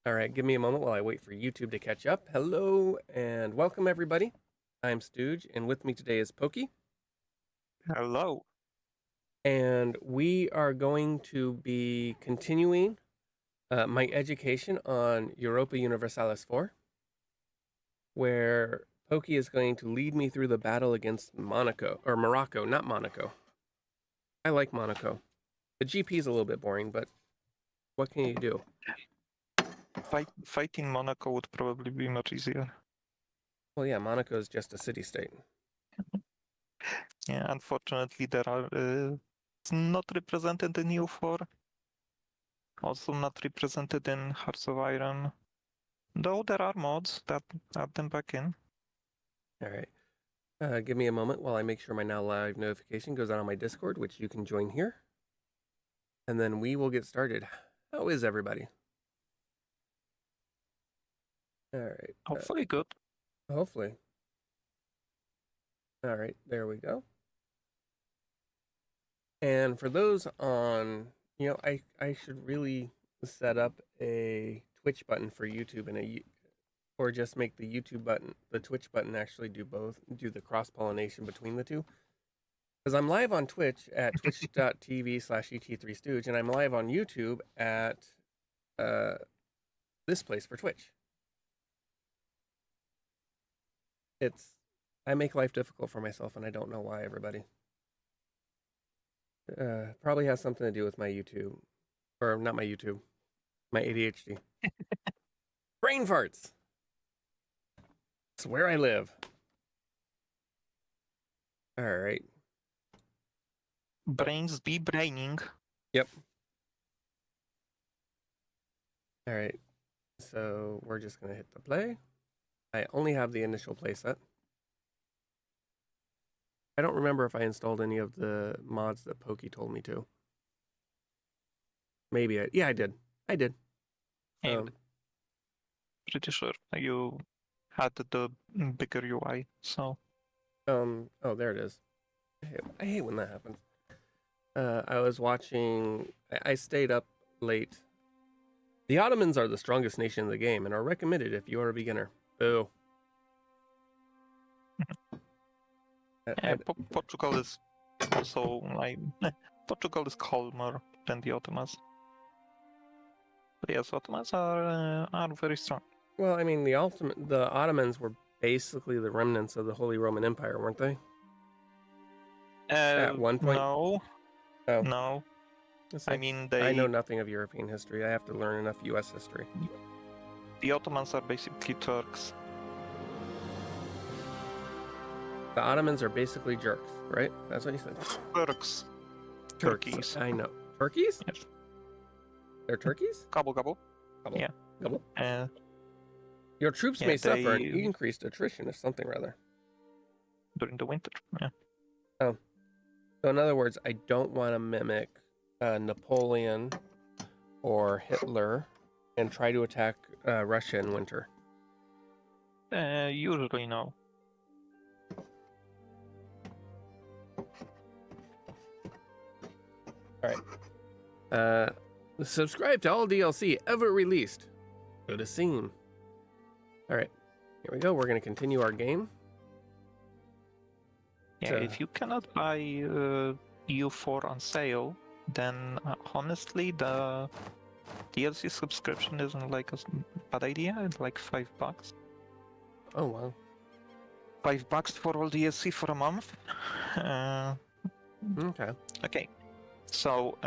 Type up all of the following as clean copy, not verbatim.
All right, give me a moment while I wait for YouTube to catch up. Hello and welcome, everybody. I'm Stooge, and with me today is Pokey, Hello. and we are going to be continuing my education on Europa Universalis 4, where Pokey is going to lead me through the battle against Morocco, not Monaco. I like Monaco. The GP is a little bit boring, but what can you do? Fighting Monaco would probably be much easier. Well, yeah, Monaco is just a city-state. Yeah, unfortunately, there are it's not represented in EU4. Also not represented in Hearts of Iron. Though there are mods that add them back in. All right. Give me a moment while I make sure my now live notification goes out on my Discord, which you can join here. And then we will get started. How is everybody? All right. Hopefully good. Hopefully. All right. There we go. And for those on, I should really set up a Twitch button for YouTube or just make the Twitch button actually do both, do the cross pollination between the two. Because I'm live on Twitch at twitch.tv/et3stooge, and I'm live on YouTube at this place for Twitch. I make life difficult for myself, and I don't know why, everybody. Probably has something to do with my YouTube. Or not my YouTube. My ADHD. Brain farts! It's where I live. Alright. Brains be braining. Yep. Alright. So we're just going to hit the play. I only have the initial playset. I don't remember if I installed any of the mods that Pokey told me to. Maybe I did. I did. Pretty sure you had the bigger UI, so. Oh, there it is. I hate when that happens. I was watching. I stayed up late. The Ottomans are the strongest nation in the game and are recommended if you are a beginner. Boo. Portugal is also like Portugal is calmer than the Ottomans. But yes, Ottomans are very strong. Well, I mean, the Ottomans were basically the remnants of the Holy Roman Empire, weren't they? At one point. No. Oh. No. I mean, I know nothing of European history. I have to learn enough U.S. history. The Ottomans are basically Turks. The Ottomans are basically jerks, right? That's what you said. Turks. Turkeys. I know. Turkeys? Yes. They're turkeys? Gobble gobble. Gobble. Yeah. Gobble. Your troops may suffer increased attrition or something rather. During the winter, yeah. Oh. So in other words, I don't want to mimic Napoleon or Hitler and try to attack Russia in winter. Usually no. Alright. Subscribe to all DLC ever released. Go to scene. Alright. Here we go. We're going to continue our game. Yeah, if you cannot buy EU4 on sale, then honestly the DLC subscription isn't like a bad idea. It's like $5. Oh wow. $5 for all DLC for a month. Okay. Okay. So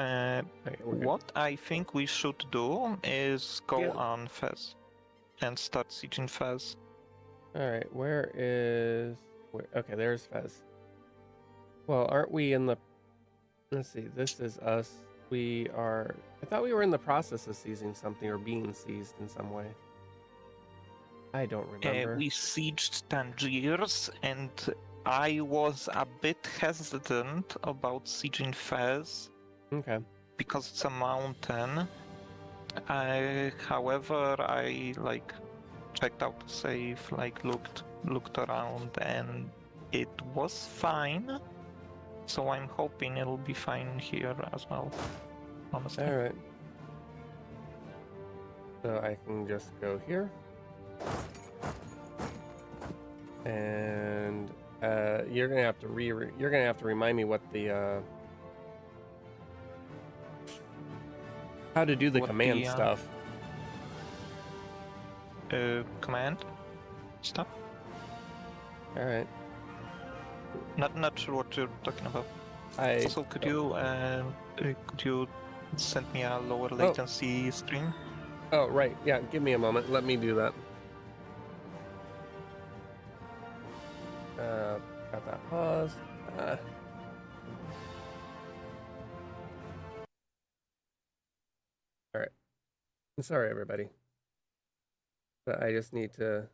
what I think we should do is go on Fez and start sieging Fez. Alright, okay, there's Fez. Well, aren't we in the... Let's see, this is us. I thought we were in the process of seizing something or being seized in some way. I don't remember. We sieged Tangiers, and I was a bit hesitant about sieging Fez. Okay. Because it's a mountain. However, I checked out the safe, looked around, and it was fine. So I'm hoping it'll be fine here as well. Honestly. All right. So I can just go here. And you're gonna have to remind me what the how to do the What command the, stuff. command stuff. All right. Not sure what you're talking about. Also, could you send me a lower latency screen? Oh, right. Yeah, give me a moment. Let me do that. Got that pause. All right. I'm sorry, everybody. But I just need to.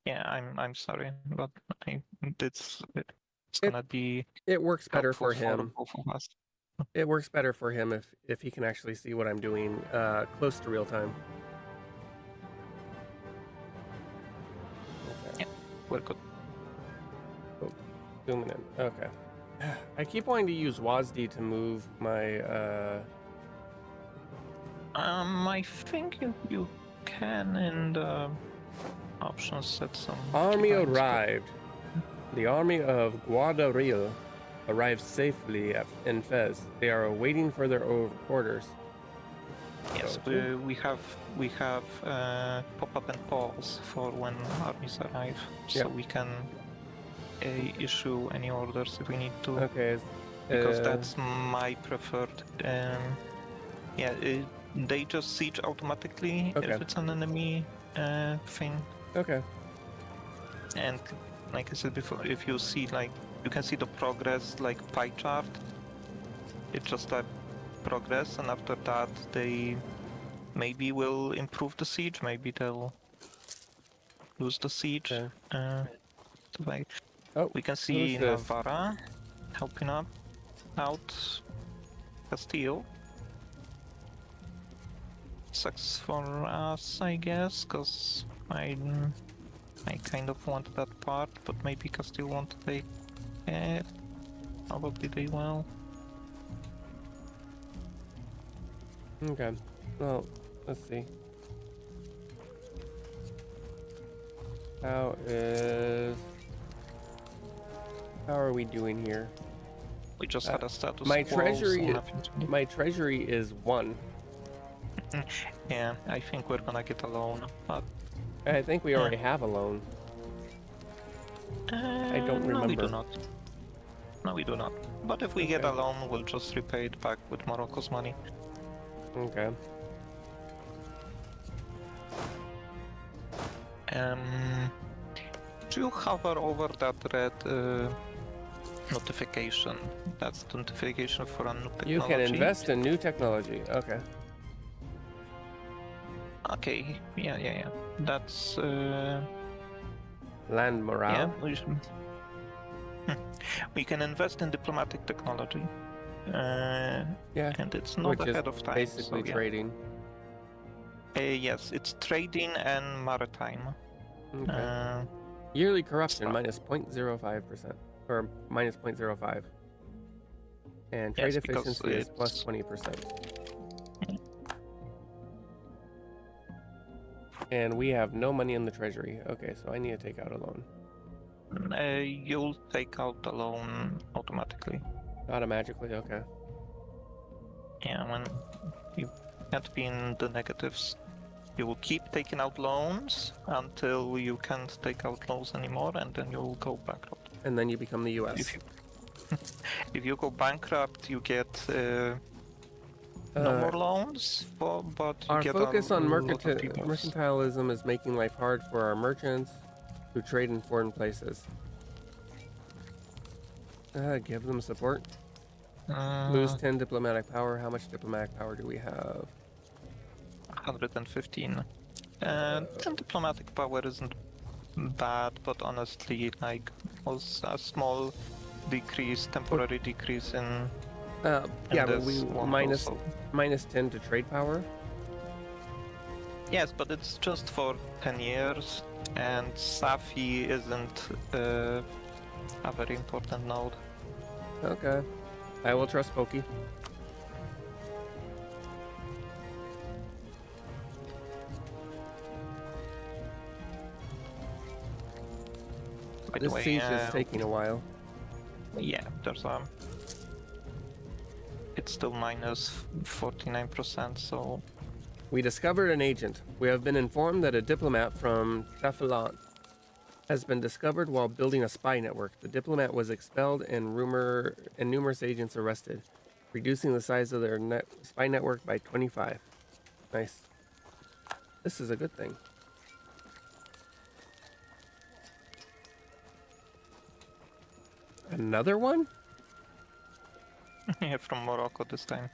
Yeah, I'm sorry, but it's gonna be It works better helpful for him. both of us. It works better for him if he can actually see what I'm doing close to real time. Okay. Yeah, we're good. Oh, zooming in. Okay. I keep wanting to use WASD to move my. I think you can in the options set some. Army keybind stuff. arrived. The army of Guadalril arrived safely in Fez. They are awaiting further orders. Yes, Okay. we have pop-up and pause for when armies arrive, so Yep. we can issue any orders if we need to. Okay. Because that's my preferred. Yeah, they just siege automatically Okay. if it's an enemy thing. Okay. And like I said before, if you see you can see the progress pie chart. It's just progress, and after that they maybe will improve the siege, maybe they'll lose the siege. Okay. We can see Navarra helping out Castile. Sucks for us, I guess, because I kind of want that part, but maybe Castile won't take it. Probably they will. Okay. Well, let's see. How are we doing here? We just had a status my quo. My treasury is 1. Yeah, I think we're gonna get a loan, but I think we already have a loan. I don't remember. No, we do not. No, we do not. But if we get a loan, we'll just repay it back with Morocco's money. Okay. Do you hover over that red notification? That's the notification for a new technology. You can invest in new technology. Okay. Okay. Yeah. That's land morale. Yeah, we can invest in diplomatic technology. Yeah. And it's not ahead of time. Basically trading. Yes, it's trading and maritime. Okay. Yearly corruption minus 0.05% or minus 0.05. And trade efficiency is plus 20%. And we have no money in the treasury. Okay, so I need to take out a loan. You'll take out the loan automatically. Automatically, okay. Yeah, when you can't be in the negatives. You will keep taking out loans until you can't take out loans anymore, and then you'll go bankrupt. And then you become the US. If you go bankrupt, you get no more loans, but you our get focus on mercantilism mercantilism is making life hard for our merchants who trade in foreign places. Give them support. Lose 10 diplomatic power. How much diplomatic power do we have? 115. 10 diplomatic power isn't bad, but honestly, was a small decrease, temporary decrease in. Yeah, but we minus 10 to trade power. Yes, but it's just for 10 years, and Safi isn't a very important node. Okay, I will trust Pokey. By the This way, siege is taking a while. yeah, there's it's still minus 49%, so We discovered an agent. We have been informed that a diplomat from Tafilant has been discovered while building a spy network. The diplomat was expelled and numerous agents arrested, reducing the size of their spy network by 25. Nice. This is a good thing. Another one? yeah, from Morocco this time.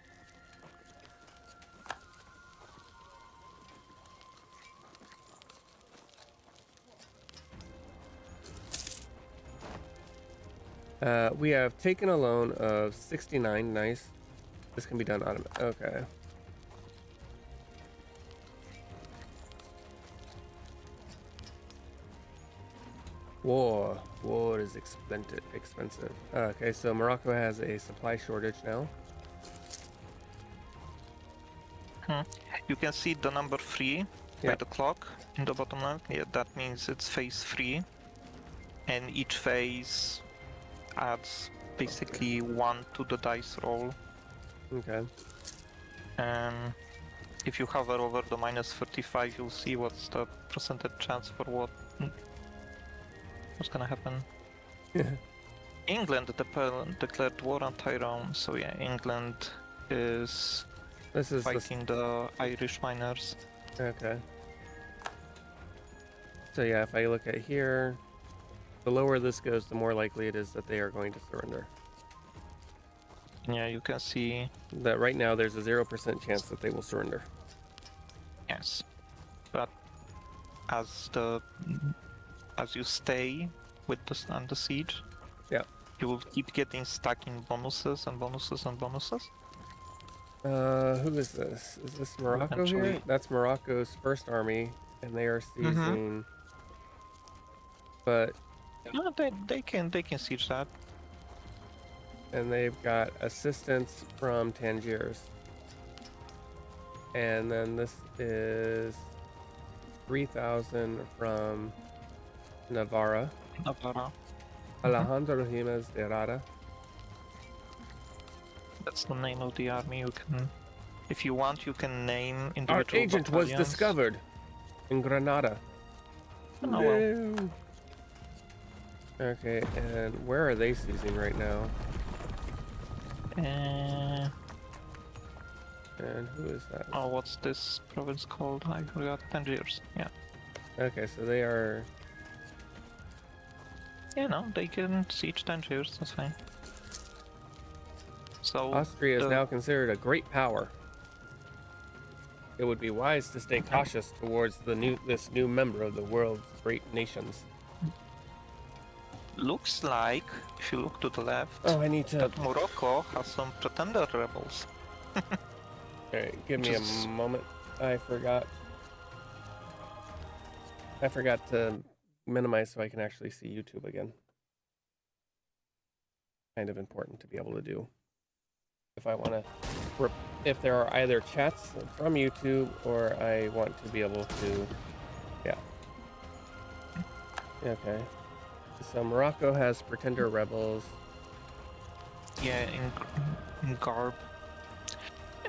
We have taken a loan of 69. Nice. This can be done automatically. Okay. War is expensive. Okay, so Morocco has a supply shortage now. You can see the number 3 by the clock in the bottom left. Yeah, that means it's phase 3, and each phase adds basically 1 to the dice roll. Okay. And if you hover over the minus 35, you'll see what's the percentage chance for what's gonna happen. England declared war on Tyrone, so yeah, England is fighting the Irish miners. Okay. So yeah, if I look at here, the lower this goes, the more likely it is that they are going to surrender. Yeah, you can see that right now there's a 0% chance that they will surrender. Yes, but as you stay with under siege, yeah, you will keep getting stacking bonuses and bonuses and bonuses. Who is this? Is this Morocco here? That's Morocco's first army, and they are seizing. But no, they can siege that. And they've got assistance from Tangiers. And then this is 3,000 from Navarra. Alejandro Jiménez de Rada. That's the name of the army. You can, if you want, you can name individual Our agent battalions. was discovered in Granada. Oh, well. Okay, and where are they seizing right now? And who is that? Oh, what's this province called? I forgot. Tangiers. Yeah. Okay, so they are. Yeah, no, they can siege Tangiers. That's fine. So Austria is now considered a great power. It would be wise to stay cautious towards this new member of the world's great nations. Looks like, if you look to the left, I need to. That Morocco has some pretender rebels. Alright, give me a moment. I forgot to minimize so I can actually see YouTube again. Kind of important to be able to do. If I want to, if there are either chats from YouTube or I want to be able to, yeah. Okay. So Morocco has pretender rebels. Yeah, in Garb.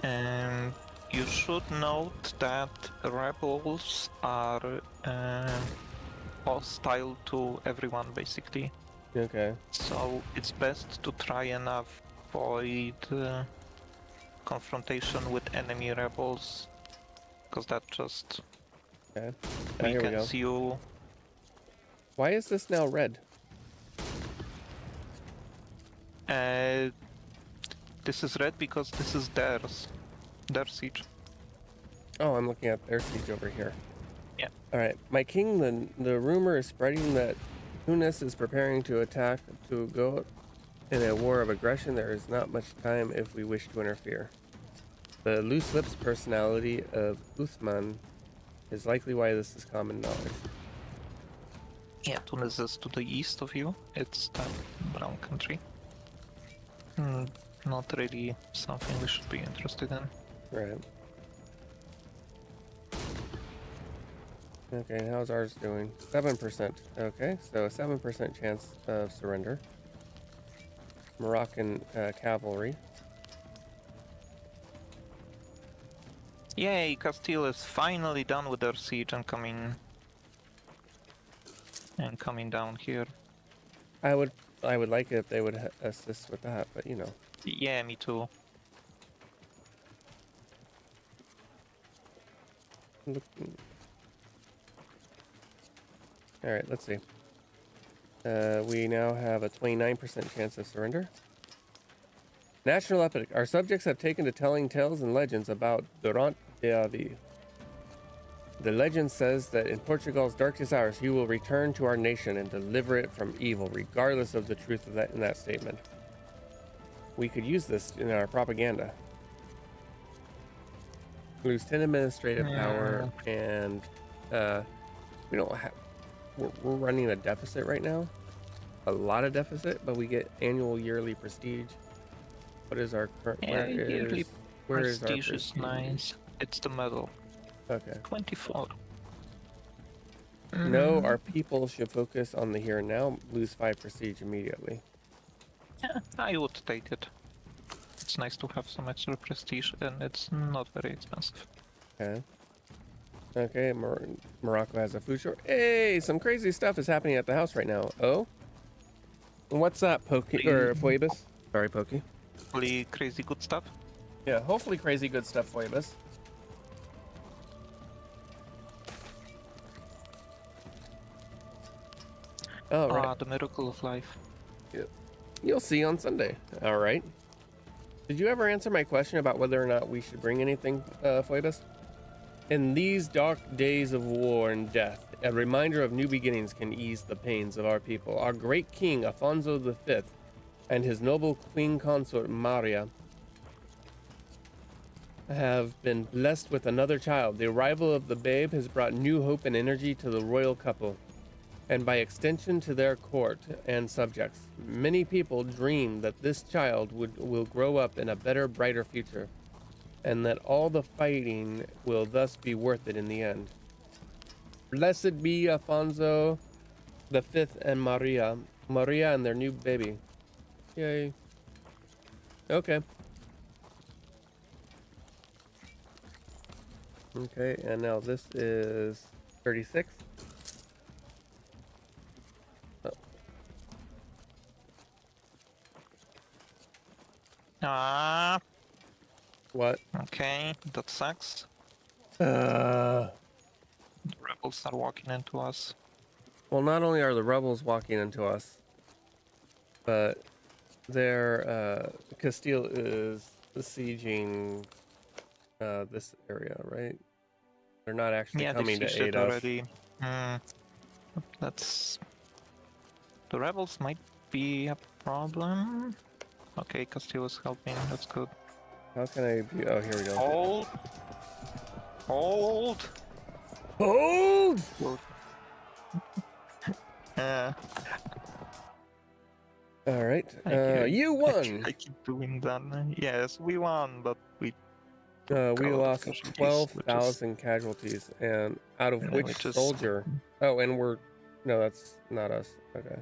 And you should note that rebels are hostile to everyone, basically. Okay. So it's best to try and avoid confrontation with enemy rebels, because that just weakens you. Why is this now red? This is red because this is their siege. Oh, I'm looking at their siege over here. Yeah. All right, my king. The rumor is spreading that Tunis is preparing to attack to go in a war of aggression. There is not much time if we wish to interfere. The loose lips personality of Uthman is likely why this is common knowledge. Yeah, Tunis is to the east of you. It's that brown country. Not really something we should be interested in. Right. Okay, how's ours doing? 7%. Okay, so a 7% chance of surrender. Moroccan cavalry. Yay, Castile is finally done with their siege and coming down here. I would like it if they would assist with that, but you know. Yeah, me too. All right, let's see. We now have a 29% chance of surrender. National epic. Our subjects have taken to telling tales and legends about Durant de Avi. The legend says that in Portugal's darkest hours, he will return to our nation and deliver it from evil, regardless of the truth of that in that statement. We could use this in our propaganda. Lose 10 administrative power, and we don't have. We're running a deficit right now, a lot of deficit, but we get annual yearly prestige. What is our current? Yeah, where yearly is our prestige is nice. It's the medal. Okay. 24. No, our people should focus on the here and now. Lose 5 prestige immediately. Yeah, I would take it. It's nice to have some extra prestige, and it's not very expensive. Okay. Okay, Morocco has a food short. Hey, some crazy stuff is happening at the house right now. Oh? What's that, Pokey? Or Phoebus? Sorry, Pokey. Really crazy good stuff. Yeah, hopefully crazy good stuff, Phoebus. All right. The miracle of life. You'll see on Sunday. All right. Did you ever answer my question about whether or not we should bring anything, Phoebus? In these dark days of war and death, a reminder of new beginnings can ease the pains of our people. Our great king, Afonso V, and his noble queen consort, Maria, have been blessed with another child. The arrival of the babe has brought new hope and energy to the royal couple, and by extension to their court and subjects. Many people dream that this child will grow up in a better, brighter future, and that all the fighting will thus be worth it in the end. Blessed be Afonso V and Maria and their new baby. Yay. Okay. Okay, and now this is 36. What? Okay, that sucks. Uh, The rebels are walking into us. Well, not only are the rebels walking into us, but their Castile is besieging this area, right? They're not actually Yeah, coming they to sieged aid it us. already. That's... The rebels might be a problem. Okay, Castile is helping, that's good. How can I be? Oh, here we go. Hold! Hold! Hold! Yeah. All right. You I won. keep doing that. Yes, we won, but we We lost casualties, 12,000 casualties, and out of which which is- soldier? Oh, and no, that's not us. Okay.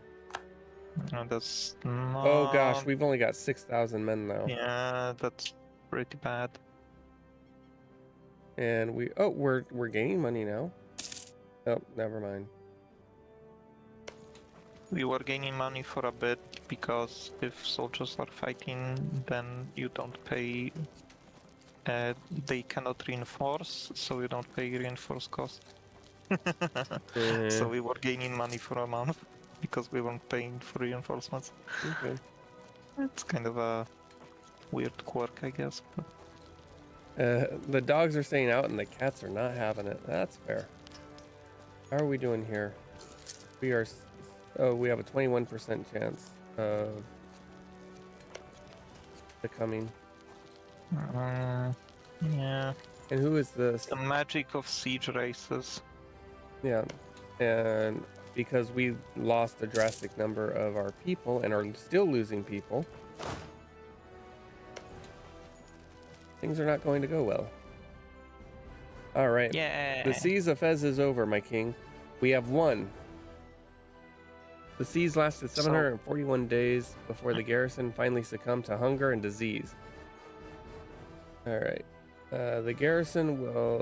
No, that's not... Oh gosh, we've only got 6,000 men now. Yeah, that's pretty bad. And we're gaining money now. Oh, never mind. We were gaining money for a bit because if soldiers are fighting, then you don't pay. They cannot reinforce, so you don't pay reinforce cost. So we were gaining money for a month because we weren't paying for reinforcements. Okay. It's kind of a weird quirk, I guess. But... The dogs are staying out and the cats are not having it. That's fair. How are we doing here? We are... Oh, we have a 21% chance of becoming. Yeah. And who is this? The magic of siege races. Yeah. And because we lost a drastic number of our people and are still losing people, things are not going to go well. All right. Yeah. The siege of Fez is over, my king. We have won. The siege lasted 741 days before the garrison finally succumbed to hunger and disease. All right. The garrison were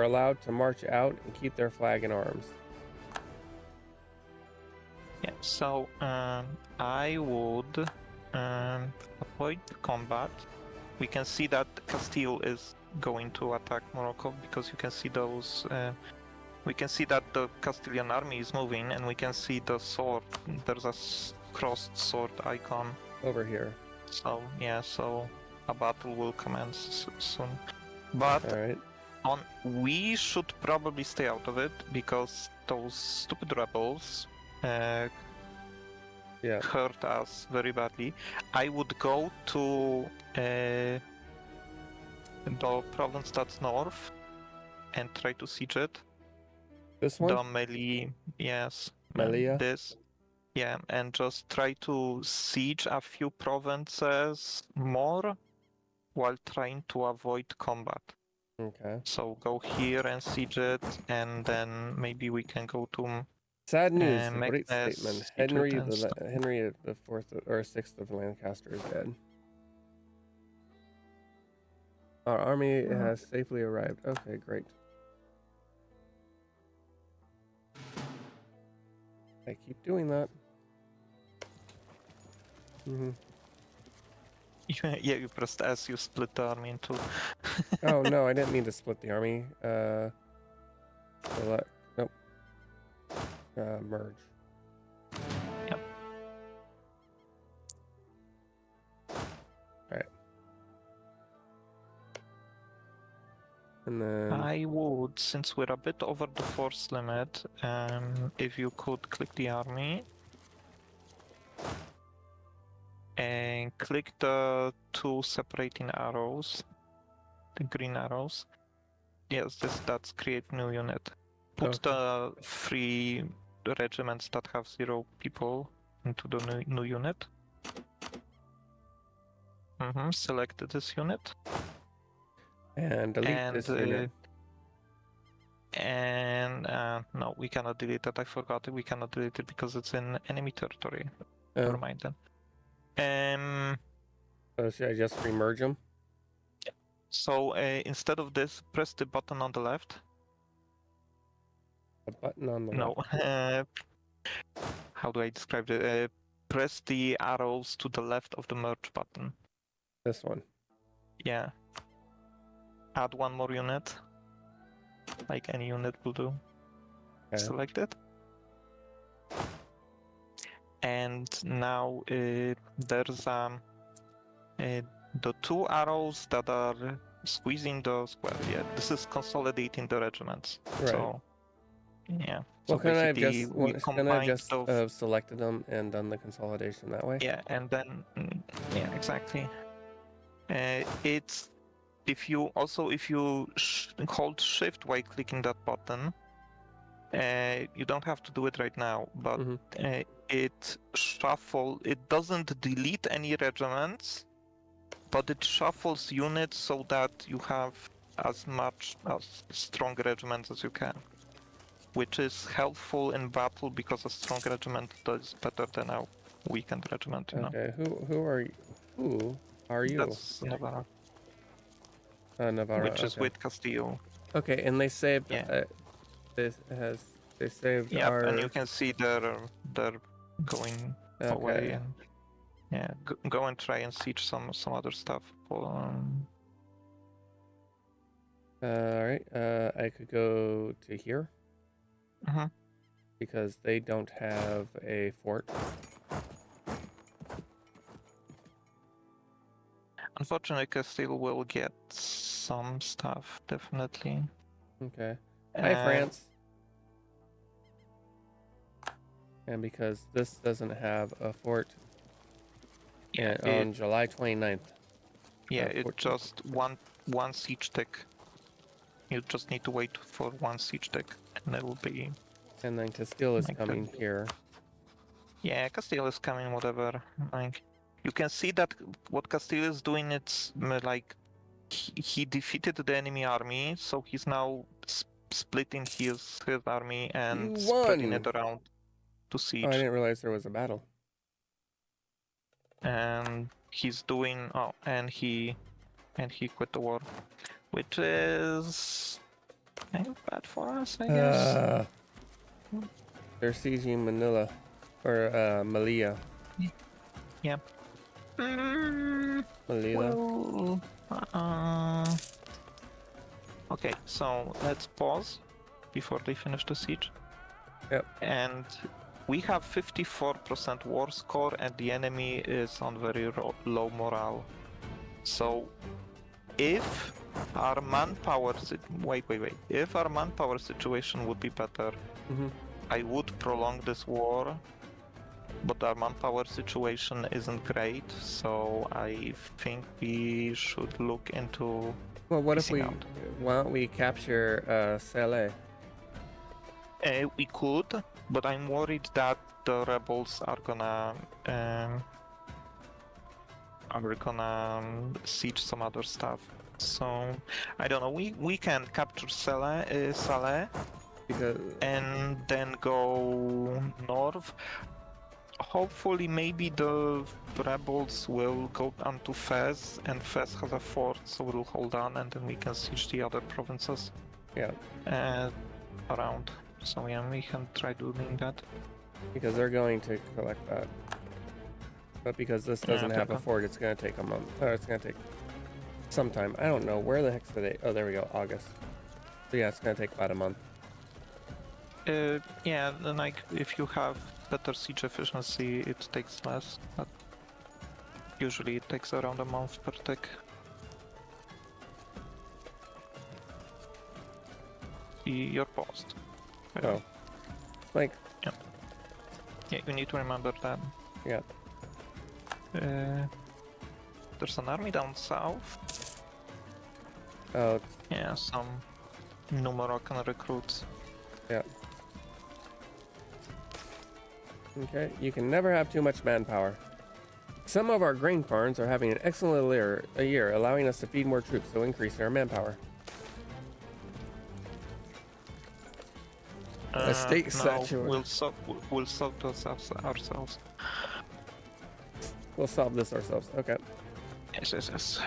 allowed to march out and keep their flag and arms. Yeah, so I would avoid combat. We can see that Castile is going to attack Morocco because you can see those. We can see that the Castilian army is moving, and we can see the sword. There's a crossed sword icon over here. So yeah, so a battle will commence soon. But All right. we should probably stay out of it because those stupid rebels hurt us very badly. I would go to the province that's north and try to siege it. This one? The Melee, yes. Melia? This. Yeah, and just try to siege a few provinces more while trying to avoid combat. Okay. So go here and siege it, and then maybe we can go to. Sad news! Great statement. Henry the Fourth or Sixth of Lancaster is dead. Our army has safely arrived. Okay, great. I keep doing that. Mm-hmm. Yeah, you pressed S, you split the army in two. Oh no, I didn't mean to split the army. Select. Nope. Merge. Yep. Alright. And then I would, since we're a bit over the force limit, if you could click the army and click the two separating arrows, the green arrows. Yes, that's create new unit. Put the 3 regiments that have 0 people into the new unit. Select this unit. And delete this unit. And no, we cannot delete that. I forgot it. We cannot delete it because it's in enemy territory. Never mind then. So should I just remerge them? Yeah. So instead of this, press the button on the left. The button on the left? No. How do I describe it? Press the arrows to the left of the merge button. This one? Yeah. Add 1 more unit. Like any unit will do. Okay. Select it. And now there's the 2 arrows that are squeezing the square. Yeah, this is consolidating the regiments. Right. So, yeah. Well, so can I have just selected them and done the consolidation that way? Yeah, and then yeah, exactly. It's if you hold Shift while clicking that button. You don't have to do it right now, but it doesn't delete any regiments, but it shuffles units so that you have as strong regiments as you can, which is helpful in battle because a strong regiment does better than a weakened regiment. Okay, who are you? Who are you? That's Navarra. Navarra, which is with Castillo. Okay, and they saved. Yeah. They saved our. Yeah, and you can see they're going away, and yeah, go and try and siege some other stuff. All right, I could go to here. Because they don't have a fort. Unfortunately, Castile will get some stuff, definitely. Okay. Hi, France. And because this doesn't have a fort on July 29th. Yeah, it's just one siege tick. You just need to wait for 1 siege tick, and it will be... And then Castile is coming here. Yeah, Castile is coming, whatever. Like, you can see that what Castile is doing, it's like he defeated the enemy army, so he's now splitting his army and You spreading won! it around to Oh, I siege. didn't realize there was a battle. And he's doing and he quit the war, which is kind of bad for us, I guess. They're sieging Manila, or Malia. Yeah. Malila. Well, okay, so let's pause before they finish the siege. Yep. And we have 54% war score, and the enemy is on very low morale. So, if our manpower if our manpower situation would be better, I would prolong this war. But our manpower situation isn't great, so I think we should look into. Well, what if peacing we? out. Why don't we capture Saleh? We could, but I'm worried that the rebels are gonna siege some other stuff. So I don't know. We can capture Saleh, Because and then go north. Hopefully, maybe the rebels will go down to Fez, and Fez has a fort, so we'll hold on, and then we can siege the other provinces. Yeah. Around. So yeah, we can try doing that. Because they're going to collect that. But because this doesn't have a fort, it's going to take a month. Or it's going to take some time. I don't know. Where the heck's the date? Oh, there we go. August. So yeah, it's going to take about a month. Yeah, then like if you have better siege efficiency, it takes less. But usually it takes around a month per tick. Your post. Oh. Like. Yeah, you need to remember that. Yeah. There's an army down south. Oh. Yeah, some new Moroccan recruits. Yeah. Okay, you can never have too much manpower. Some of our grain farms are having an excellent year, allowing us to feed more troops, so increasing our manpower. Estate sanctuary. We'll solve those ourselves. We'll solve this ourselves. Okay. Yes.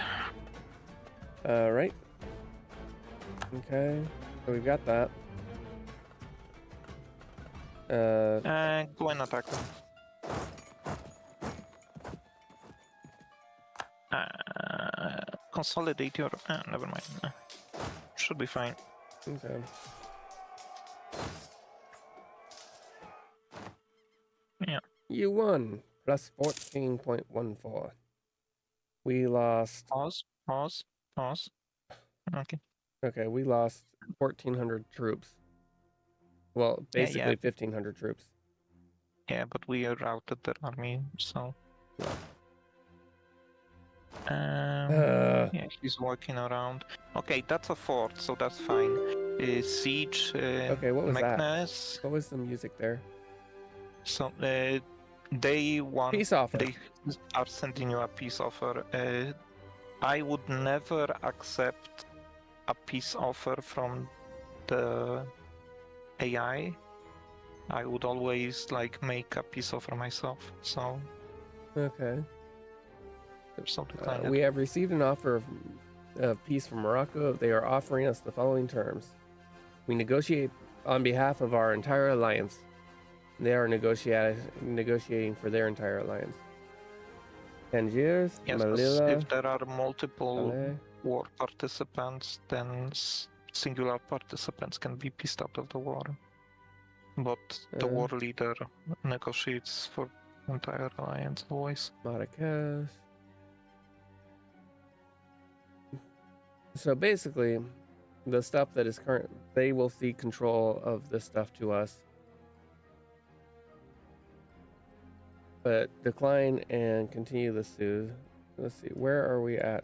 Right. Okay. So we've got that. Go and attack them. Consolidate your. Never mind. Should be fine. Okay. Yeah. You won. Plus 14.14. We lost. Pause. Okay. Okay, we lost 1,400 troops. Well, basically 1,500 troops. Yeah, but we routed their army, so. Yeah, he's walking around. Okay, that's a fort, so that's fine. Siege. Okay, what was Meknes. that? What was the music there? So they want. Peace offer. They are sending you a peace offer. I would never accept a peace offer from the AI. I would always make a peace offer myself. So. Okay. Something we have received an offer of peace from Morocco. They are offering us the following terms. We negotiate on behalf of our entire alliance. They are negotiating for their entire alliance. Tangiers, yes, Melilla, if there are multiple war participants, then singular participants can be pieced out of the war. But the war leader negotiates for the entire alliance always. Marrakesh. So basically, the stuff that is current, they will cede control of this stuff to us. But decline and continue the soothe. Let's see, where are we at?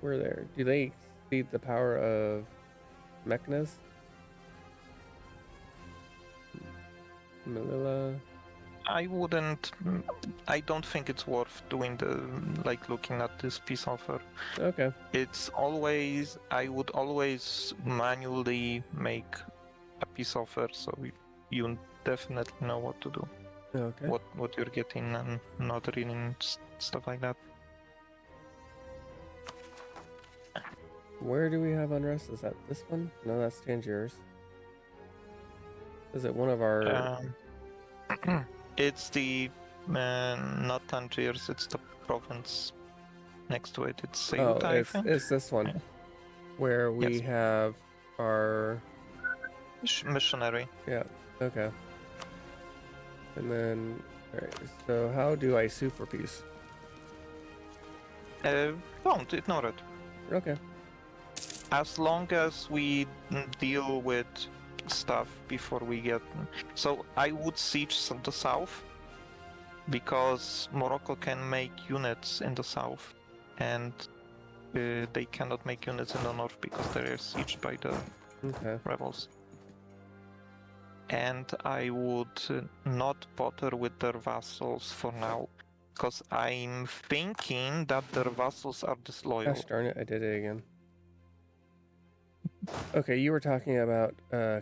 We're there. Do they cede the power of Meknes? Melilla? I wouldn't. I don't think it's worth doing looking at this peace offer. Okay. It's always. I would always manually make a peace offer, so you definitely know what to do, Okay. what you're getting, and not reading stuff like that. Where do we have unrest? Is that this one? No, that's Tangiers. Is it one of our... It's the not Tangiers. It's the province next to it. It's Ceuta, I think. It's this one. Yeah. Where we Yes. have our... Missionary. Yeah, okay. And then... Alright, so how do I sue for peace? Don't ignore it. Okay. As long as we deal with stuff before we get. So I would siege the south, because Morocco can make units in the south, and they cannot make units in the north because they are sieged by the rebels. And I would not bother with their vassals for now, because I'm thinking that their vassals are disloyal. Gosh darn it, I did it again. Okay, you were talking about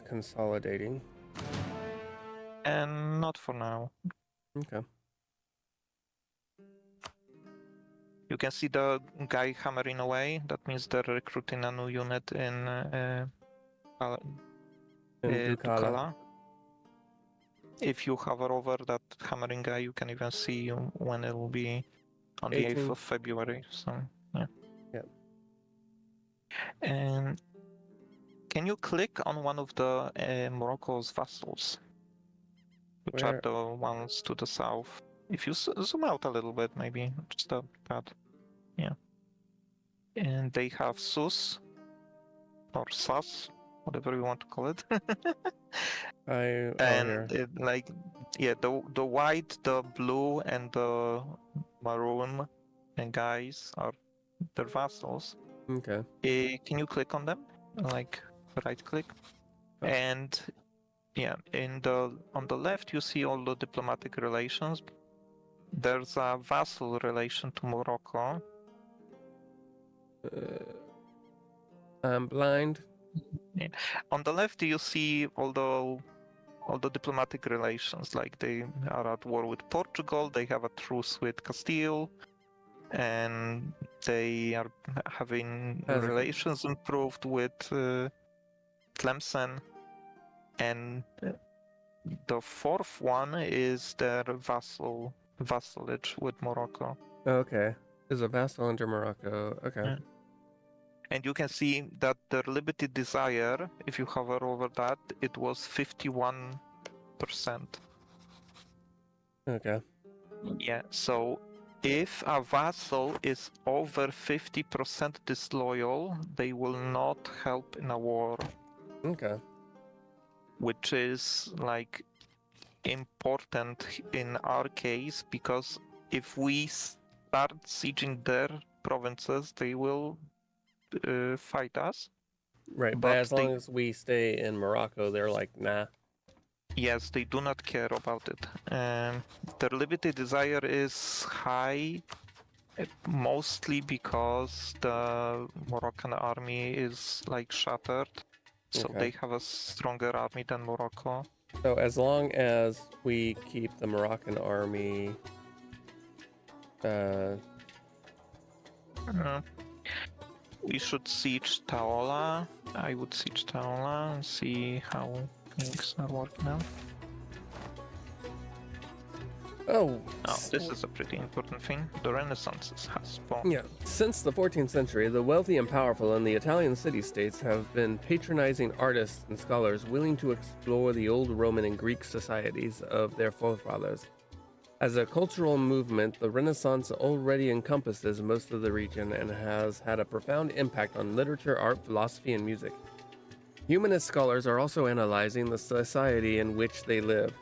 consolidating. And not for now. Okay. You can see the guy hammering away. That means they're recruiting a new unit in Ducala. If you hover over that hammering guy, you can even see when it will be on the 8th of February. So, yeah. Yep. And can you click on one of the Morocco's vassals, which are the ones to the south? If you zoom out a little bit, maybe just a tad. Yeah. And they have Sus or Sas, whatever you want to call it. The white, the blue, and the maroon guys are their vassals. Okay. Can you click on them? Like right click, and yeah, on the left you see all the diplomatic relations. There's a vassal relation to Morocco. I'm blind. Yeah. On the left you see all the diplomatic relations, like they are at war with Portugal, they have a truce with Castile, and they are having relations improved with Tlemcen, and the fourth one is their vassalage with Morocco. Okay. There's a vassal under Morocco. Okay. Yeah. And you can see that their limited desire, if you hover over that, it was 51%. Okay. Yeah, so if a vassal is over 50% disloyal, they will not help in a war. Okay. Which is like important in our case, because if we start sieging their provinces, they will fight us. Right, but as long as we stay in Morocco, they're like, nah. Yes, they do not care about it. Their limited desire is high, mostly because the Moroccan army is like shattered. So they have a stronger army than Morocco. So as long as we keep the Moroccan army we should siege Taola. I would siege Taola and see how things are working out. Oh, this is a pretty important thing. The Renaissance has spawned. Yeah. Since the 14th century, the wealthy and powerful in the Italian city-states have been patronizing artists and scholars willing to explore the old Roman and Greek societies of their forefathers. As a cultural movement, the Renaissance already encompasses most of the region and has had a profound impact on literature, art, philosophy, and music. Humanist scholars are also analyzing the society in which they live,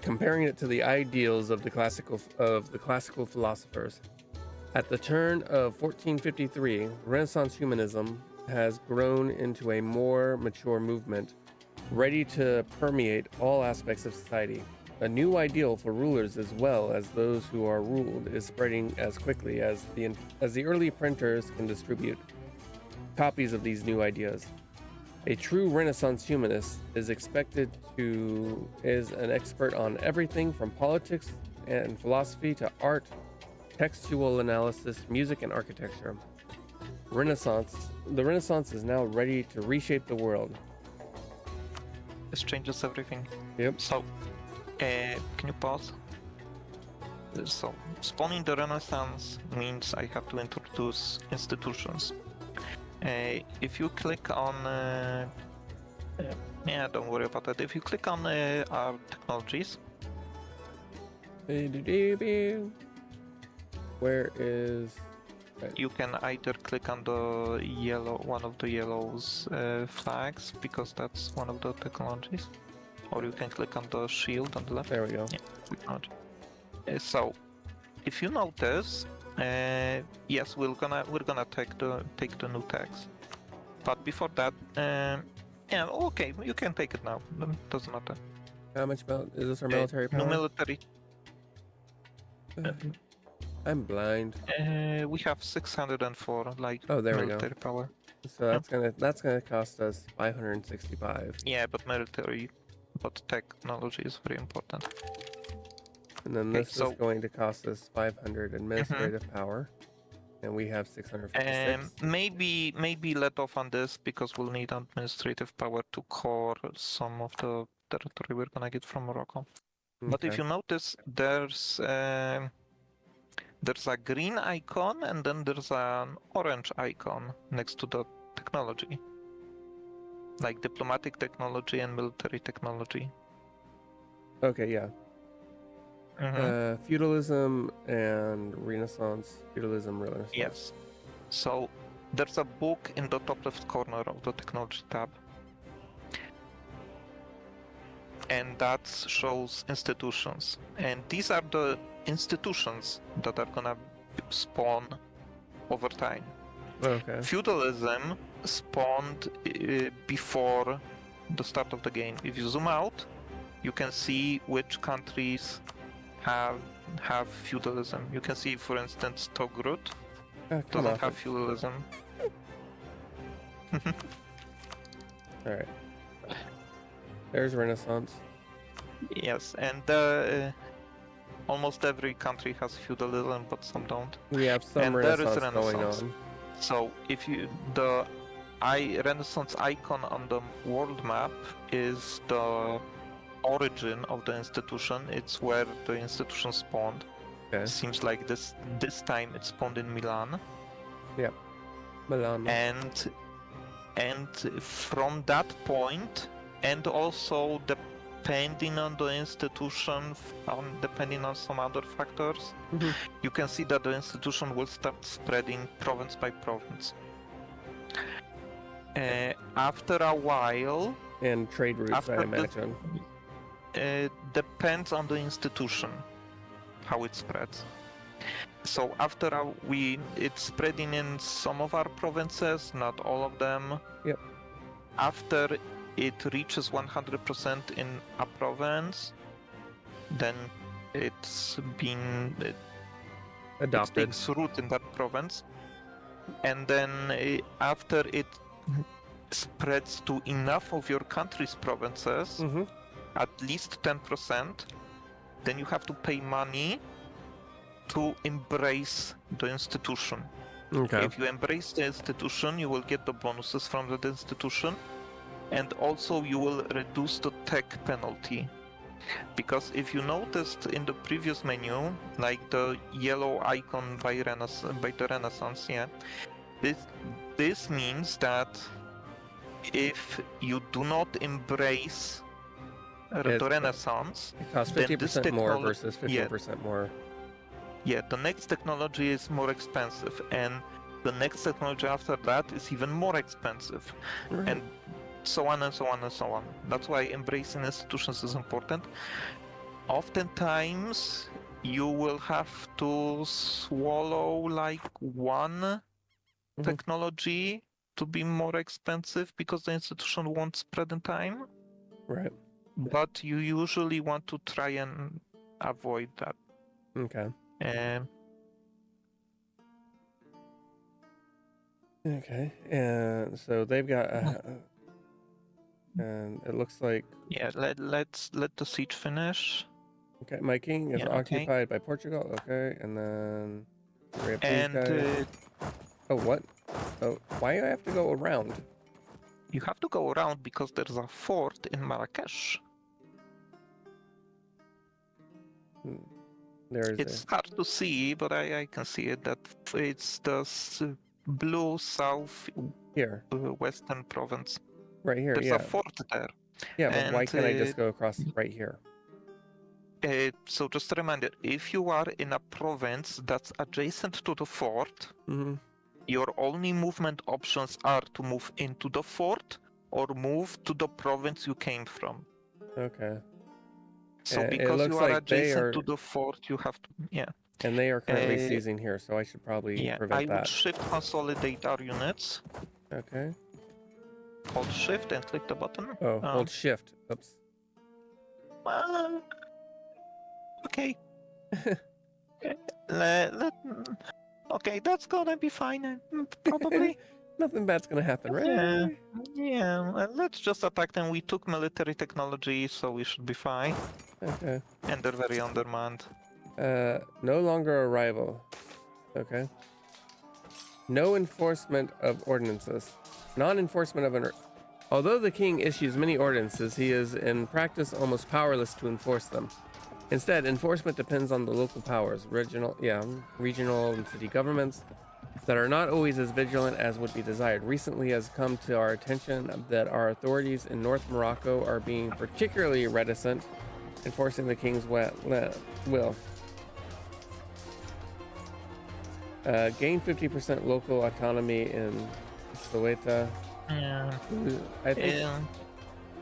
comparing it to the ideals of the classical philosophers. At the turn of 1453, Renaissance humanism has grown into a more mature movement, ready to permeate all aspects of society. A new ideal for rulers as well as those who are ruled is spreading as quickly as the early printers can distribute copies of these new ideas. A true Renaissance humanist is an expert on everything from politics and philosophy to art, textual analysis, music, and architecture. The Renaissance is now ready to reshape the world. This changes everything. Yep. So, can you pause? So, spawning the Renaissance means I have to introduce institutions. If you click on, yeah, don't worry about that. If you click on our technologies, where is? You can either click on the one of the yellow's flags, because that's one of the technologies, or you can click on the shield on the left. There we go. Yeah, technology. So, if you notice, yes, we're gonna take the new tags, but before that, yeah, okay, you can take it now. Doesn't matter. How much is this our military power? New military. I'm blind. We have 604 there we go. military power. So that's gonna cost us 565. Yeah, but technology is very important. And then this is going to cost us 500 administrative power, and we have 656. Maybe let off on this, because we'll need administrative power to core some of the territory we're gonna get from Morocco. Okay. But if you notice, there's a green icon and then there's an orange icon next to the technology, like diplomatic technology and military technology. Okay, yeah. Feudalism and Renaissance. Feudalism, Renaissance. Yes. So there's a book in the top left corner of the technology tab, and that shows institutions. And these are the institutions that are gonna spawn over time. Okay. Feudalism spawned before the start of the game. If you zoom out, you can see which countries have feudalism. You can see, for instance, Togrut doesn't have feudalism. Alright. There's Renaissance. Yes, and almost every country has feudalism, but some don't. We have some Renaissance going on. So if the Renaissance icon on the world map is the origin of the institution. It's where the institution spawned. Okay. Seems like this time it spawned in Milan. Yep. Milan. And from that point, and also depending on the institution, depending on some other factors, you can see that the institution will start spreading province by province. After a while, and trade routes, I imagine. Depends on the institution how it spreads. So after it's spreading in some of our provinces, not all of them. Yep. After it reaches 100% in a province, then it's been adopted. It takes root in that province, and then after it spreads to enough of your country's provinces, at least 10%, then you have to pay money to embrace the institution. Okay. If you embrace the institution, you will get the bonuses from that institution, and also you will reduce the tech penalty. Because if you noticed in the previous menu, like the yellow icon by the Renaissance, yeah, this means that if you do not embrace the Renaissance, it costs 50% more versus 15% more. Yeah, the next technology is more expensive, and the next technology after that is even more expensive, and so on and so on and so on. That's why embracing institutions is important. Oftentimes, you will have to swallow like one technology to be more expensive because the institution won't spread in time. Right. but you usually want to try and avoid that. Okay. Um, Okay. And so they've got and it looks like yeah, let the siege finish. okay, my king is Yeah, okay. occupied by Portugal. Okay, and then we have these And guys. Oh, what? Oh, why do I have to go around? you have to go around because there's a fort in Marrakesh. There's It's hard to see, but I can see it. That it's the blue south here, western province. right here. There's Yeah, a fort there. yeah. But why And can't I just go across right here? so just a reminder, if you are in a province that's adjacent to the fort, Mm-hmm. your only movement options are to move into the fort or move to the province you came from. Okay. So It because looks you are like they adjacent are, to the fort, you have to, yeah. and they are currently Uh, seizing here, so I should probably Yeah, I prevent would that. shift consolidate our units. Okay. Hold shift and click the button. Oh, hold shift. Oops. Okay. Okay, that's gonna be fine, probably. Nothing bad's gonna happen, right? Yeah, yeah. Let's just attack them. We took military technology, so we should be fine. Okay. And they're very undermanned. No longer arrival. Okay. No enforcement of ordinances. Non-enforcement of an. Although the king issues many ordinances, he is in practice almost powerless to enforce them. Instead, enforcement depends on the local powers, regional and city governments that are not always as vigilant as would be desired. Recently has come to our attention that our authorities in North Morocco are being particularly reticent enforcing the king's will. Gain 50% local autonomy in Ceuta. Yeah. I think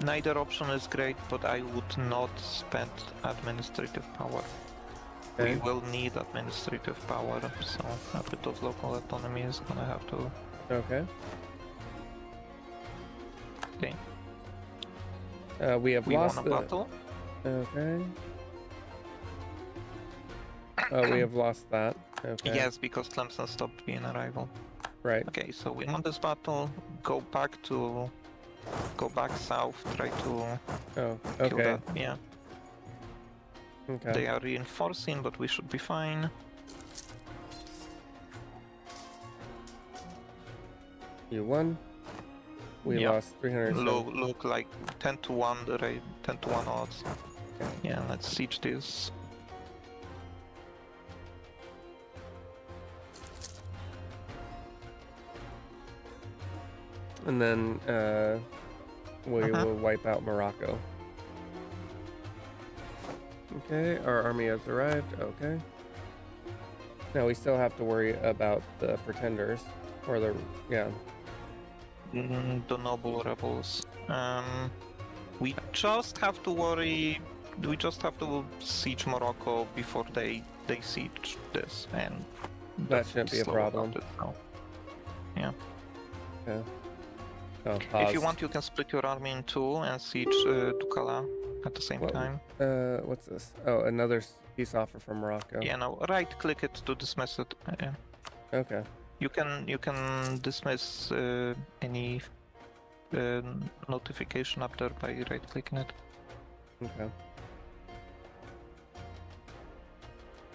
Neither option is great, but I would not spend administrative power. okay. We will need administrative power, so a bit of local autonomy is gonna have to. Okay. Okay. We have We lost won a battle. Okay. Oh, we have lost that. Okay. Yes, because Clemson stopped being a rival. Right. Okay, so we won this battle. Go back south. Try to Oh. kill Okay. that. Yeah, Okay. they are reinforcing, but we should be fine. You won. We Yeah. lost 300. Look like 10-1, the rate 10-1 odds. Okay. Yeah, let's siege this. And then we will wipe out Morocco. Okay, our army has arrived. Okay. Now we still have to worry about the pretenders, or the The noble rebels. We just have to worry. We just have to siege Morocco before they siege this, and that shouldn't be a slow problem. about it now. Yeah. Okay. Oh, If you pause. want, you can split your army in two and siege Ducala at the same What? time. What's this? Oh, another peace offer from Morocco. Yeah, now right click it to dismiss it. Okay. You can dismiss any notification up there by right clicking it. Okay.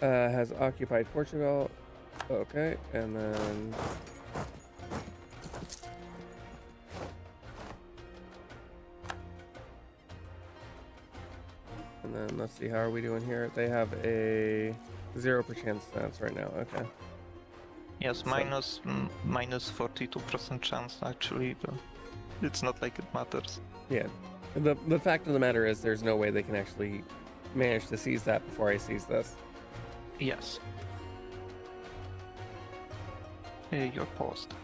Has occupied Portugal. Okay, and then let's see, how are we doing here? They have a 0% chance right now. Okay. Yes, So- minus 42% chance actually, but it's not like it matters. Yeah. The fact of the matter is, there's no way they can actually manage to seize that before I seize this. Yes. You're paused.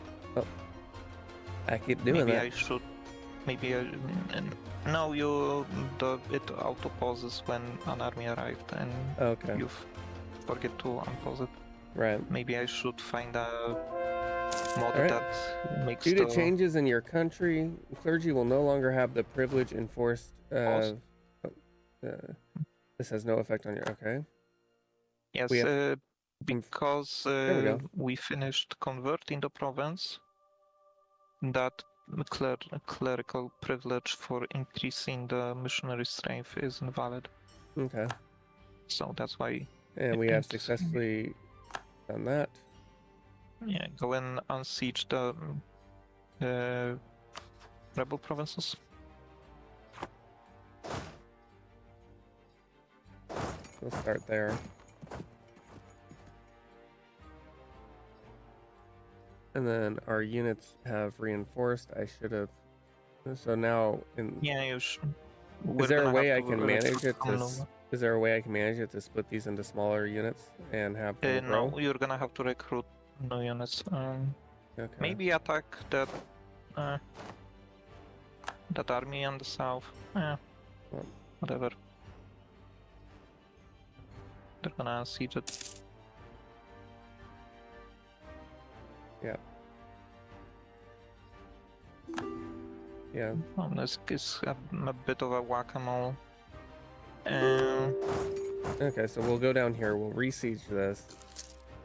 I keep doing Maybe that. I should. Maybe I. No, it auto pauses when an army arrived, and Okay. you forget to unpause it. Right. Maybe I should find a mod Alright. that makes Due to the changes in your country, clergy will no longer have the privilege enforced. Pause. This has no effect on your. Okay. Yes, We have because there we go. we finished converting the province, that clerical privilege for increasing the missionary strength is invalid. Okay. So that's why. And we have successfully done that. Yeah, go and unsiege the rebel provinces. We'll start there. And then our units have reinforced. I should have. So now, Yeah, you should. is there a way I can manage it to? Is there a way I can manage it to split these into smaller units and have them grow? No, you're gonna have to recruit new units. Okay. Maybe attack that army on the south. Yeah, Well, whatever. They're gonna siege it. Yeah. Yeah. Oh, this is a bit of a whack-a-mole. Okay, so we'll go down here. We'll re-siege this,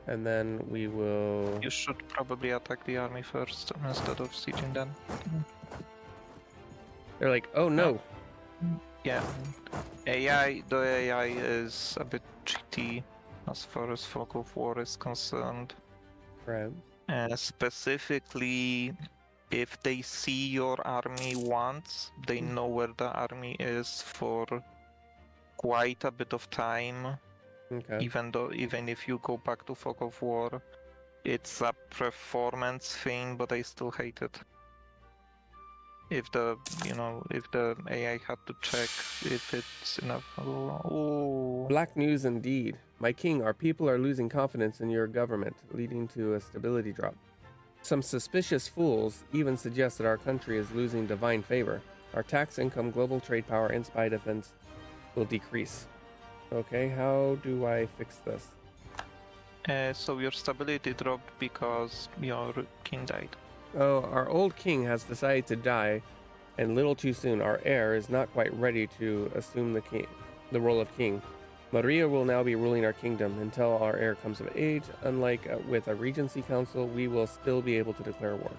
and then we will. You should probably attack the army first instead of sieging them. They're like, oh no. Yeah, the AI is a bit cheaty as far as fog of war is concerned. Right. Specifically, if they see your army once, they know where the army is for quite a bit of time. Okay. Even if you go back to fog of war, it's a performance thing, but I still hate it. If the AI had to check if it's enough. Oh. Black news indeed. My king, our people are losing confidence in your government, leading to a stability drop. Some suspicious fools even suggest that our country is losing divine favor. Our tax income, global trade power, and spy defense will decrease. Okay, how do I fix this? So your stability dropped because your king died. Oh, our old king has decided to die, and little too soon. Our heir is not quite ready to assume the role of king. Maria will now be ruling our kingdom until our heir comes of age. Unlike with a regency council, we will still be able to declare war.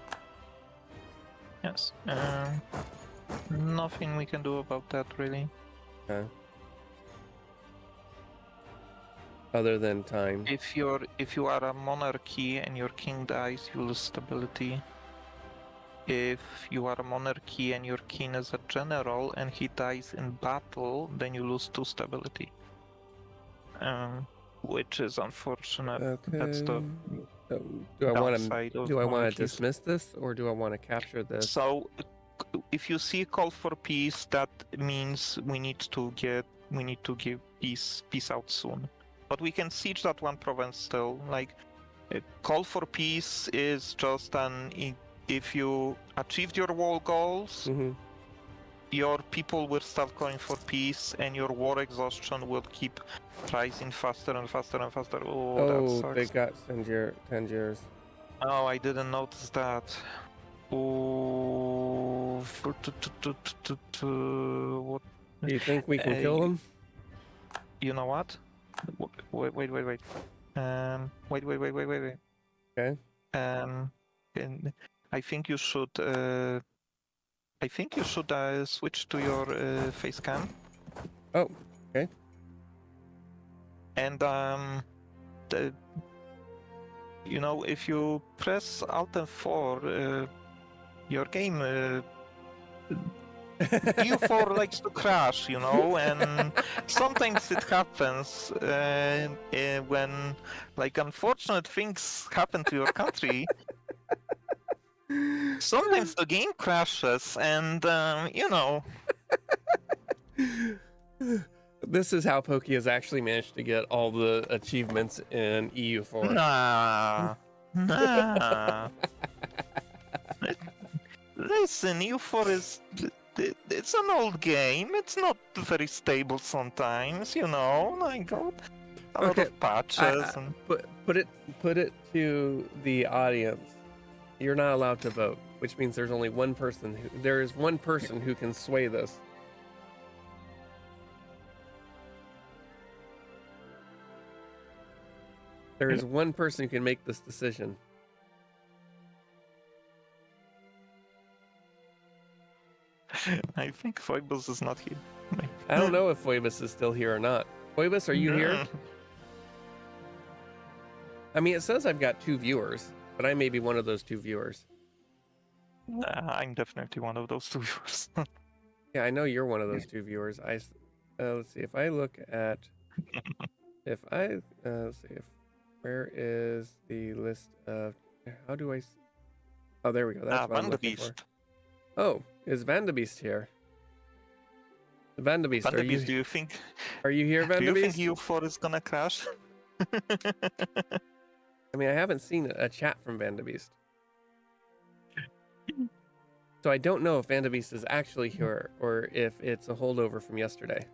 Yes. Nothing we can do about that, really. Other than time. If you are a monarchy and your king dies, you lose stability. If you are a monarchy and your king is a general and he dies in battle, then you lose 2 stability. Which is unfortunate. Okay. That's the do I want downside to of do I want monarchies. to dismiss this, or do I want to capture this? So, if you see a call for peace, that means we need to give peace out soon. But we can siege that one province still. Like, a call for peace is just if you achieved your war goals, your people will start calling for peace, and your war exhaustion will keep rising faster and faster and faster. Oh, that sucks. They got Tangiers. Oh, I didn't notice that. Oh, what? Do you think we can kill them? You know what? Wait. Wait. Okay. And I think you should. Switch to your face cam. Oh, okay. And if you press Alt and 4, your game EU4 likes to crash, and sometimes it happens when, like, unfortunate things happen to your country. Sometimes the game crashes, and This is how Pokey has actually managed to get all the achievements in EU4. Nah. Listen, EU4 is... It's an old game. It's not very stable sometimes, like a lot of patches. Put it to the audience. You're not allowed to vote, which means there's only one person. There is one person who can sway this. There is one person who can make this decision. I think Phoebus is not here. I don't know if Phoebus is still here or not. Phoebus, are you here? I mean, it says I've got 2 viewers, but I may be one of those 2 viewers. I'm definitely one of those 2 viewers. Yeah, I know you're one of those 2 viewers. Let's see if I look at let's see if where is the list of how do I? Oh, there we go. That's what I'm looking for. Oh, is Vandebeest here? Vandebeest, are you? Do you think? Are you here, Vandebeest? Do you think U4 is gonna crash? I mean, I haven't seen a chat from Vandebeest. So I don't know if Vandebeest is actually here or if it's a holdover from yesterday.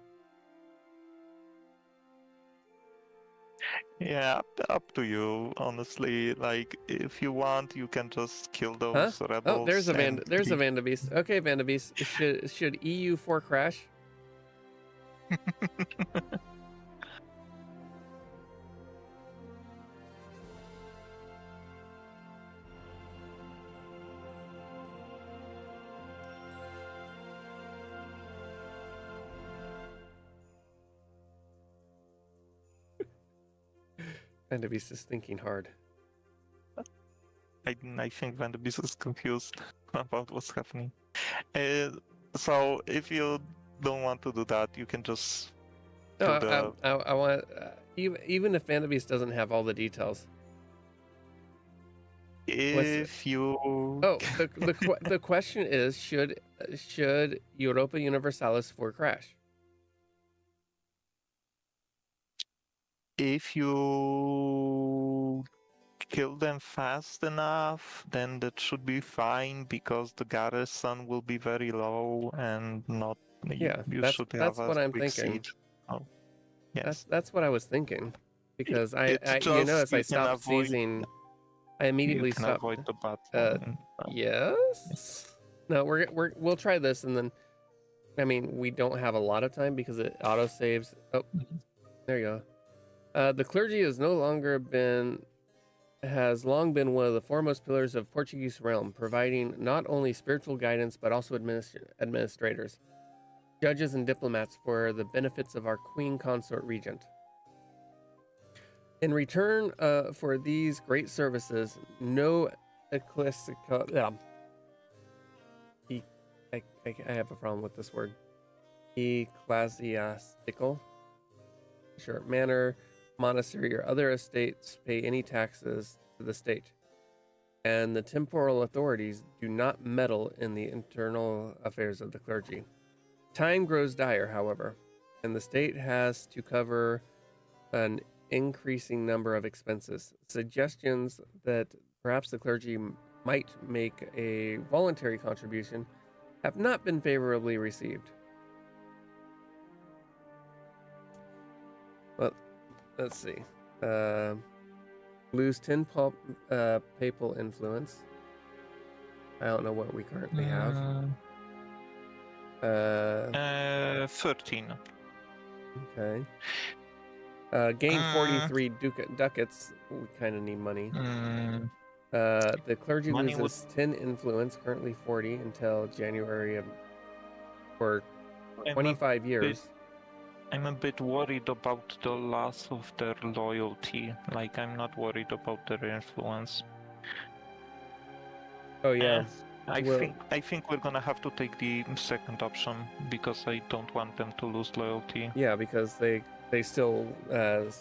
Yeah, up to you, honestly. Like, if you want, you can just kill those rebels. Oh, there's a Vandebeest. Okay, Vandebeest. Should EU4 crash? Vandebeest is thinking hard. I think Vandebeest is confused about what's happening. So if you don't want to do that, you can just. No, I want even if Vandebeest doesn't have all the details. If you. Oh, the question is, should Europa Universalis 4 crash? If you kill them fast enough, then that should be fine because the garrison will be very low and not. Yeah, that's what I'm thinking. Siege. Oh, yes, that's what I was thinking because I you notice I stopped seizing. I immediately stopped. Avoid the battle. Yes. No, we'll try this and then. I mean, we don't have a lot of time because it auto saves. Oh, there you go. The clergy has long been one of the foremost pillars of Portuguese realm, providing not only spiritual guidance but also administrators, judges, and diplomats for the benefits of our Queen Consort Regent. In return for these great services, no ecclesiastical. I have a problem with this word. Ecclesiastical. Sure, manor, monastery, or other estates pay any taxes to the state, and the temporal authorities do not meddle in the internal affairs of the clergy. Time grows dire, however, and the state has to cover an increasing number of expenses. Suggestions that perhaps the clergy might make a voluntary contribution have not been favorably received. Well, let's see. Lose 10 papal influence. I don't know what we currently have. 13. Okay. Gain 43 ducats. We kind of need money. The clergy loses 10 influence, currently 40, until January for 25 years. I'm a bit worried about the loss of their loyalty. Like, I'm not worried about their influence. Oh yeah. I think we're gonna have to take the second option because I don't want them to lose loyalty. Yeah, because they still have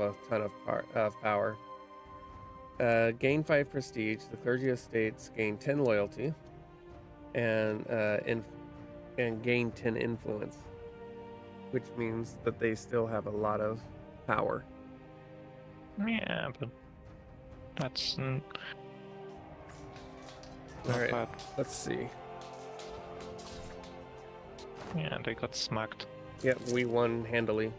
a ton of power. Gain 5 prestige. The clergy estates gain 10 loyalty, and gain 10 influence, which means that they still have a lot of power. Yeah, but that's not all right. bad. Let's see. Yeah, they got smacked. Yep, we won handily.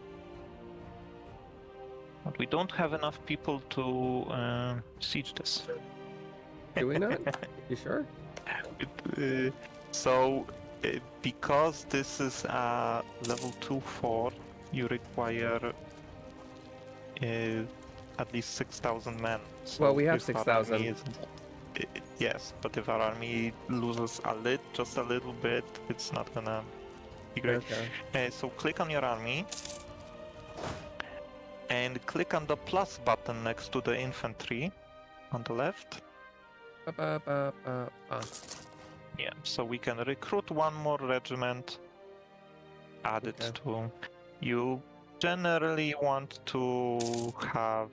But we don't have enough people to siege this. Do we not? You sure? Because this is a level 2 fort, you require at least 6,000 men. So Well, we have if our army 6,000. yes, but if our army loses just a little bit, it's not gonna be great. Okay. So click on your army and click on the plus button next to the infantry on the left. Yeah, so we can recruit one more regiment, add it to. You generally want to have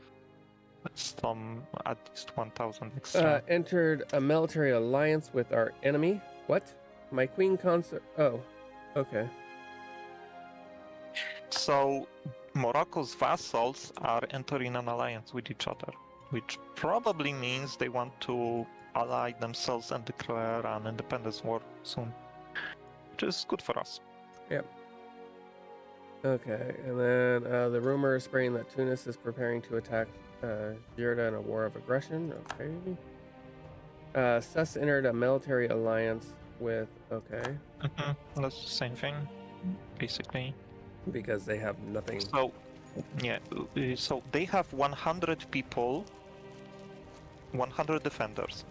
some at least 1,000 extra. Entered a military alliance with our enemy. What? My queen consort. Oh, okay. So Morocco's vassals are entering an alliance with each other, which probably means they want to ally themselves and declare an independence war soon, which is good for us. Yep. Okay, and then the rumor is spreading that Tunis is preparing to attack Girda in a war of aggression. Okay. Sus entered a military alliance with. Okay. That's the same thing, basically. Because they have nothing. So, yeah, so they have 100 people, 100 defenders.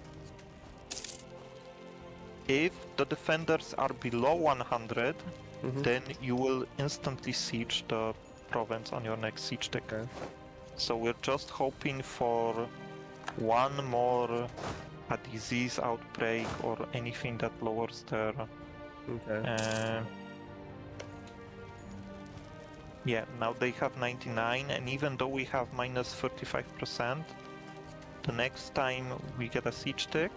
If the defenders are below 100, then you will instantly siege the province on your next siege tick. Okay. So we're just hoping for one more a disease outbreak or anything that lowers their. Okay. Yeah, now they have 99, and even though we have minus 35%, the next time we get a siege tick,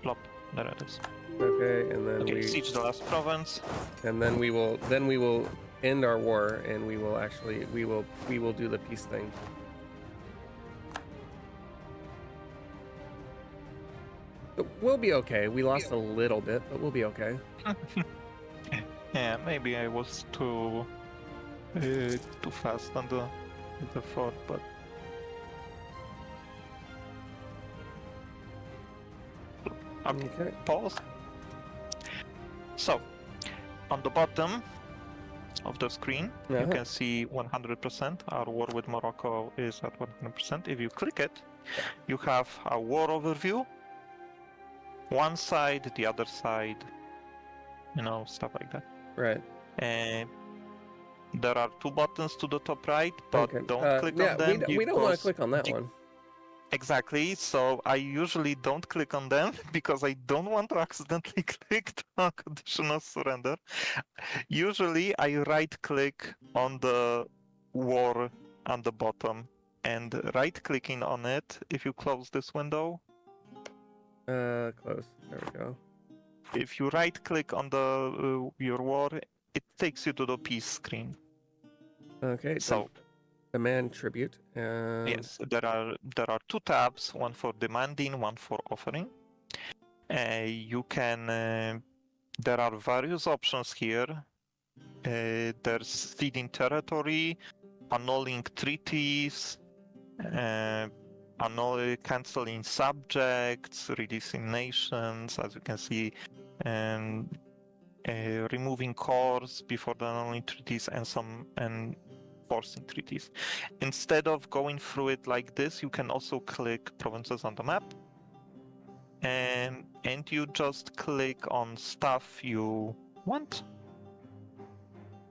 plop, there it is. Okay, and then we siege the last province, and then we will end our war, and we will do the peace thing. We'll be okay. We lost a little bit, but we'll be okay. Yeah, maybe I was too fast on the fort, but okay. Pause. So, on the bottom of the screen, you can see 100%. Our war with Morocco is at 100%. If you click it, you have a war overview. One side, the other side, stuff like that. Right. And there are two buttons to the top right, but don't click on them. We don't want to click on that one. Exactly, so I usually don't click on them because I don't want to accidentally click the unconditional surrender. Usually I right-click on the war on the bottom, and right-clicking on it, if you close this window... Close. There we go. If you right-click on your war, it takes you to the peace screen. Okay, so... Demand tribute. Yes, there are two tabs, one for demanding, one for offering. You can. There are various options here. There's ceding territory, annulling treaties, canceling subjects, releasing nations, as you can see, removing cores before the annulling treaties, and forcing treaties. Instead of going through it like this, you can also click provinces on the map, and you just click on stuff you want.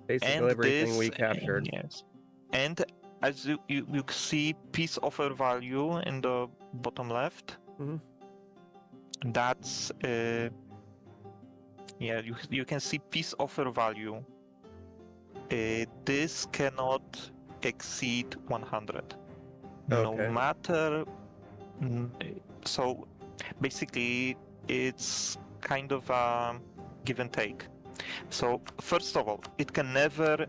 Basically everything we captured. Yes. And as you see peace offer value in the bottom left. That's you can see peace offer value. This cannot exceed 100. No matter. So basically, it's kind of a give and take. So first of all, it can never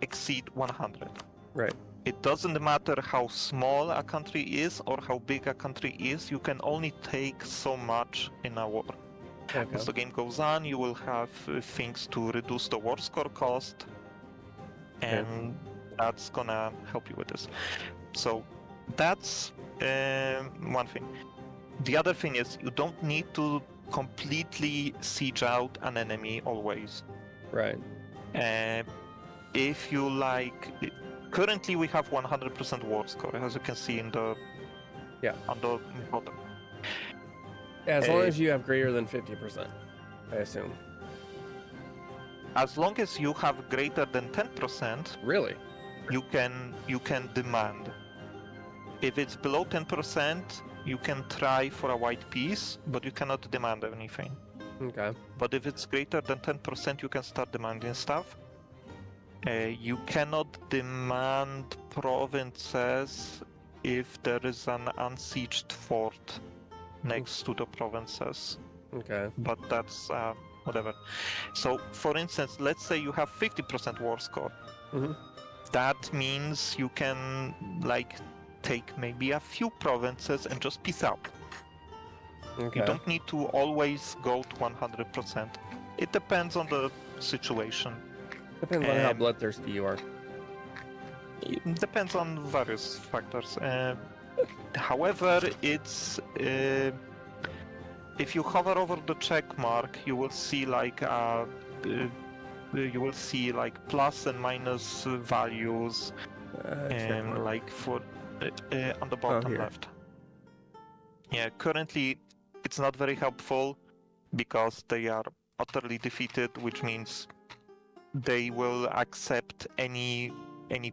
exceed 100. Right. It doesn't matter how small a country is or how big a country is. You can only take so much in a war. As the game goes on, you will have things to reduce the war score cost, and that's gonna help you with this. So that's one thing. The other thing is you don't need to completely siege out an enemy always. Right. if you like, currently we have 100% war score, as you can see in the on the bottom. As long as you have greater than 50%, I assume. As long as you have greater than 10%, Really? you can demand. If it's below 10%, you can try for a white peace, but you cannot demand anything. Okay. But if it's greater than 10%, you can start demanding stuff. You cannot demand provinces if there is an unsieged fort next to the provinces. Okay. But that's whatever. So, for instance, let's say you have 50% war score. Mhm. That means you can like take maybe a few provinces and just peace out. Okay. You don't need to always go to 100%. It depends on the situation. Depends on how bloodthirsty you are. It depends on various factors. However, it's if you hover over the check mark, you will see like plus and minus values, like for on the bottom left. Yeah, currently it's not very helpful because they are utterly defeated, which means they will accept any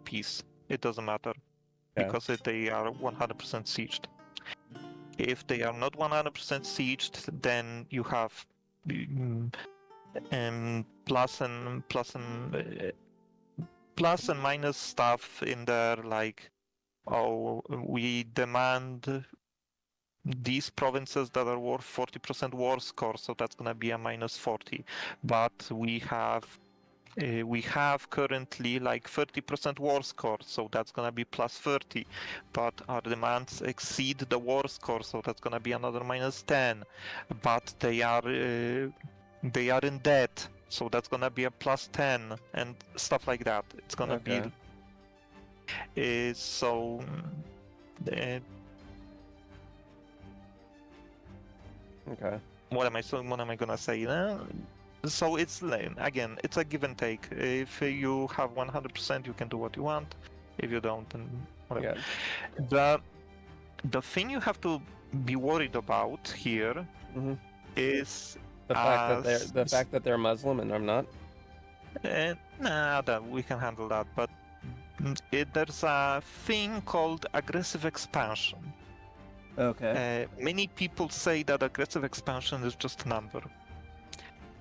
peace. It doesn't matter because they are 100% sieged. If they are not 100% sieged, then you have plus and minus stuff in there, like, oh, we demand these provinces that are worth 40% war score, so that's gonna be a minus 40. But we have currently like 30% war score, so that's gonna be plus 30. But our demands exceed the war score, so that's gonna be another minus 10. But they are in debt, so that's gonna be a plus 10 and stuff like that. It's gonna be so. Okay. What am I gonna say? So it's again, it's a give and take. If you have 100%, you can do what you want. If you don't, then whatever. Yeah. The thing you have to be worried about here is the fact that they're Muslim and I'm not. That we can handle that. But there's a thing called aggressive expansion. Okay. Many people say that aggressive expansion is just a number.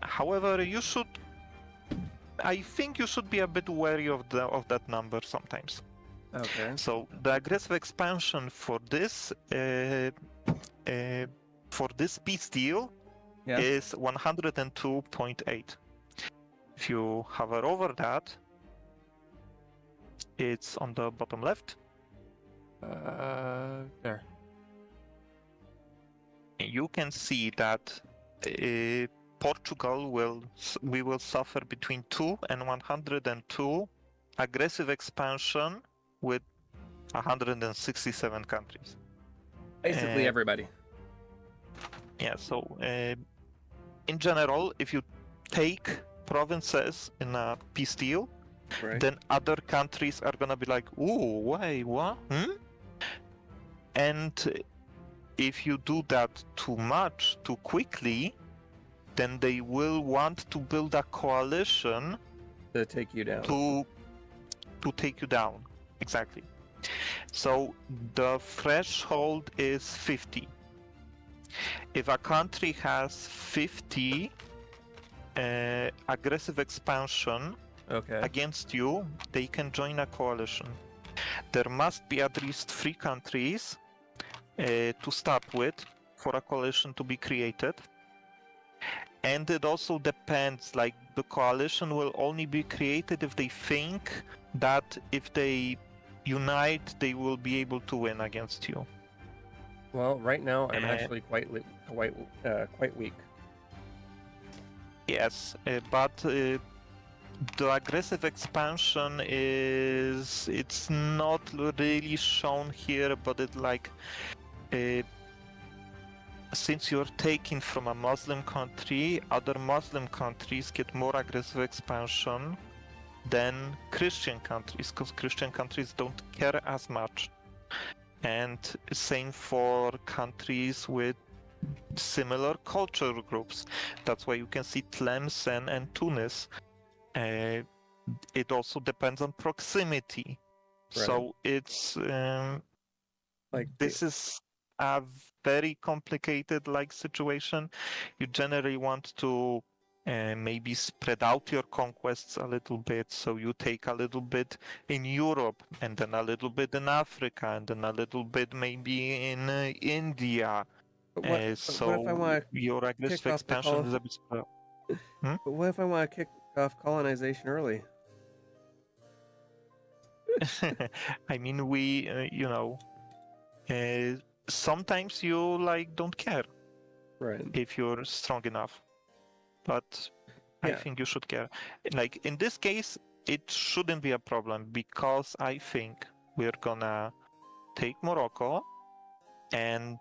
However, I think you should be a bit wary of that number sometimes. Okay. So the aggressive expansion for this peace deal is 102.8. If you hover over that, it's on the bottom left. There. You can see that Portugal will suffer between 2 and 102 aggressive expansion with 167 countries. Basically everybody. Yeah, so in general, if you take provinces in a peace deal, then other countries are gonna be like, ooh, wait, what? And if you do that too much, too quickly, then they will want to build a coalition to take you down. To take you down, exactly. So the threshold is 50. If a country has 50 aggressive expansion against you, they can join a coalition. There must be at least 3 countries to start with for a coalition to be created. And it also depends, like the coalition will only be created if they think that if they unite, they will be able to win against you. Well, right now I'm actually quite weak. Yes, but the aggressive expansion it's not really shown here, but it like since you're taking from a Muslim country, other Muslim countries get more aggressive expansion than Christian countries, because Christian countries don't care as much. And same for countries with similar cultural groups. That's why you can see Tlemcen and Tunis. It also depends on proximity. Right. So it's Like this is a very complicated situation. You generally want to maybe spread out your conquests a little bit. So you take a little bit in Europe, and then a little bit in Africa, and then a little bit maybe in India. but what if I So want to your aggressive kick off the expansion is a bit spread. But what if I want to kick off colonization early? I mean, we, sometimes you don't care Right. if you're strong enough, but I Yeah. think you should care. Like in this case, it shouldn't be a problem because I think we're gonna take Morocco and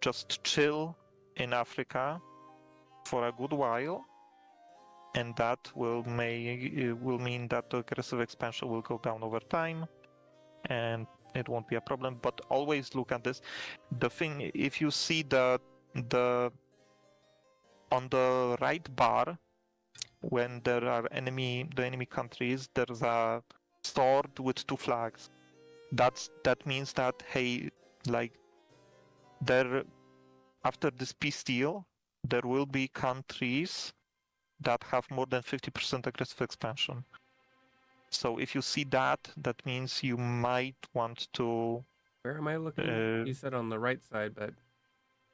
just chill in Africa for a good while, and that will mean that the aggressive expansion will go down over time, and it won't be a problem. But always look at this. The thing, if you see the on the right bar, when there are the enemy countries, there's a sword with two flags. That means that, hey, there, after this peace deal, there will be countries that have more than 50% aggressive expansion. So if you see that, that means you might want to. Where am I looking? You said on the right side, but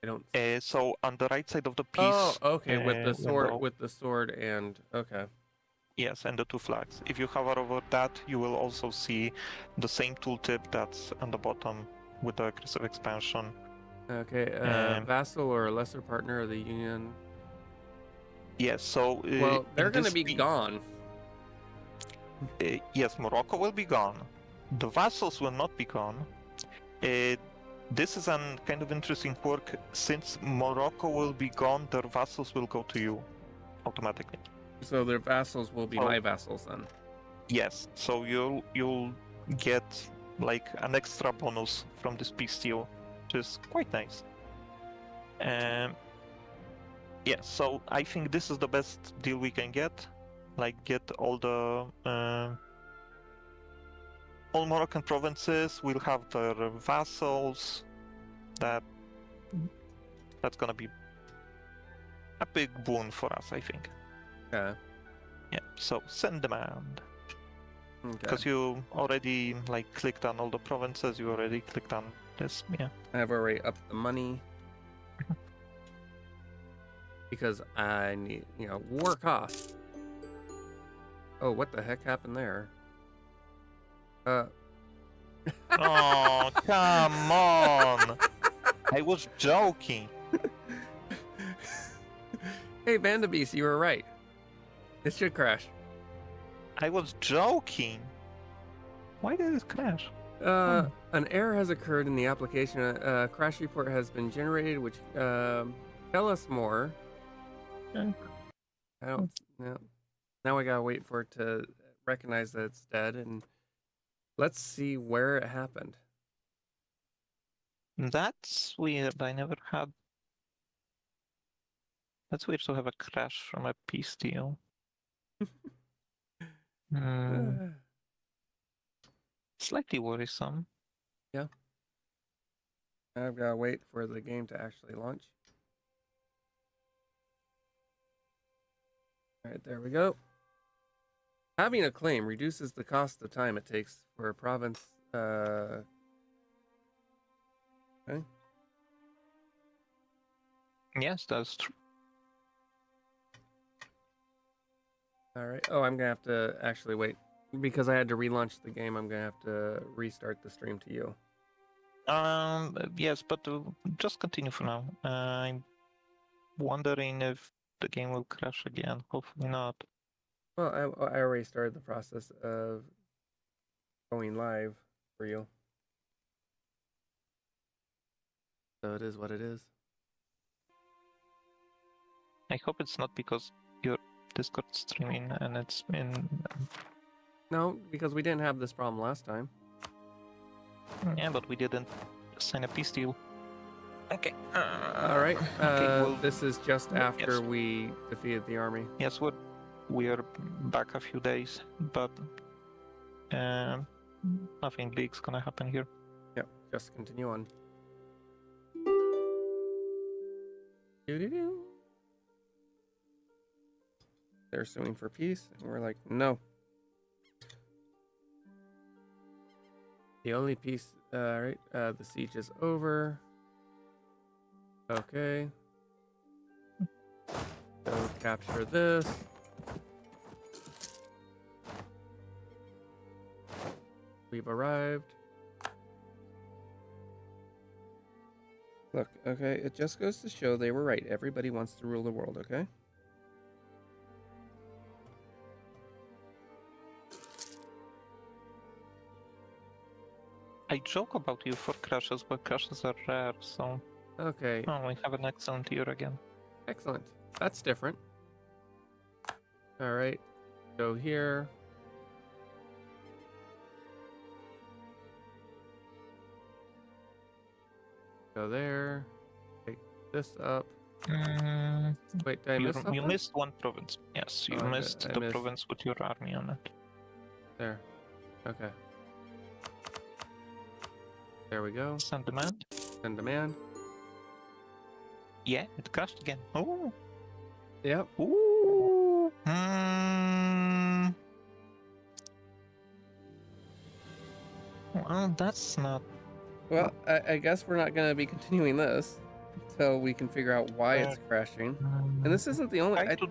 I don't. So on the right side of the piece. Oh, okay, with the sword, window. and okay. Yes, and the two flags. If you hover over that, you will also see the same tooltip that's on the bottom with the aggressive expansion. Okay, vassal or lesser partner of the Union. Yes, so well, they're going to be gone. Yes, Morocco will be gone. The vassals will not be gone. This is a kind of interesting quirk. Since Morocco will be gone, their vassals will go to you automatically. So their vassals will be my vassals then. Yes. So you'll get an extra bonus from this peace deal, which is quite nice. Yeah. So I think this is the best deal we can get. Get all the all Moroccan provinces will have their vassals. That's gonna be a big boon for us, I think. Yeah. Yeah. So send demand. Okay. Because you already clicked on all the provinces. You already clicked on this. Yeah. I've already upped the money because I need war cost. Oh, what the heck happened there? Oh, come on! I was joking. Hey, Vandabeast, you were right. It should crash. I was joking. Why did it crash? An error has occurred in the application. A crash report has been generated, which tell us more. Okay. I don't know. Now I gotta wait for it to recognize that it's dead, and let's see where it happened. That's weird. I never had. That's weird to have a crash from a peace deal. Slightly worrisome. Yeah. I've gotta wait for the game to actually launch. All right, there we go. Having a claim reduces the cost of time it takes for a province. Okay. Yes, that's true. All right. Oh, I'm gonna have to actually wait because I had to relaunch the game. I'm gonna have to restart the stream to you. Yes, but just continue for now. I'm wondering if the game will crash again. Hopefully not. Well, I already started the process of going live for you. So it is what it is. I hope it's not because your Discord streaming and it's in No, because we didn't have this problem last time. Yeah, but we didn't sign a peace deal. Okay. All right. Okay. Well, This is just after yes. we defeated the army. Yes. We are back a few days, but nothing big's gonna happen here. Yep. Just continue on. Doo-doo-doo. They're suing for peace, and we're like, no. The only peace. Right. The siege is over. Okay. Go capture this. We've arrived. Look, okay, it just goes to show they were right. Everybody wants to rule the world, okay? I joke about you for crashes, but crashes are rare, so Okay, we have an excellent year again. excellent. That's different. All right, go here. Go there. Take this up. Wait, did I miss something? You missed one province. Yes, you missed the province with your army on it. There. Okay. There we go. Send demand. Send demand. Yeah, it crashed again. Oh. Yep. Ooh. Well, that's not. Well, I guess we're not going to be continuing this until we can figure out why it's crashing. And this isn't the only. Try to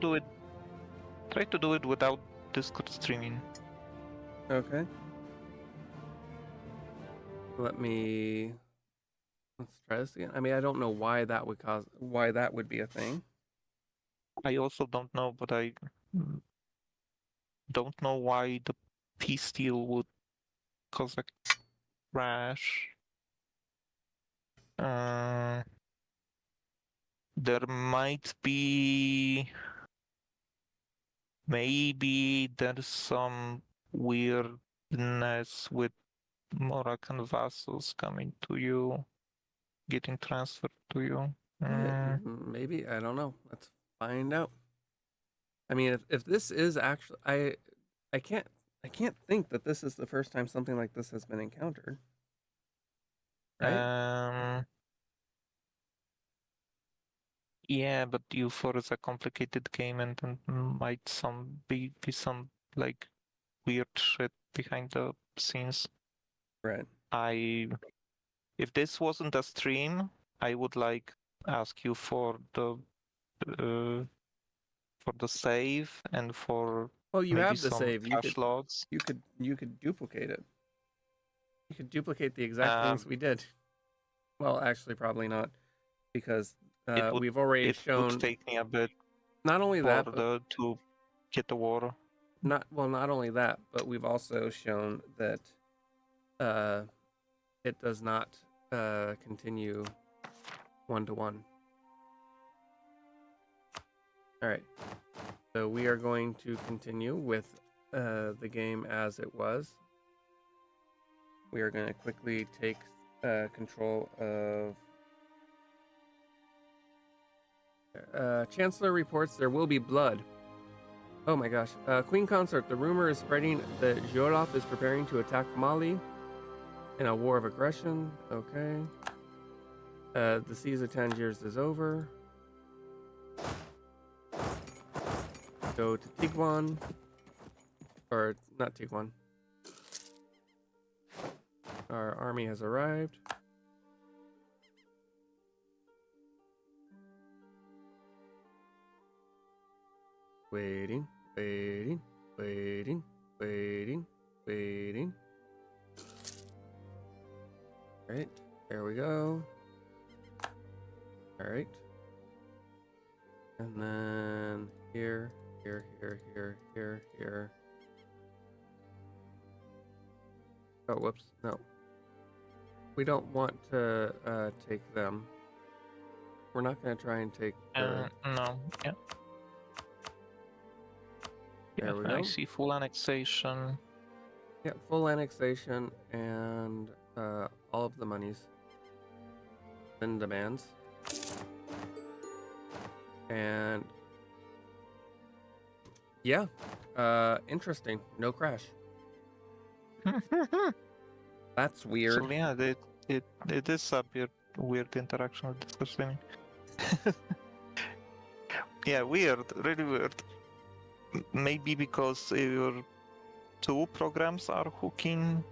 do it without Discord streaming. Okay. Let's try this again. I mean, I don't know why that would be a thing. I also don't know, but I don't know why the peace deal would cause a crash. There might be. Maybe there's some weirdness with Moroccan vassals coming to you, getting transferred to you. Maybe, I don't know. Let's find out. I mean, if this is actually, I can't think that this is the first time something like this has been encountered. Right? Yeah, but U4 is a complicated game, and might be some like weird shit behind the scenes. Right. If this wasn't a stream, I would ask you for the save and for well, you maybe have the some save. cache logs. You could duplicate it. You could duplicate the exact things we did. Well, actually, probably not, because we've already shown. It would take me a bit. Not only that, to get the water. Not only that, but we've also shown that it does not continue 1-to-1. All right, so we are going to continue with the game as it was. We are going to quickly take control of. Chancellor reports there will be blood. Oh my gosh. Queen Consort, the rumor is spreading that Jolof is preparing to attack Mali in a war of aggression. Okay. The siege of Tangiers is over. Go to Tiguan. Or, not Tiguan. Our army has arrived. Waiting. Alright, there we go. Alright. And then here. Oh, whoops, no. We don't want to take them. We're not going to try and take the... No, yeah. There we I go. see full annexation. Yeah, full annexation and all of the monies. Then demands. And yeah, interesting. No crash. That's weird. So yeah, it is a weird interaction with this streaming. Yeah, weird, really weird. Maybe because your two programs are hooking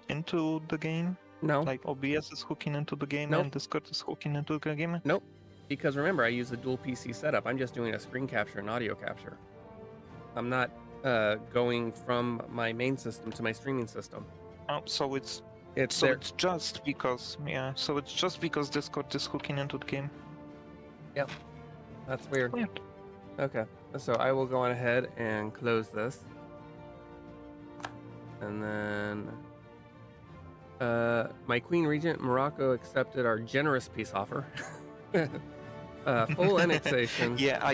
into the game. No. Like OBS is hooking into the game Nope. and Discord is hooking into the game. Nope. Because remember, I use a dual PC setup. I'm just doing a screen capture and audio capture. I'm not going from my main system to my streaming system. Oh, so it's just because Discord is hooking into the game. Yep. That's weird. Weird. Okay. So I will go on ahead and close this. And then my Queen Regent Morocco accepted our generous peace offer. Full annexation. Yeah,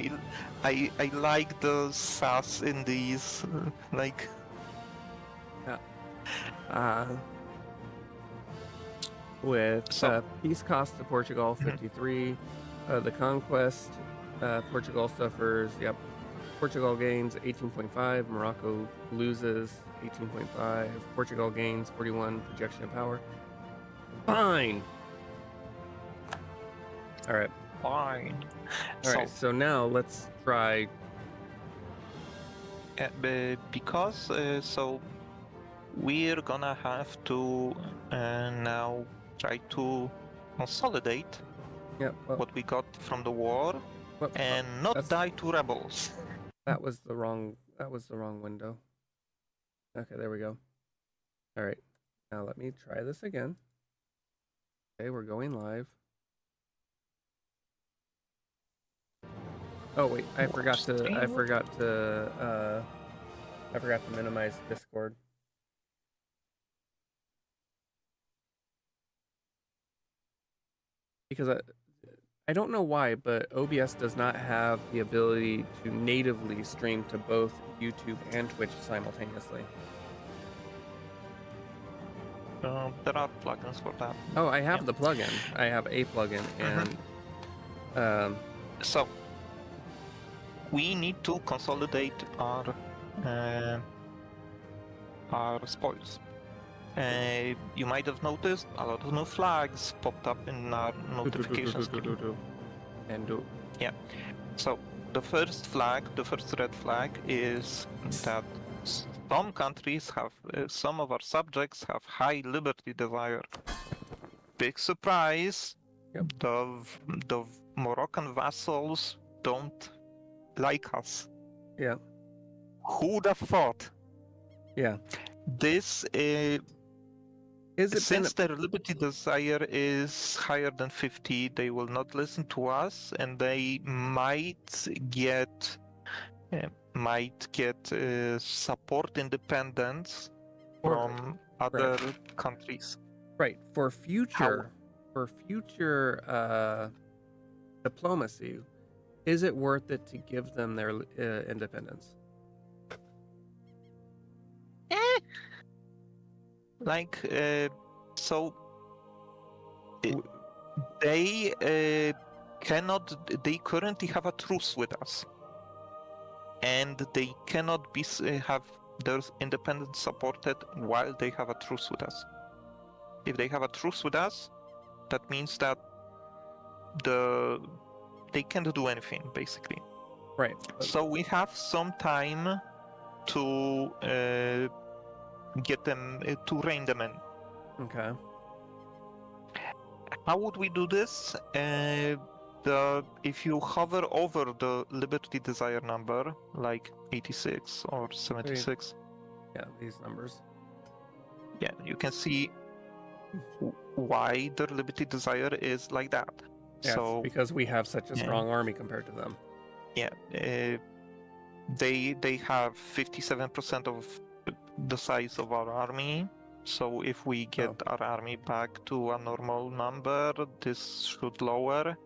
I like the sass in these, like. With peace cost to Portugal 53, the conquest Portugal suffers. Yep, Portugal gains 18.5, Morocco loses 18.5, Portugal gains 41 projection of power. Fine. All right. Fine. All right. So now let's try. Because so we're gonna have to now try to consolidate what we got from the war and not die to rebels. That was the wrong window. Okay, there we go. All right. Now let me try this again. Okay, we're going live. Oh wait, I forgot to minimize Discord. Because I don't know why, but OBS does not have the ability to natively stream to both YouTube and Twitch simultaneously. There are plugins for that. Oh, I have the plugin. I have a plugin, and so we need to consolidate our spoils. You might have noticed a lot of new flags popped up in our notification screen. Yeah. So the first red flag is that some countries have, some of our subjects have high liberty desire. Big surprise. Yep. The Moroccan vassals don't like us. Yeah. Who'd have thought? Yeah. This since their liberty desire is higher than 50, they will not listen to us, and they might get support independence from other countries. Right. For future diplomacy, is it worth it to give them their independence? So they currently have a truce with us, and they cannot have their independence supported while they have a truce with us. If they have a truce with us, that means that they can't do anything, basically. Right. So we have some time to get them to rein them in. Okay. How would we do this? If you hover over the liberty desire number, like 86 or 76. Yeah, these numbers. Yeah, you can see why their liberty desire is like that. Yeah, so because we have such a strong army compared to them. Yeah, they have 57% of the size of our army. So if we get our army back to a normal number, this should lower.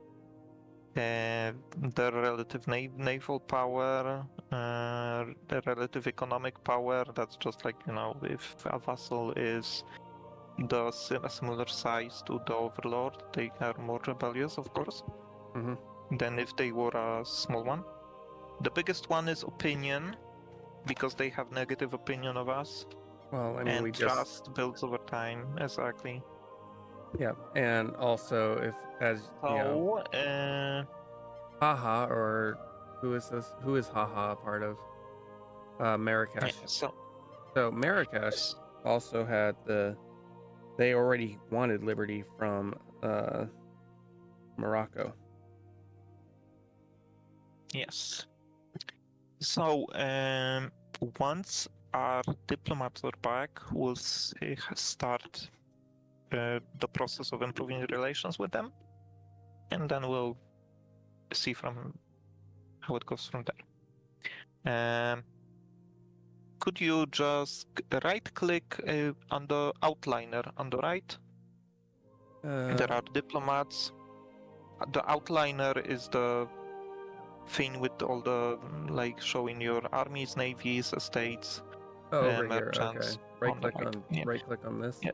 their relative naval power, their relative economic power. That's just like, if a vassal is a similar size to the overlord, they are more rebellious, of course, than if they were a small one. The biggest one is opinion, because they have negative opinion of us. Well, I mean, and we trust builds over time, exactly. Yeah, and also if, as you know, Haha, or who is this? Who is Haha a part of? Marrakesh. So Marrakesh also had they already wanted liberty from Morocco. Yes. So once our diplomats are back, we'll start the process of improving relations with them, and then we'll see from how it goes from there. Could you just right-click on the outliner on the right? There are diplomats. The outliner is the thing with all the, like, showing your armies, navies, estates, over merchants. Here, okay. Right-click on this. Yeah.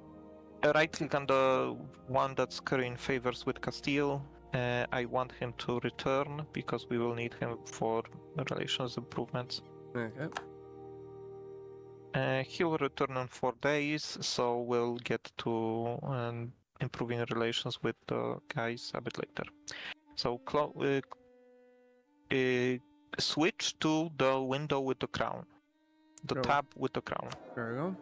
Right-click on the one that's carrying favors with Castile. I want him to return because we will need him for relations improvements. Okay. He will return in 4 days, so we'll get to improving relations with the guys a bit later. So switch to the window with the crown. The tab with the crown. There we go.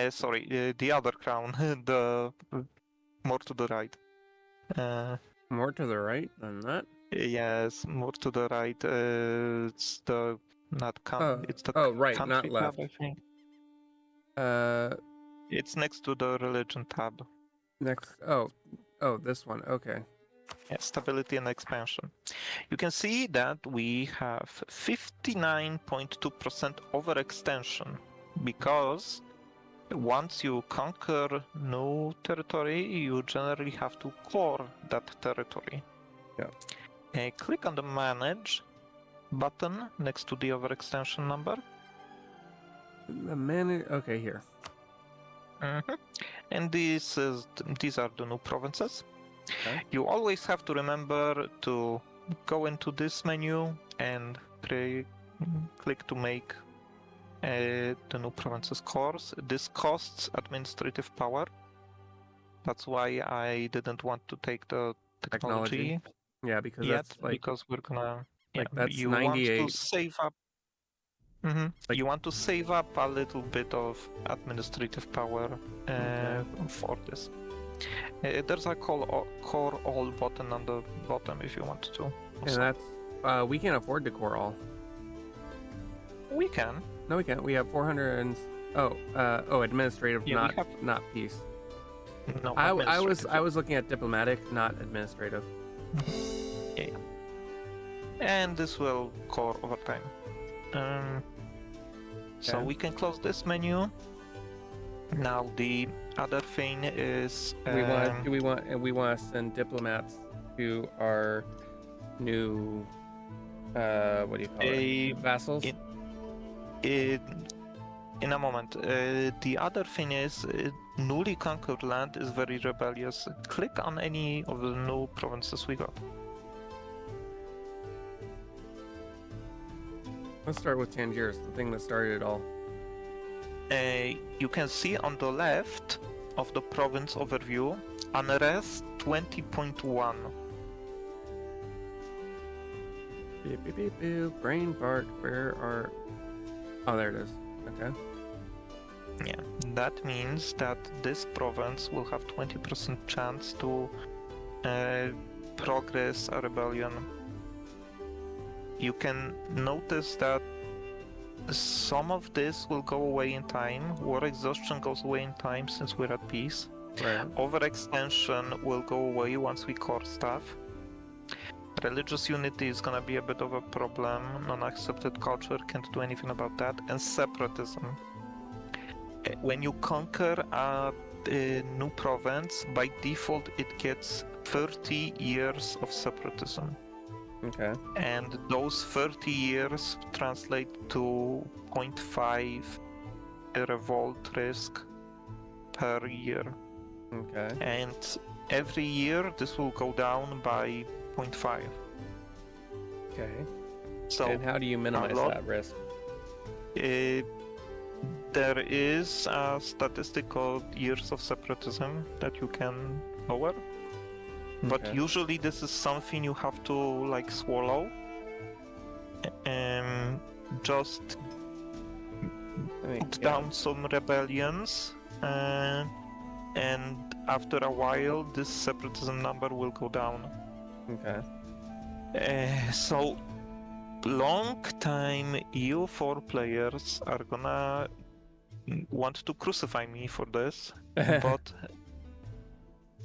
Sorry, the other crown, the more to the right. More to the right than that? Yes, more to the right. It's the it's the right, country not left. tab, I think. It's next to the religion tab. Next. Oh, this one. Okay. Yeah, stability and expansion. You can see that we have 59.2% overextension because once you conquer new territory, you generally have to core that territory. Yeah. Click on the manage button next to the overextension number. The manage. Okay, here. And these are the new provinces. Okay. You always have to remember to go into this menu and click to make the new provinces cores. This costs administrative power. That's why I didn't want to take the technology. Yeah, because yet, that's like, because we're gonna. Like that's you 98. Want to save up. Like, you want to save up a little bit of administrative power for this. There's a core all button on the bottom if you want to. And that's we can't afford to core all. We can. No, we can't. We have 400 and administrative, not peace. No, I was looking at diplomatic, not administrative. Yeah. And this will core over time. So we can close this menu. Now the other thing is we want to send diplomats to our new what do you call it? Vassals. In a moment. The other thing is newly conquered land is very rebellious. Click on any of the new provinces we got. Let's start with Tangiers, the thing that started it all. You can see on the left of the province overview, unrest 20.1. Beep, beep, beep, beep. Brain fart. Where are... Oh, there it is. Okay. Yeah, that means that this province will have 20% chance to progress a rebellion. You can notice that some of this will go away in time. War exhaustion goes away in time since we're at peace. Right. Overextension will go away once we core stuff. Religious unity is gonna be a bit of a problem. Non-accepted culture, can't do anything about that. And separatism. When you conquer a new province, by default it gets 30 years of separatism. Okay. And those 30 years translate to 0.5 revolt risk per year. Okay. And every year this will go down by 0.5. Okay. So And how do you minimize lot- that risk? there is a statistic called years of separatism that you can lower. But Okay. usually this is something you have to like swallow. Just put down some rebellions, and after a while this separatism number will go down. Okay. So long time EU4 players are gonna want to crucify me for this, but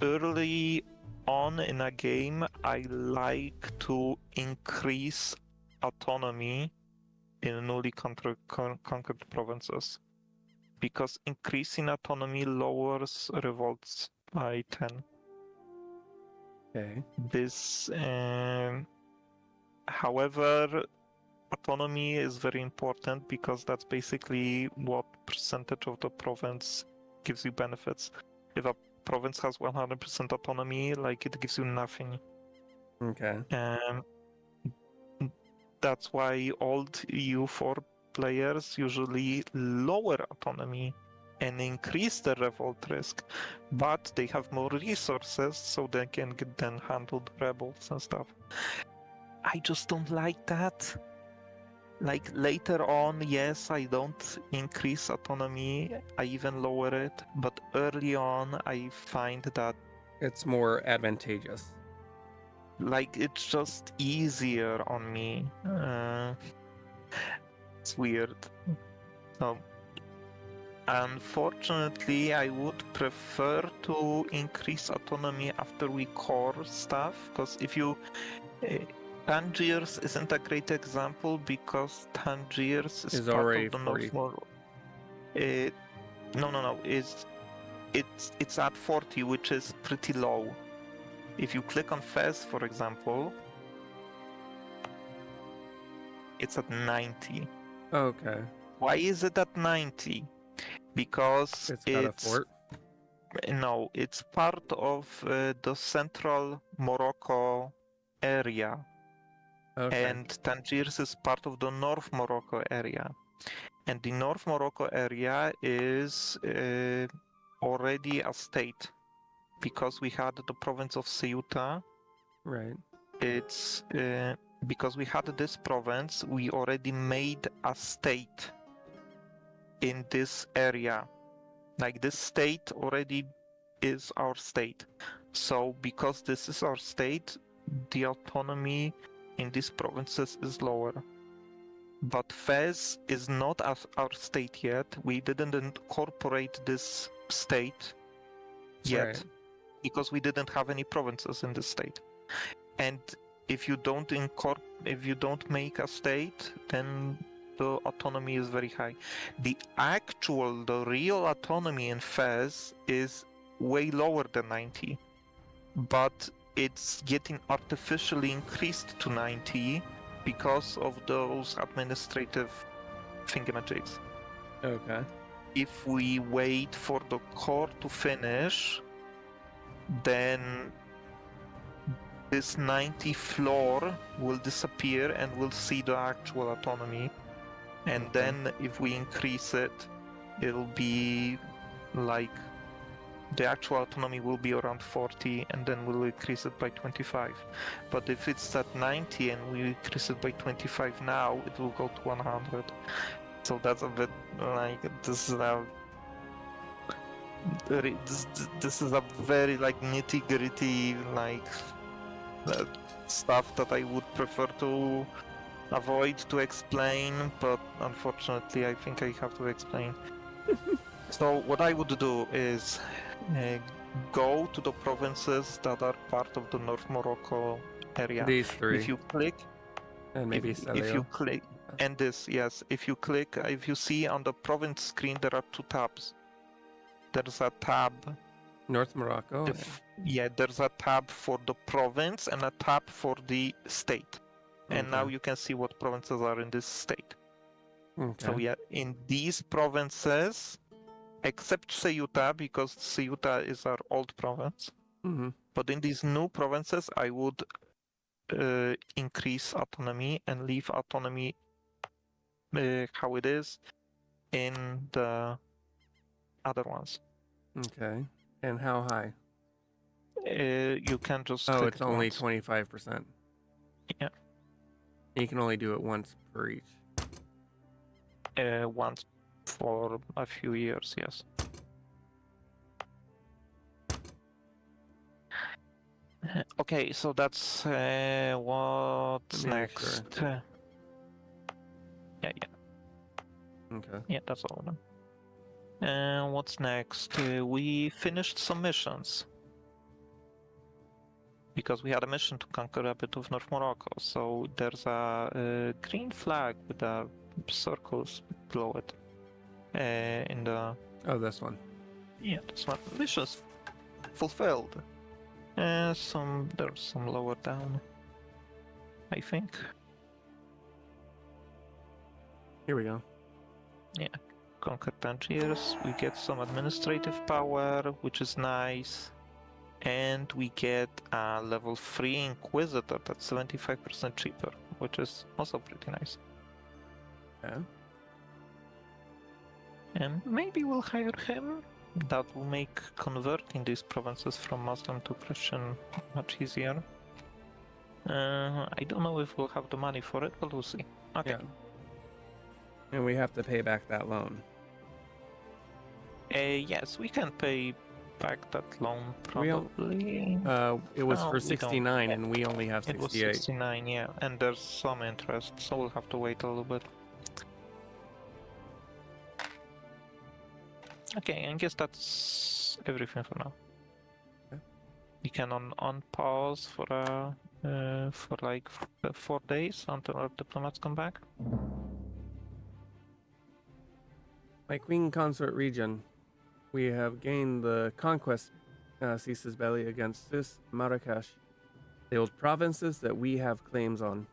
early on in a game I like to increase autonomy in newly conquered provinces, because increasing autonomy lowers revolts by 10. Okay. This, however, autonomy is very important because that's basically what percentage of the province gives you benefits. If a province has 100% autonomy, like it gives you nothing. Okay. That's why old EU4 players usually lower autonomy and increase the revolt risk, but they have more resources, so they can then handle the rebels and stuff. I just don't like that. Like later on, yes, I don't increase autonomy, I even lower it, but early on I find that It's more advantageous. like it's just easier on me. It's weird. So, unfortunately, I would prefer to increase autonomy after we core stuff, because if you Tangiers isn't a great example because Tangiers is part already of the 40. North Morocco. No. It's at 40, which is pretty low. If you click on Fez, for example, it's at 90. Okay. Why is it at 90? Because It's got a fort. No, it's part of the central Morocco area. Okay. And Tangiers is part of the North Morocco area. And the North Morocco area is already a state, because we had the province of Ceuta. Right. It's because we had this province, we already made a state in this area. Like this state already is our state. So because this is our state, the autonomy in these provinces is lower. But Fez is not our state yet. We didn't incorporate this state yet, Right. because we didn't have any provinces in this state. And if you don't make a state, then the autonomy is very high. The real autonomy in Fez is way lower than 90, but it's getting artificially increased to 90 because of those administrative thingamajigs. Okay. If we wait for the core to finish, then this 90 floor will disappear and we'll see the actual autonomy. And Okay. then if we increase it, it'll be like the actual autonomy will be around 40, and then we'll increase it by 25. But if it's at 90 and we increase it by 25 now, it will go to 100. So that's a bit like this is a very like nitty gritty like stuff that I would prefer to avoid to explain, but unfortunately I think I have to explain. So what I would do is go to the provinces that are part of the North Morocco area. These three. If you click, and maybe if you click, and this, yes, if you see on the province screen, there are two tabs. There's a tab North Morocco. Yeah, there's a tab for the province and a tab for the state. And now Okay. you can see what provinces are in this state. Okay. So yeah, in these provinces, except Ceuta, because Ceuta is our old province, Mm-hmm. but in these new provinces, I would increase autonomy and leave autonomy how it is in the other ones. Okay. And how high? You can just Oh, click it's it only once. 25%. Yeah. You can only do it once per each. Once for a few years, yes. Okay, so that's what's Let me make sure. next. Yeah, Okay. yeah, that's all of them. And what's next? We finished some missions because we had a mission to conquer a bit of North Morocco. So there's a green flag with circles below it. In the This one. this one. Missions fulfilled. There's some lower down, I think. Here we go. Conquer Tangiers. We get some administrative power, which is nice. And we get a level 3 Inquisitor that's 75% cheaper, which is also pretty nice. Okay. And maybe we'll hire him. That will make converting these provinces from Muslim to Christian much easier. I don't know if we'll have the money for it, but we'll see. Okay. Yeah. And we have to pay back that loan. Yes, we can pay back that loan probably. It was No, for we don't. 69 and we only have It was 68. 69, yeah, and there's some interest, so we'll have to wait a little bit. Okay, I guess that's everything for now. Okay. We can on pause for like 4 days until our diplomats come back. My Queen Consort region, we have gained the conquest ceases belly against this Marrakesh, the old provinces that we have claims on.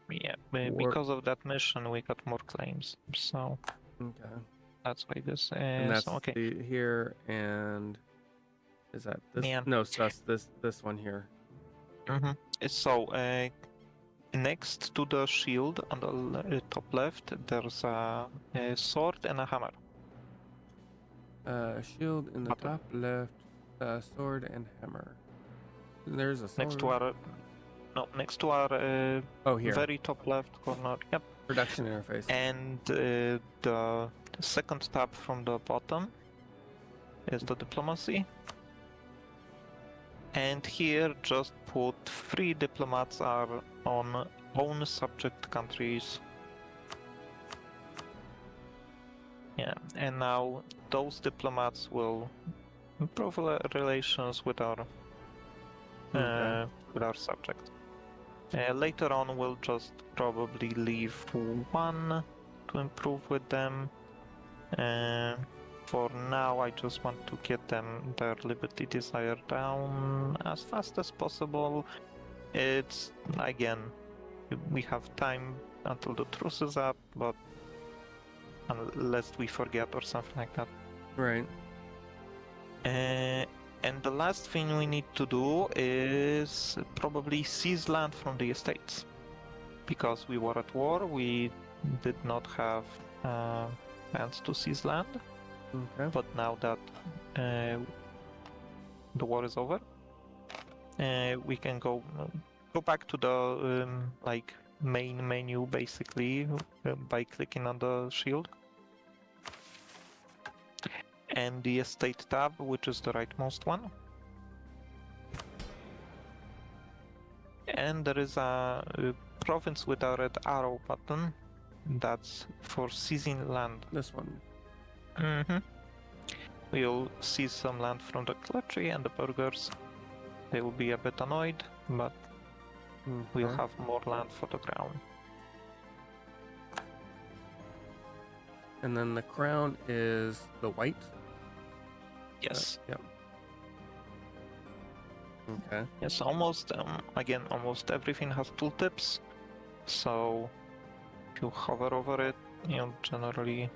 Yeah, because of that mission, we got more claims, so Okay. that's why this. And that's so, okay. here, and is that this? Man. No, so that's this one here. Mm-hmm. So next to the shield on the top left, there's a sword and a hammer. Shield in the Button. top left, sword and hammer. And there's a sword. Next to our here. very top left corner. Yep. Production interface. And the second tab from the bottom is the diplomacy. And here, just put 3 diplomats are on own subject countries. Yeah, and now those diplomats will improve relations with our subject. Later on, we'll just probably leave 1 to improve with them. For now, I just want to get them their liberty desire down as fast as possible. It's, again, we have time until the truce is up, but unless we forget or something like that. Right. And the last thing we need to do is probably seize land from the estates. Because we were at war, we did not have plans to seize land. Okay. But now that the war is over, we can go back to the like main menu basically by clicking on the shield. And the estate tab, which is the rightmost one. And there is a province with a red arrow button. That's for seizing land. This one. Mm-hmm. We'll seize some land from the clergy and the burghers. They will be a bit annoyed, but we'll have more land for the crown. And then the crown is the white. Yes. Yep. Okay. Yes, almost, almost everything has tooltips. So if you hover over it, you generally...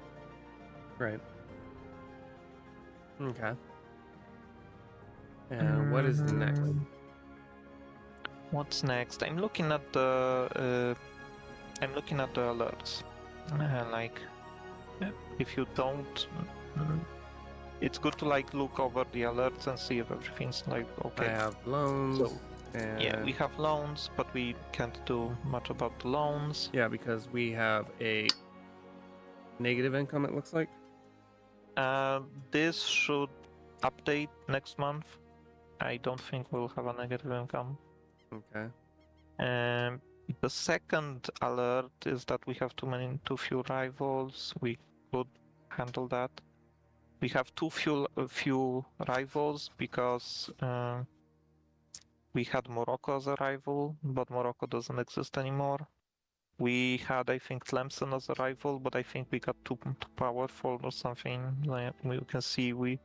Right. Okay. And what is next? What's next? I'm looking at the alerts. Like, if you don't, it's good to like look over the alerts and see if everything's like I okay. have loans. So, and yeah, we have loans, but we can't do much about the loans. yeah, because we have a negative income, it looks like. This should update next month. I don't think we'll have a negative income. Okay. The second alert is that we have too few rivals. We could handle that. We have too few rivals because we had Morocco as a rival, but Morocco doesn't exist anymore. We had, I think, Tlemcen as a rival, but I think we got too powerful or something. Like you can see, we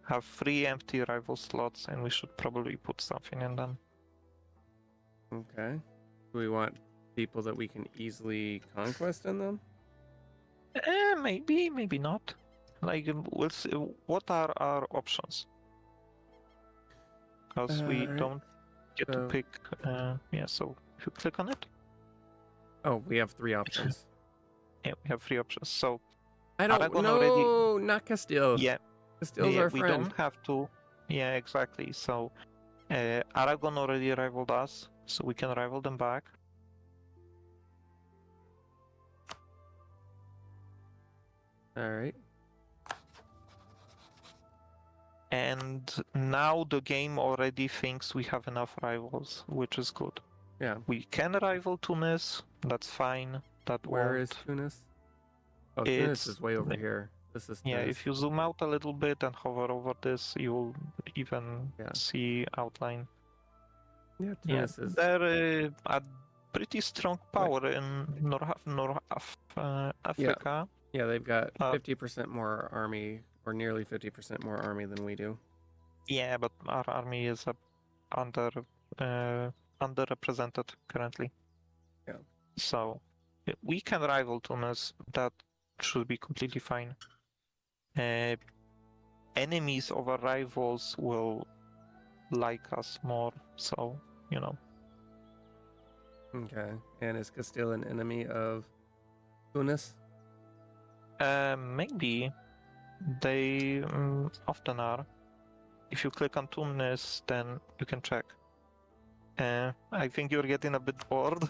have 3 empty rival slots, and we should probably put something in them. Okay. Do we want people that we can easily conquest in them? Maybe not. Like, we'll see. What are our options? Because we Alright, don't get to so- pick. Yeah, so if you click on it, Oh, we have 3 options. yeah, we have 3 options. So I don't Aragon know. Not Castile. yeah, Castile's yeah, our we friend. don't have to. Yeah, exactly. So Aragon already rivaled us, so we can rival them back. All right. And now the game already thinks we have enough rivals, which is good. Yeah. We can rival Tunis. That's fine. That Where won't. is Tunis? Oh, Tunis It's is way over here. This is yeah. Tunis. If you zoom out a little bit and hover over this, you'll even see outline. Yeah, Tunis is. They're a pretty strong power in North Africa. Yeah, they've got 50% more army, or nearly 50% more army than we do. Yeah, but our army is underrepresented currently. Yeah. So we can rival Tunis. That should be completely fine. Enemies of our rivals will like us more. So, you know. Okay. And is Castile an enemy of Tunis? Maybe they often are. If you click on Tunis, then you can check. I think you're getting a bit bored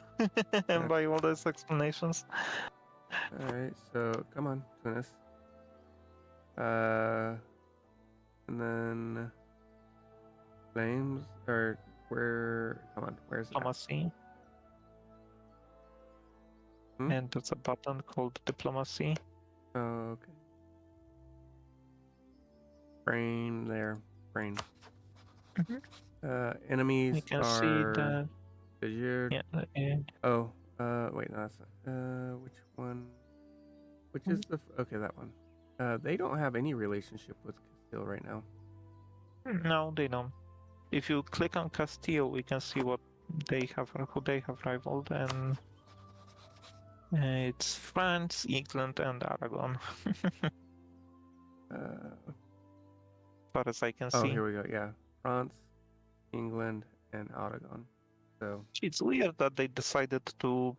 by all those explanations. All right, so come on, Tunis. And then flames, or where? Come on, where's it? Diplomacy. And there's a button called Diplomacy. Oh, okay. Brain there, brain. Enemies you can are see the Vizier. Oh, wait, no, that's which one? Which is the okay? That one. They don't have any relationship with Castile right now. No, they don't. If you click on Castile, we can see what they have, who they have rivaled, and it's France, England, and Aragon. As far as I can see. Oh, here we go. Yeah, France, England, and Aragon. So it's weird that they decided to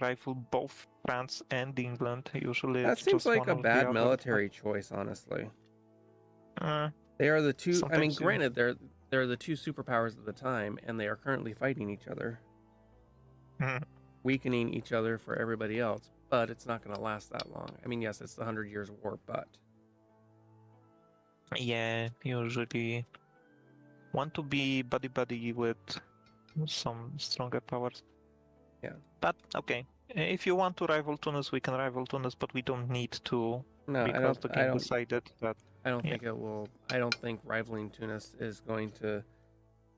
rival both France and England. Usually, that it's seems just like one a or bad the military choice, honestly. other. They are the two. I mean, Sometimes you- granted, they're the two superpowers at the time, and they are currently fighting each other, weakening each other for everybody else. But it's not going to last that long. I mean, yes, it's the 100 Years' War, but Yeah, usually want to be buddy with some stronger powers. Yeah. But okay, if you want to rival Tunis, we can rival Tunis, but we don't need to. No, because the game decided that. I don't think it will. I don't think rivaling Tunis is going to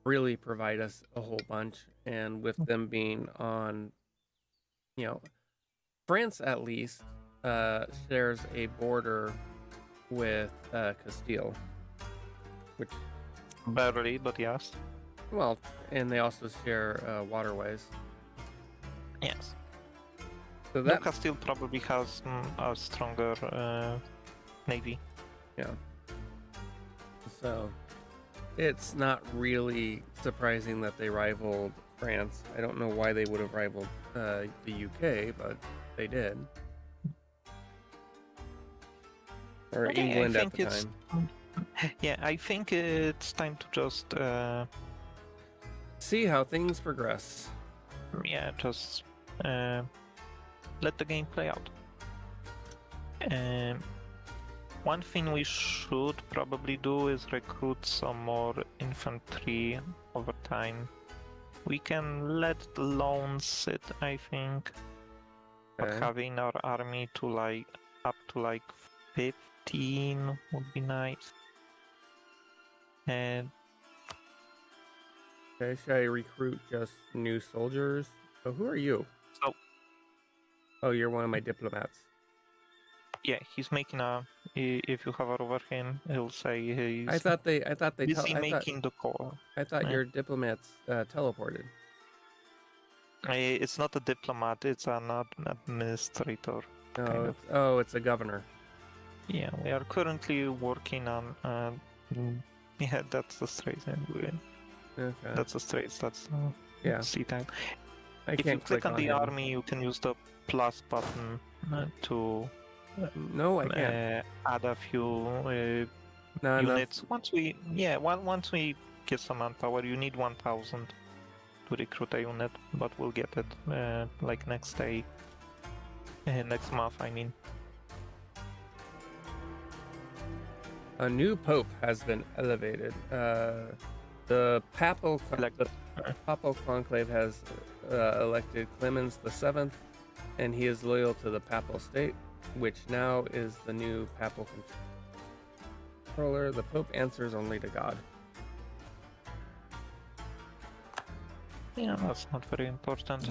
really provide us a whole bunch. And with them being on, France at least shares a border with Castile. which, Barely, but yes. well, and they also share waterways. Yes. So that, Lucas still probably has a stronger navy. yeah. So it's not really surprising that they rivaled France. I don't know why they would have rivaled the UK, but they did. Or Okay, England I at think the it's time. yeah. I think it's time to just See how things progress. just let the game play out. One thing we should probably do is recruit some more infantry over time. We can let the loans sit, I think, but Okay. having our army to up to 15 would be nice. And Okay, should I recruit just new soldiers? So who are you? so Oh, you're one of my diplomats. yeah, he's making if you hover over him, he'll say he's I thought they busy making the call. I thought Yeah. your diplomats teleported. It's not a diplomat, it's an administrator. Kind of. It's a governor. Yeah, we are currently working on. Yeah, that's the straight. Okay. That's the straight. That's Yeah. C type. I If you can't click click on the him. army, you can use the plus button to No, I can't. add a few Not enough. units. Once we get some manpower, you need 1,000 to recruit a unit, but we'll get it next day, next month. I mean. A new pope has been elevated. The papal conclave has elected Clemens VII, and he is loyal to the papal state, which now is the new papal controller. The pope answers only to God. Yeah, that's not very important.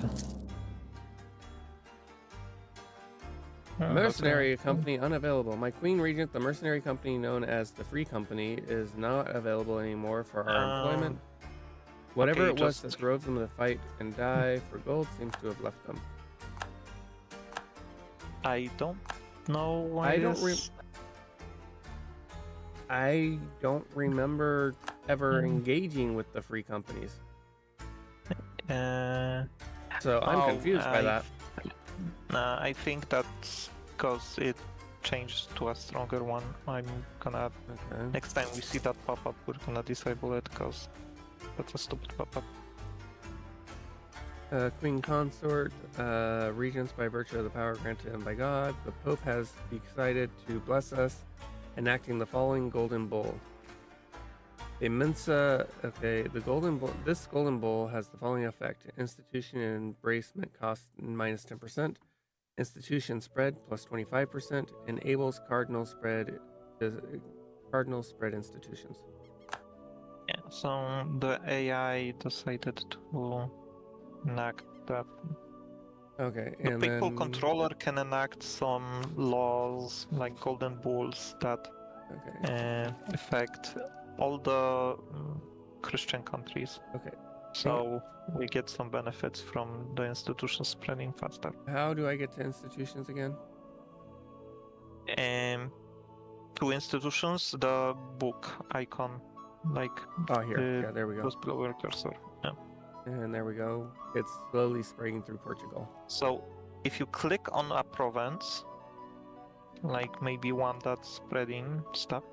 Mercenary company unavailable. My queen regent, the mercenary company known as the Free Company, is not available anymore for our employment. Whatever it was that drove them to fight and die for gold seems to have left them. I don't know why. I don't remember ever engaging with the Free Companies. So I'm confused by that. I think that's because it changed to a stronger one. I'm gonna next time we see that pop-up, we're gonna disable it because that's a stupid pop-up. Queen consort, regents by virtue of the power granted him by God. The Pope has decided to bless us, enacting the following golden bull. The Mensa, the golden bull. This golden bull has the following effect: institution and embracement cost minus 10%, institution spread plus 25%, enables cardinal spread institutions. Yeah, so the AI decided to enact that. Okay, the and people then controller can enact some laws like golden bulls that affect all the Christian countries. Okay. So we get some benefits from the institutions spreading faster. How do I get to institutions again? To institutions, the book icon, here. Yeah, there we go. Just below your cursor. Yeah. And there we go. It's slowly spreading through Portugal. So if you click on a province, like maybe one that's spreading stuff,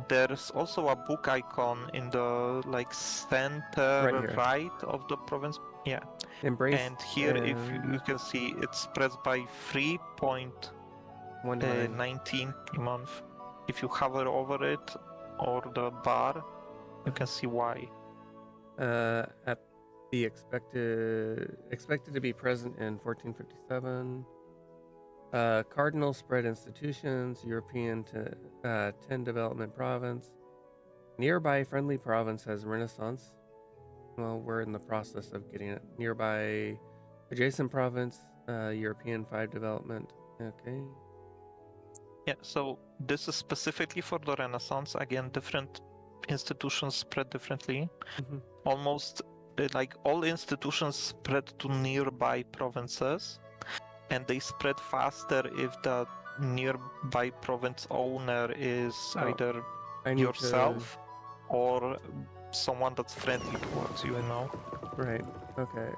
there's also a book icon in the center right of the province. Yeah. Embrace. And here, if you can see, it spreads by 3.19 per month. If you hover over it or the bar, you can see why. At the expected to be present in 1457. Cardinal spread institutions, European to 10 development province. Nearby friendly province has Renaissance. Well, we're in the process of getting it. Nearby adjacent province, European 5 development. Okay. Yeah, so this is specifically for the Renaissance. Again, different institutions spread differently. Mhm. Almost like all institutions spread to nearby provinces, and they spread faster if the nearby province owner is Oh, either I need yourself or someone that's friendly towards you, you know. Right. Okay.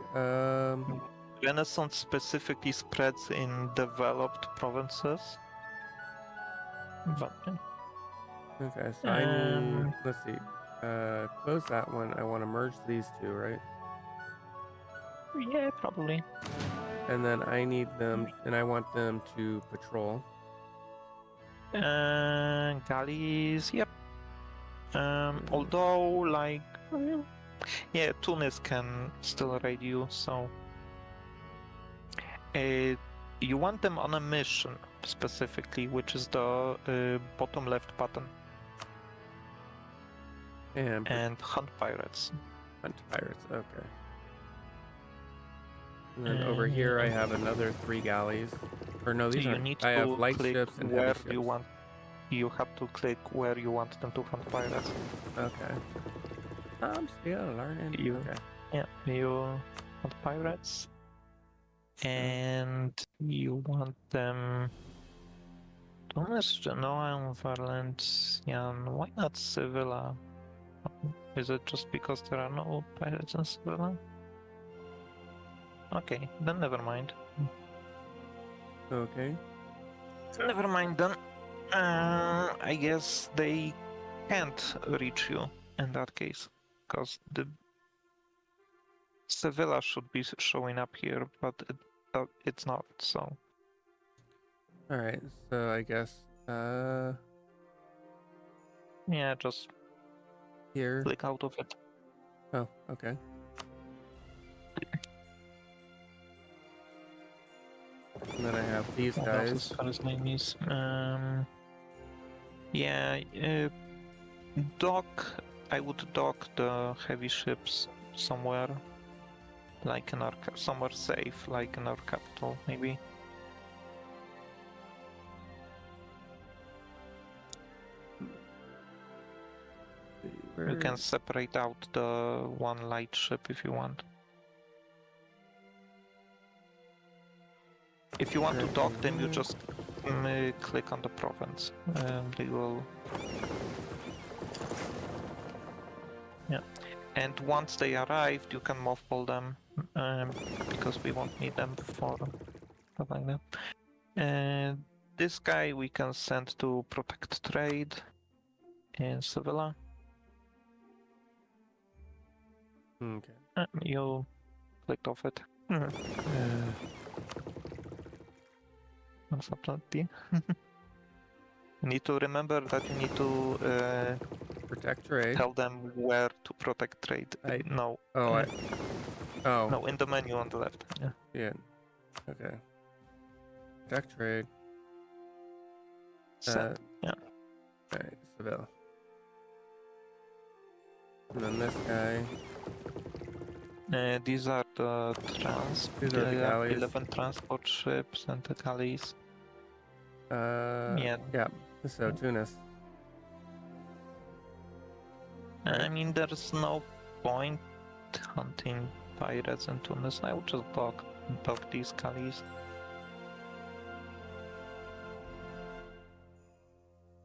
Renaissance specifically spreads in developed provinces. But Okay. So I need. Let's see. Close that one. I want to merge these two, right? yeah, probably. And then I need them, and I want them to patrol. Galleys, yep. Although, like, yeah, Tunis can still raid you, so you want them on a mission specifically, which is the bottom left button, and hunt pirates. Hunt pirates. Okay. And then over here, I have another 3 galleys. Or no, these you aren't. need I have to light click ships and where heavy ships. you want. You have to click where you want them to hunt pirates. Okay. I'm still learning. Okay. Yeah, you hunt pirates, and you want them. Tunis, Genoa, and Valencian. Why not Sevilla? Is it just because there are no pirates in Sevilla? Okay, then never mind. Okay. Never mind then. I guess they can't reach you in that case, because the Sevilla should be showing up here, but it's not, so. Alright, so I guess, yeah, just here. click out of it. Oh, okay. And then I have these guys. His name is. Yeah, dock. I would dock the heavy ships somewhere, like in our somewhere safe, like in our capital, maybe. You can separate out the one light ship if you want. If you want to dock them, you just click on the province. They will. Yeah. And once they arrived, you can mothball them because we won't need them for stuff like that. And this guy we can send to protect trade in Sevilla. Okay. You clicked off it. Unfortunately. You need to remember that you need to protect trade. Tell them where to protect trade. No. Oh, No, in the menu on the left. Yeah. Yeah. Okay. Protect trade. Yeah. Alright, Seville. And then this guy. These are the These are the galleys. 11 transport ships and the galleys. Yeah. So Tunis. I mean, there's no point hunting pirates in Tunis. I would just dock these galleys.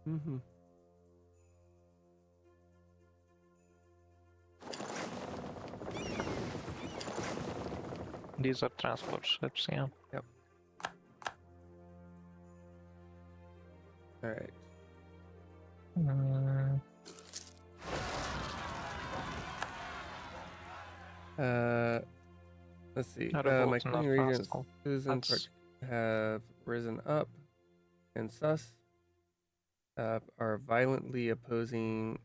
Mm-hmm. These are transport ships, yeah. Yep. All right. Let's see. My cleaning regions have risen up, and sus are violently opposed to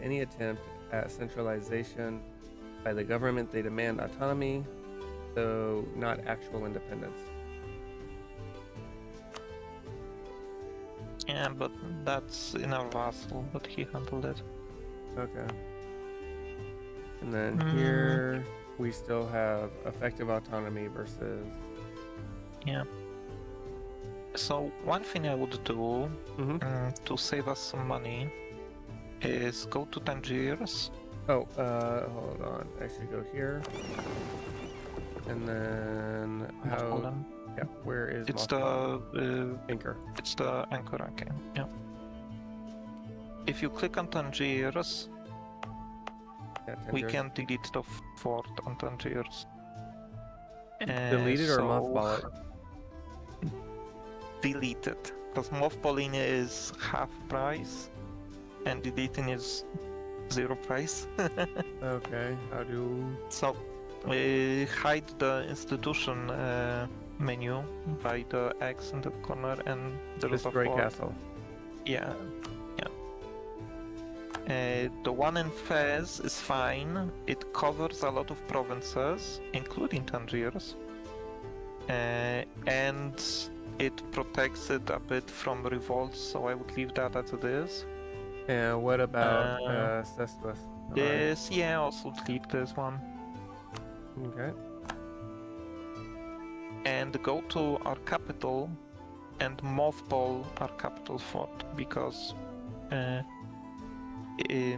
any attempt at centralization by the government. They demand autonomy, though not actual independence. Yeah, but that's in our vassal, but he handled it. Okay. And then here we still have effective autonomy versus. Yeah. So one thing I would do to save us some money is go to Tangiers. Oh, hold on. I should go here. And then how? Mothballen. Yeah, where is It's Mothball? the Anchor? it's the anchor. Okay. Yeah. If you click on Tangiers, Yeah, we Tangiers. can delete the fort on Tangiers. Delete it or mothball it? Delete it. Because mothballing is half price and deleting is 0 price. Okay, how do? So hide the institution menu by the X in the corner and there is a Destroy fort. castle. Yeah. The one in Fez is fine. It covers a lot of provinces, including Tangiers. And it protects it a bit from revolts, so I would leave that as it is. And what about Sestuas? This, yeah, also delete this one. Okay. And go to our capital and mothball our capital fort, because it's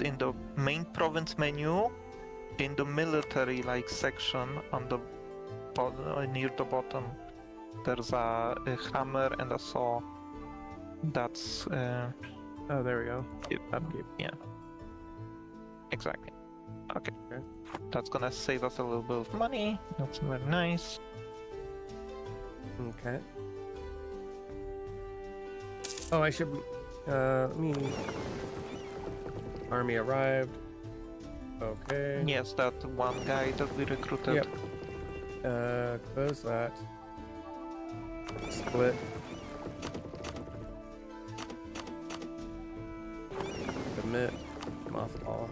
in the main province menu, in the military section on the near the bottom. There's a hammer and a saw. That's Oh, there we go. Upkeep. yeah, exactly. Okay. That's gonna save us a little bit of money. That's very nice. Okay. Oh, I should. Let me. Army arrived. Okay. Yes, that one guy that we recruited. Yep. Close that. Split. Commit. Mothball.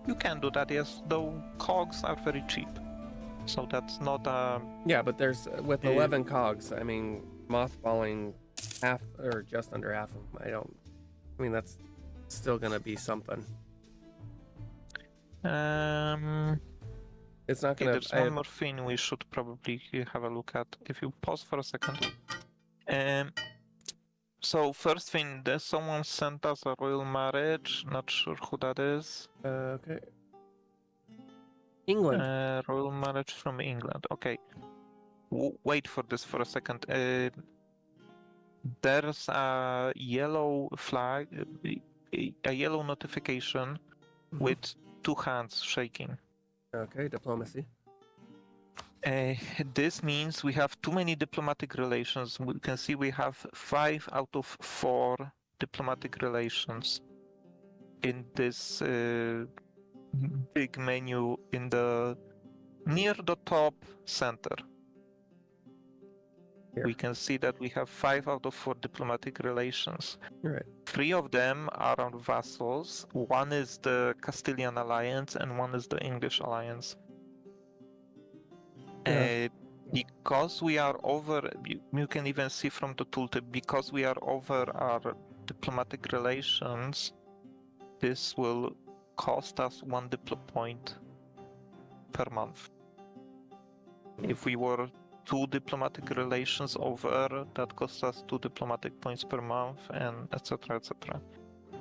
You can do that, yes, though cogs are very cheap. So that's not a... Yeah, but there's with 11 cogs. I mean, mothballing half or just under half of them. I mean, that's still gonna be something. It's not gonna. There's one more thing we should probably have a look at. If you pause for a second. So first thing, there's someone sent us a royal marriage. Not sure who that is. Okay. England. Royal marriage from England. Okay. Wait for this for a second. There's a yellow flag, a yellow notification with 2 hands shaking. Okay, diplomacy. This means we have too many diplomatic relations. We can see we have 5 out of 4 diplomatic relations in this big menu in the near the top center. Here. We can see that we have 5 out of 4 diplomatic relations. You're right. 3 of them are our vassals. 1 is the Castilian alliance and 1 is the English alliance. Yeah. Because we are over, you can even see from the tooltip, because we are over our diplomatic relations, this will cost us 1 diplo point per month. If we were 2 diplomatic relations over, that costs us 2 diplomatic points per month, and etc. etc.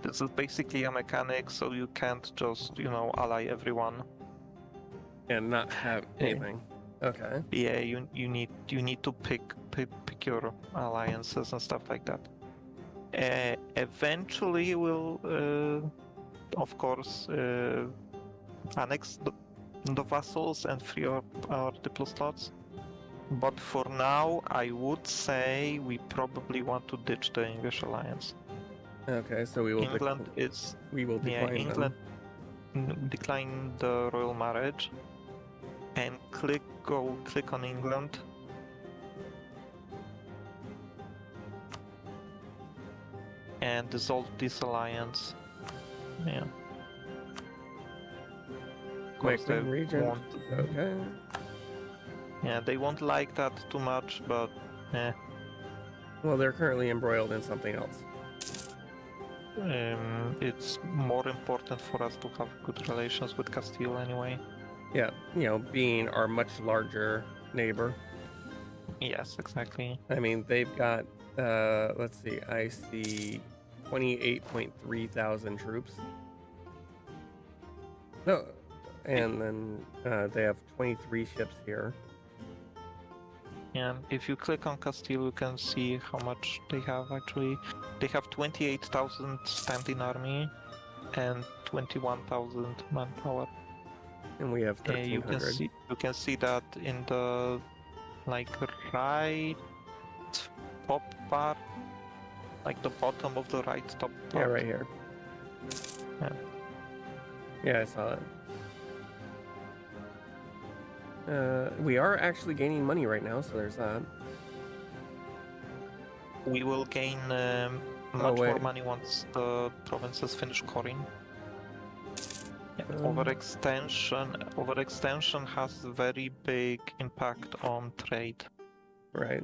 This is basically a mechanic, so you can't just, ally everyone. And not have anything. Okay. Yeah, you need to pick your alliances and stuff like that. Eventually, we'll of course annex the vassals and free our diplo slots. But for now, I would say we probably want to ditch the English alliance. Okay, so we will. England is. We will decline. England decline the royal marriage, and click on England. And dissolve this alliance. Yeah. Make them regent. Okay. Yeah, they won't like that too much, but Well, they're currently embroiled in something else. It's more important for us to have good relations with Castile anyway. Yeah, being our much larger neighbor. Yes, exactly. I mean, they've got, let's see, I see 28.3 thousand troops. No, and then they have 23 ships here. And if you click on Castile, you can see how much they have actually. They have 28,000 standing army and 21,000 manpower. And we have You 1,300. can see that in the like right top part, like the bottom of the right top part. Yeah, right here. Yeah. Yeah, I saw that. We are actually gaining money right now, so there's that. We will gain much more money once the provinces finish coring. Yeah. Overextension has very big impact on trade. Right.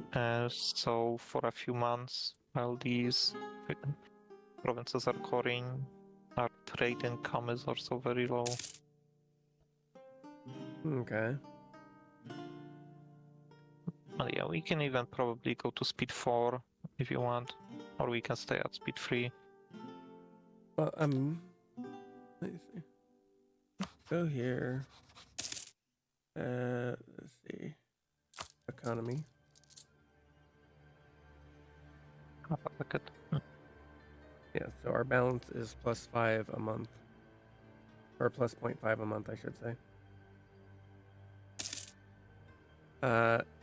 So for a few months, while these provinces are coring, our trade income is also very low. Okay. But yeah, we can even probably go to speed 4 if you want, or we can stay at speed 3. Well, let me see. Go here. Let's see. Economy. Look at. Yeah, so our balance is +5 a month. Or plus 0.5 a month, I should say.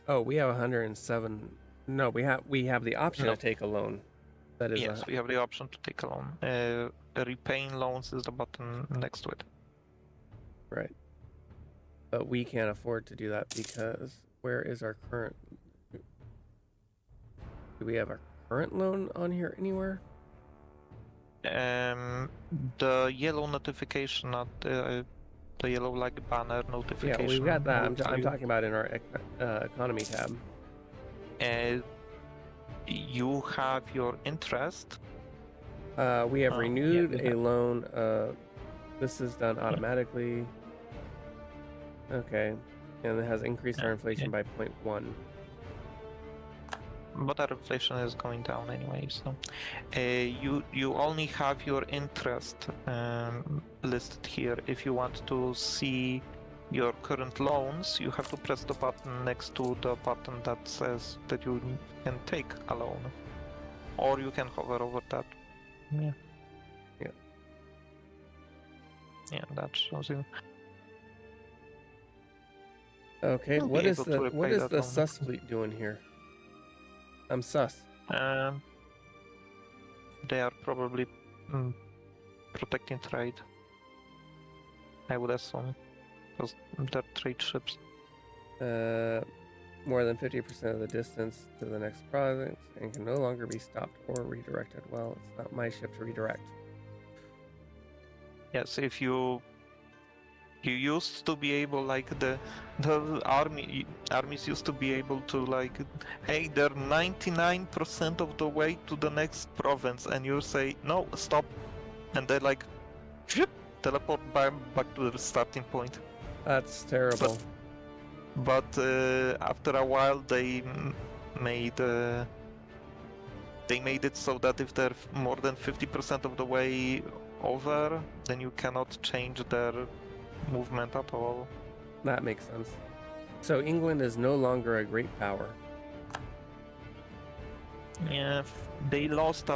Oh, we have 107. No, we have the option to take a loan. That is yes, we have the option to take a loan. Repaying loans is the button next to it. Right. But we can't afford to do that because where is our current? Do we have our current loan on here anywhere? The yellow notification, not the yellow like banner notification. Yeah, we've got that. I'm talking about in our economy tab. You have your interest. We have renewed a loan. This is done automatically. Okay, and it has increased our inflation by 0.1. But our inflation is going down anyway, so you only have your interest listed here. If you want to see your current loans, you have to press the button next to the button that says that you can take a loan, or you can hover over that. Yeah. That shows you. Okay, what is the sus fleet doing here? I'm sus. They are probably protecting trade. I would assume, because they're trade ships. More than 50% of the distance to the next province and can no longer be stopped or redirected. Well, it's not my ship to redirect. Yes, if you used to be able, like the armies used to be able to, like, hey, they're 99% of the way to the next province, and you say no, stop, and they like teleport back to the starting point. That's terrible. But after a while, they made it so that if they're more than 50% of the way over, then you cannot change their movement at all. That makes sense. So England is no longer a great power. Yeah, they lost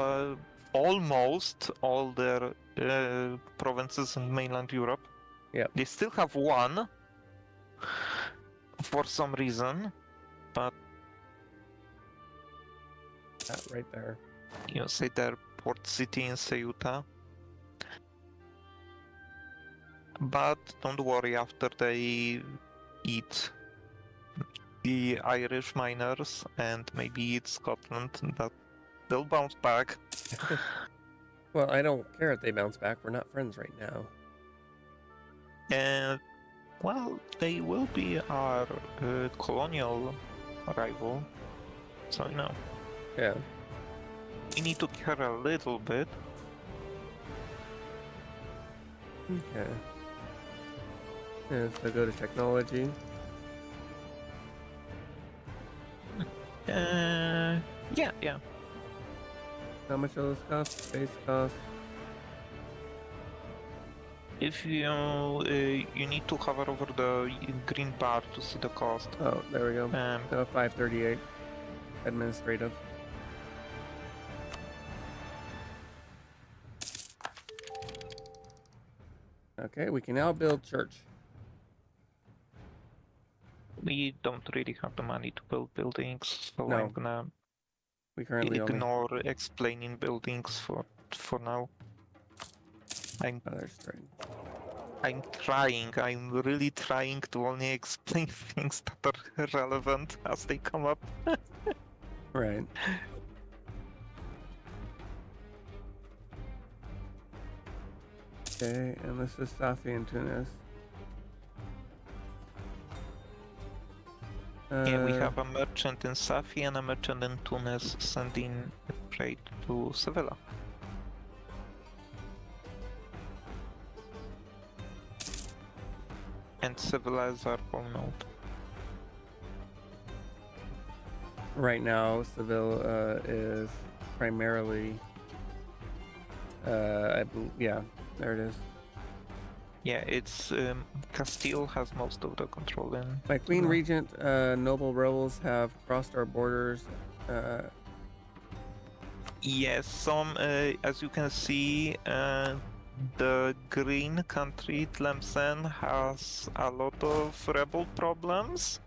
almost all their provinces in mainland Europe. Yeah. They still have one for some reason, but that right there. You say their port city in Ceuta. But don't worry, after they eat the Irish miners and maybe eat Scotland, that they'll bounce back. Well, I don't care if they bounce back. We're not friends right now. And, well, they will be our colonial rival. So, you know. Yeah. We need to care a little bit. Okay. And so go to technology. Yeah. How much will this cost? Base cost. If you need to hover over the green bar to see the cost. Oh, there we go. 538. Administrative. Okay, we can now build church. We don't really have the money to build buildings, so No. I'm gonna We currently ignore explaining buildings for now. I'm trying. I'm really trying to only explain things that are relevant as they come up. Right. Okay, and this is Safi and Tunis. Yeah, we have a merchant in Safi and a merchant in Tunis sending trade to Sevilla. And Sevilla is our home node. Right now, Seville is primarily, yeah, there it is. Yeah, it's Castile has most of the control in. My Queen Regent noble rebels have crossed our borders. Yes, some, as you can see, the green country, Tlemcen, has a lot of rebel problems,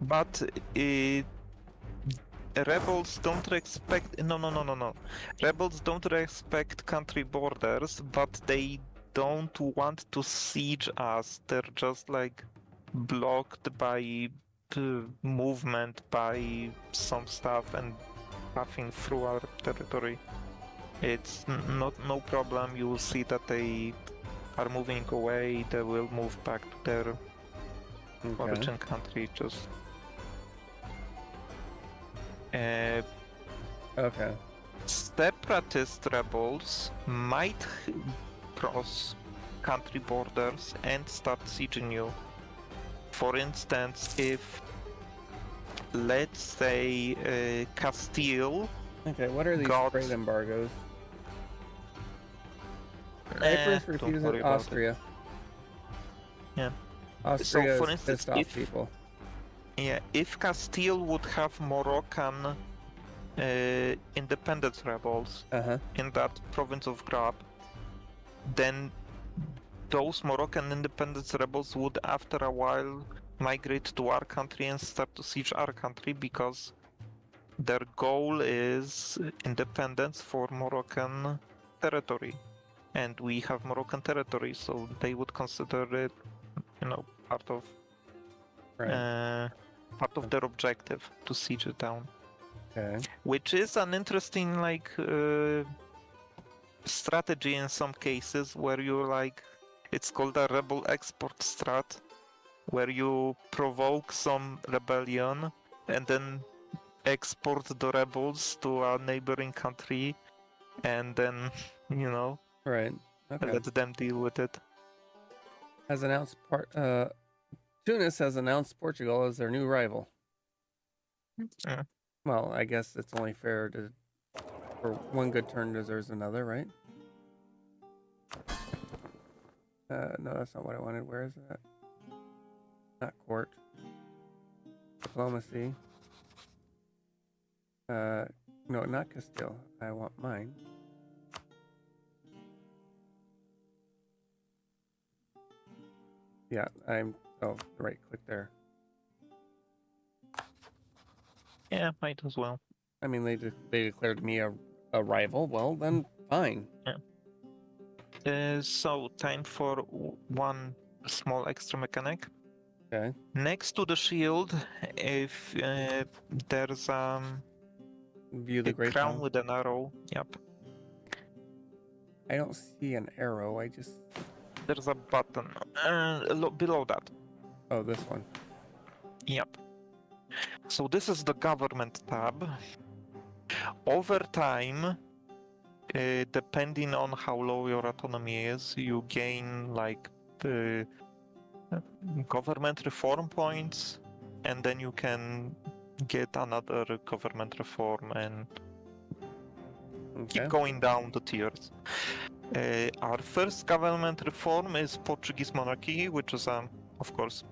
but rebels don't respect. No. Rebels don't respect country borders, but they don't want to siege us. They're just like blocked by movement, by some stuff, and passing through our territory. It's no problem. You will see that they are moving away. They will move back to their origin country. Just okay. Separatist rebels might cross country borders and start sieging you. For instance, if let's say Castile. Okay, what are these trade embargoes? Cyprus refuses Austria. Yeah. Austria so, for is instance, pissed off people. Yeah, if Castile would have Moroccan independence rebels in that province of Grab, then those Moroccan independence rebels would after a while migrate to our country and start to siege our country because their goal is independence for Moroccan territory. And we have Moroccan territory, so they would consider it, part of their objective to siege it down. Okay. Which is an interesting strategy in some cases where you it's called a rebel export strat, where you provoke some rebellion and then export the rebels to a neighboring country and then, right. Okay. let them deal with it. Has announced Tunis has announced Portugal as their new rival. Yeah. Well, I guess it's only fair for one good turn deserves another, right? No, that's not what I wanted. Where is that? Not court. Diplomacy. No, not Castile. I want mine. Yeah, right click there. Yeah, might as well. I mean, they declared me a rival. Well, then fine. Yeah. So time for one small extra mechanic. Okay. Next to the shield, if there's view the great crown with an arrow. Yep. I don't see an arrow. There's a button below that. Oh, this one. Yep. So this is the government tab. Over time, depending on how low your autonomy is, you gain government reform points, and then you can get another government reform and Okay. keep going down the tiers. Our first government reform is Portuguese monarchy, which is, of course,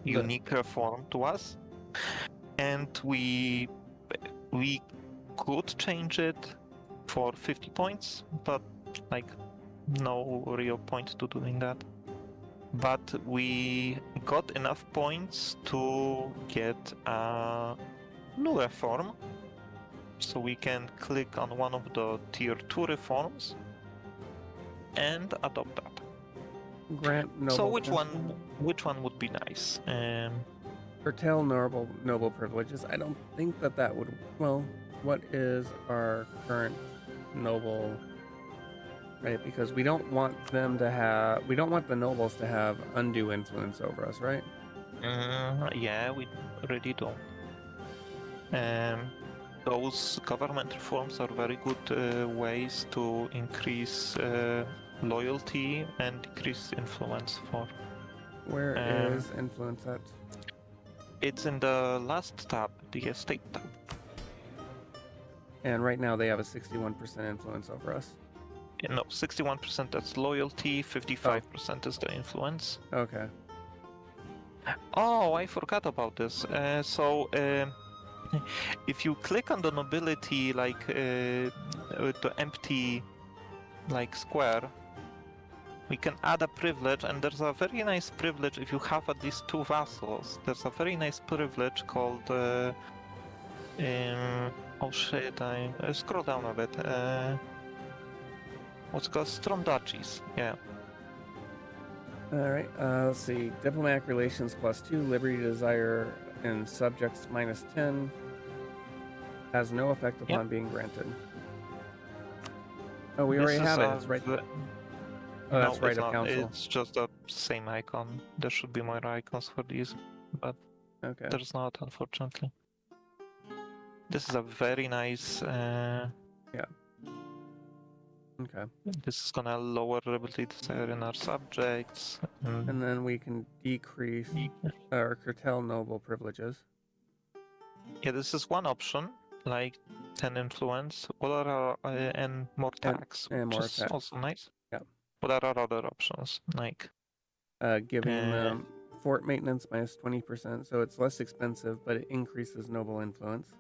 unique reform to us, and we could change it for 50 points, but like no real point to doing that. But we got enough points to get a new reform, so we can click on one of the tier 2 reforms and adopt that. Grant noble. So which one would be nice? Curtail noble privileges. I don't think that would. Well, what is our current noble? Right, because we don't want them to have. We don't want the nobles to have undue influence over us, right? Yeah, we really don't. Those government reforms are very good ways to increase loyalty and decrease influence for. Where is influence at? It's in the last tab, the estate tab. And right now they have a 61% influence over us. No, 61% that's loyalty, 55% is the influence. Okay. Oh, I forgot about this. If you click on the nobility, like the empty, like square, we can add a privilege, and there's a very nice privilege if you have at least 2 vassals. There's a very nice privilege called. Oh shit! I scroll down a bit. What's it called? Strong duchies. Yeah. All right. Let's see. Diplomatic relations +2, liberty desire and subjects -10. Has no effect upon being granted. Oh, we already have it. It's right. Oh, that's right of council. It's just the same icon. There should be more icons for these, but okay. There's not, unfortunately. This is a very nice. Yeah. Okay. This is gonna lower ability desire in our subjects. And then we can decrease or curtail noble privileges. Yeah, this is one option, like 10 influence. What are and more tax, and which more is tax. also nice. Yeah. What are other options, like? Giving them fort maintenance -20%, so it's less expensive, but it increases noble influence.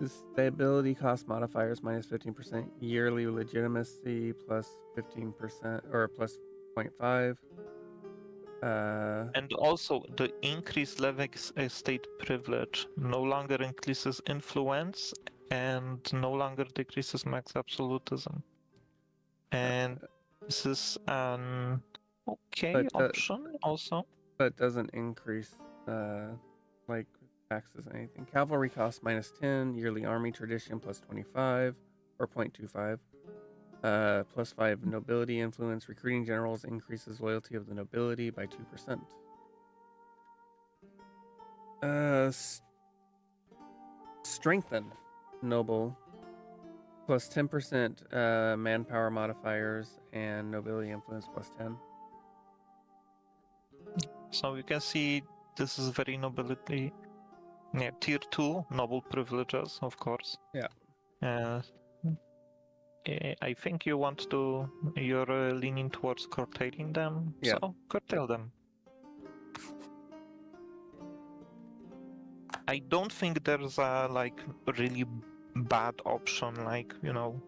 Stability cost modifiers -15%, yearly legitimacy +15% or +0.5. And also the increased levic estate privilege no longer increases influence and no longer decreases max absolutism. And this is an okay option also. But doesn't increase like taxes or anything. Cavalry cost -10, yearly army tradition +25 or 0.25. +5 nobility influence. Recruiting generals increases loyalty of the nobility by 2%. Strengthen noble +10% manpower modifiers and nobility influence +10. So you can see this is very nobility. Yeah, tier 2 noble privileges, of course. Yeah. I think you're leaning towards curtailing them. Yeah. So curtail them. I don't think there's a like really bad option, like, you know,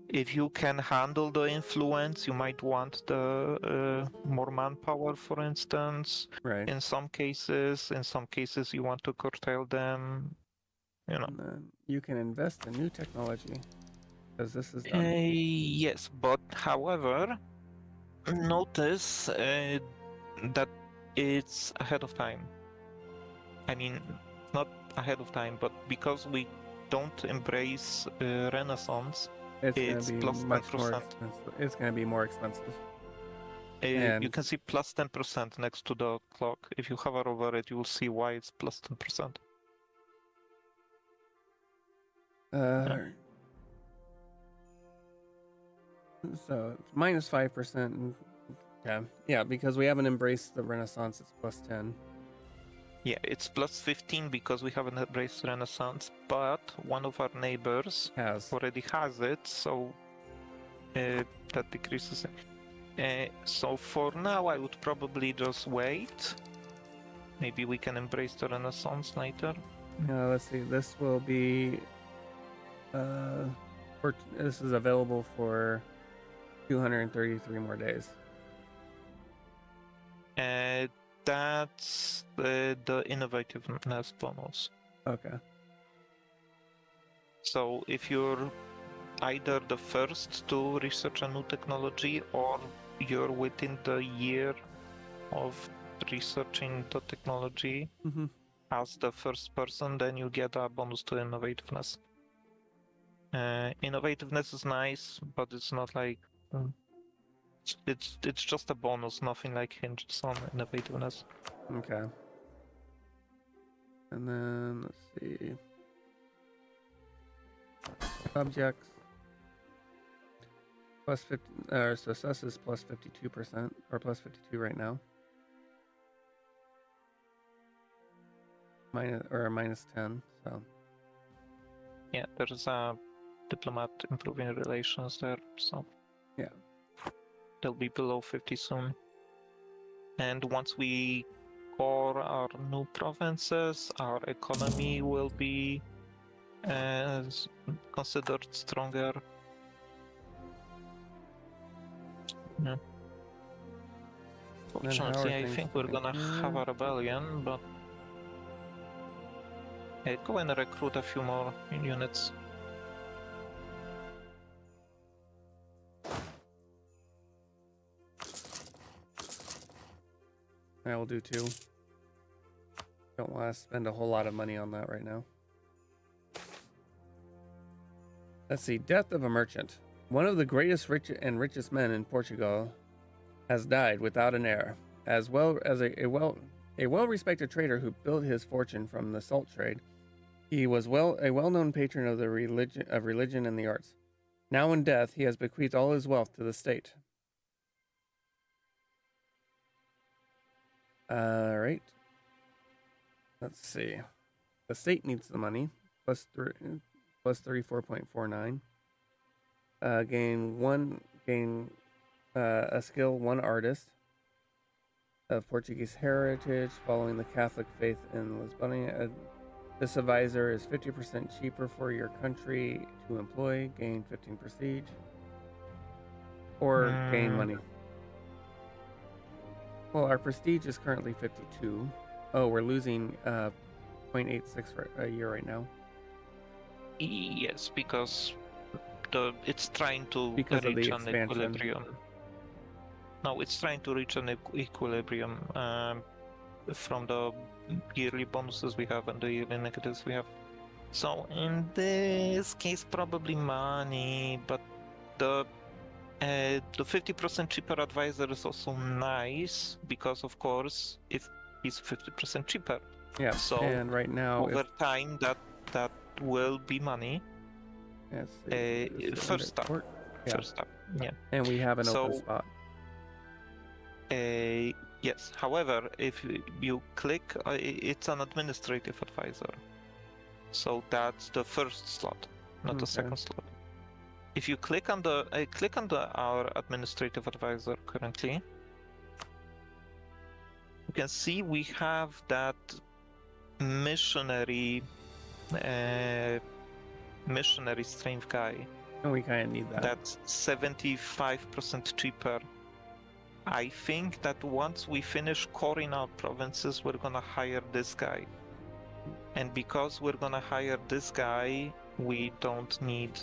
if you can handle the influence, you might want the more manpower, for instance. Right. In some cases you want to curtail them, you know. And then you can invest in new technology, because this is done. Yes, but however, notice that it's ahead of time. I mean, not ahead of time, but because we don't embrace Renaissance, it's plus 10%. It's going to be more expensive. You can see plus 10% next to the clock. If you hover over it, you will see why it's plus 10%. So it's -5%. Yeah, because we haven't embraced the Renaissance, it's +10. Yeah, it's plus 15 because we haven't embraced Renaissance, but one of our neighbors Has. already has it, so that decreases it. So for now, I would probably just wait. Maybe we can embrace the Renaissance later. Let's see. This will be. This is available for 233 more days. That's the innovativeness bonus. Okay. So if you're either the first to research a new technology or you're within the year of researching the technology as the first person, then you get a bonus to innovativeness. Innovativeness is nice, but it's not like it's just a bonus. Nothing like hinges on innovativeness. Okay. And then let's see. Subjects. Plus 50. So sus is plus 52% or plus 52 right now. Minus 10. So. Yeah, there's a diplomat improving relations there. So. Yeah. They'll be below 50 soon. And once we core our new provinces, our economy will be considered stronger. Yeah. Fortunately, I think we're gonna have a rebellion, but go and recruit a few more units. I will do too. Don't want to spend a whole lot of money on that right now. Let's see. Death of a merchant. One of the greatest richest men in Portugal has died without an heir, as well as a well-respected trader who built his fortune from the salt trade. He was a well-known patron of the religion and the arts. Now in death, he has bequeathed all his wealth to the state. All right. Let's see. The state needs the money. Plus 34.49. Gain a skill, one artist of Portuguese heritage, following the Catholic faith in Lisbon. This advisor is 50% cheaper for your country to employ. Gain 15 prestige. Or gain money. Well, our prestige is currently 52. Oh, we're losing 0.86 a year right now. Yes, because it's trying to because reach an equilibrium. No, it's trying to reach an equilibrium from the yearly bonuses we have and the yearly negatives we have. So in this case, probably money, but the 50% cheaper advisor is also nice because, of course, if he's 50% cheaper. Yeah. So and right now, over time, that will be money. Yes. First step. Yeah. First step. Yeah. And we have an open spot. Yes. However, if you click, it's an administrative advisor. So that's the first slot, not the second slot. If you click on our administrative advisor currently, you can see we have that missionary strength guy. And we kind of need that. That's 75% cheaper. I think that once we finish coring our provinces, we're gonna hire this guy. And because we're gonna hire this guy, we don't need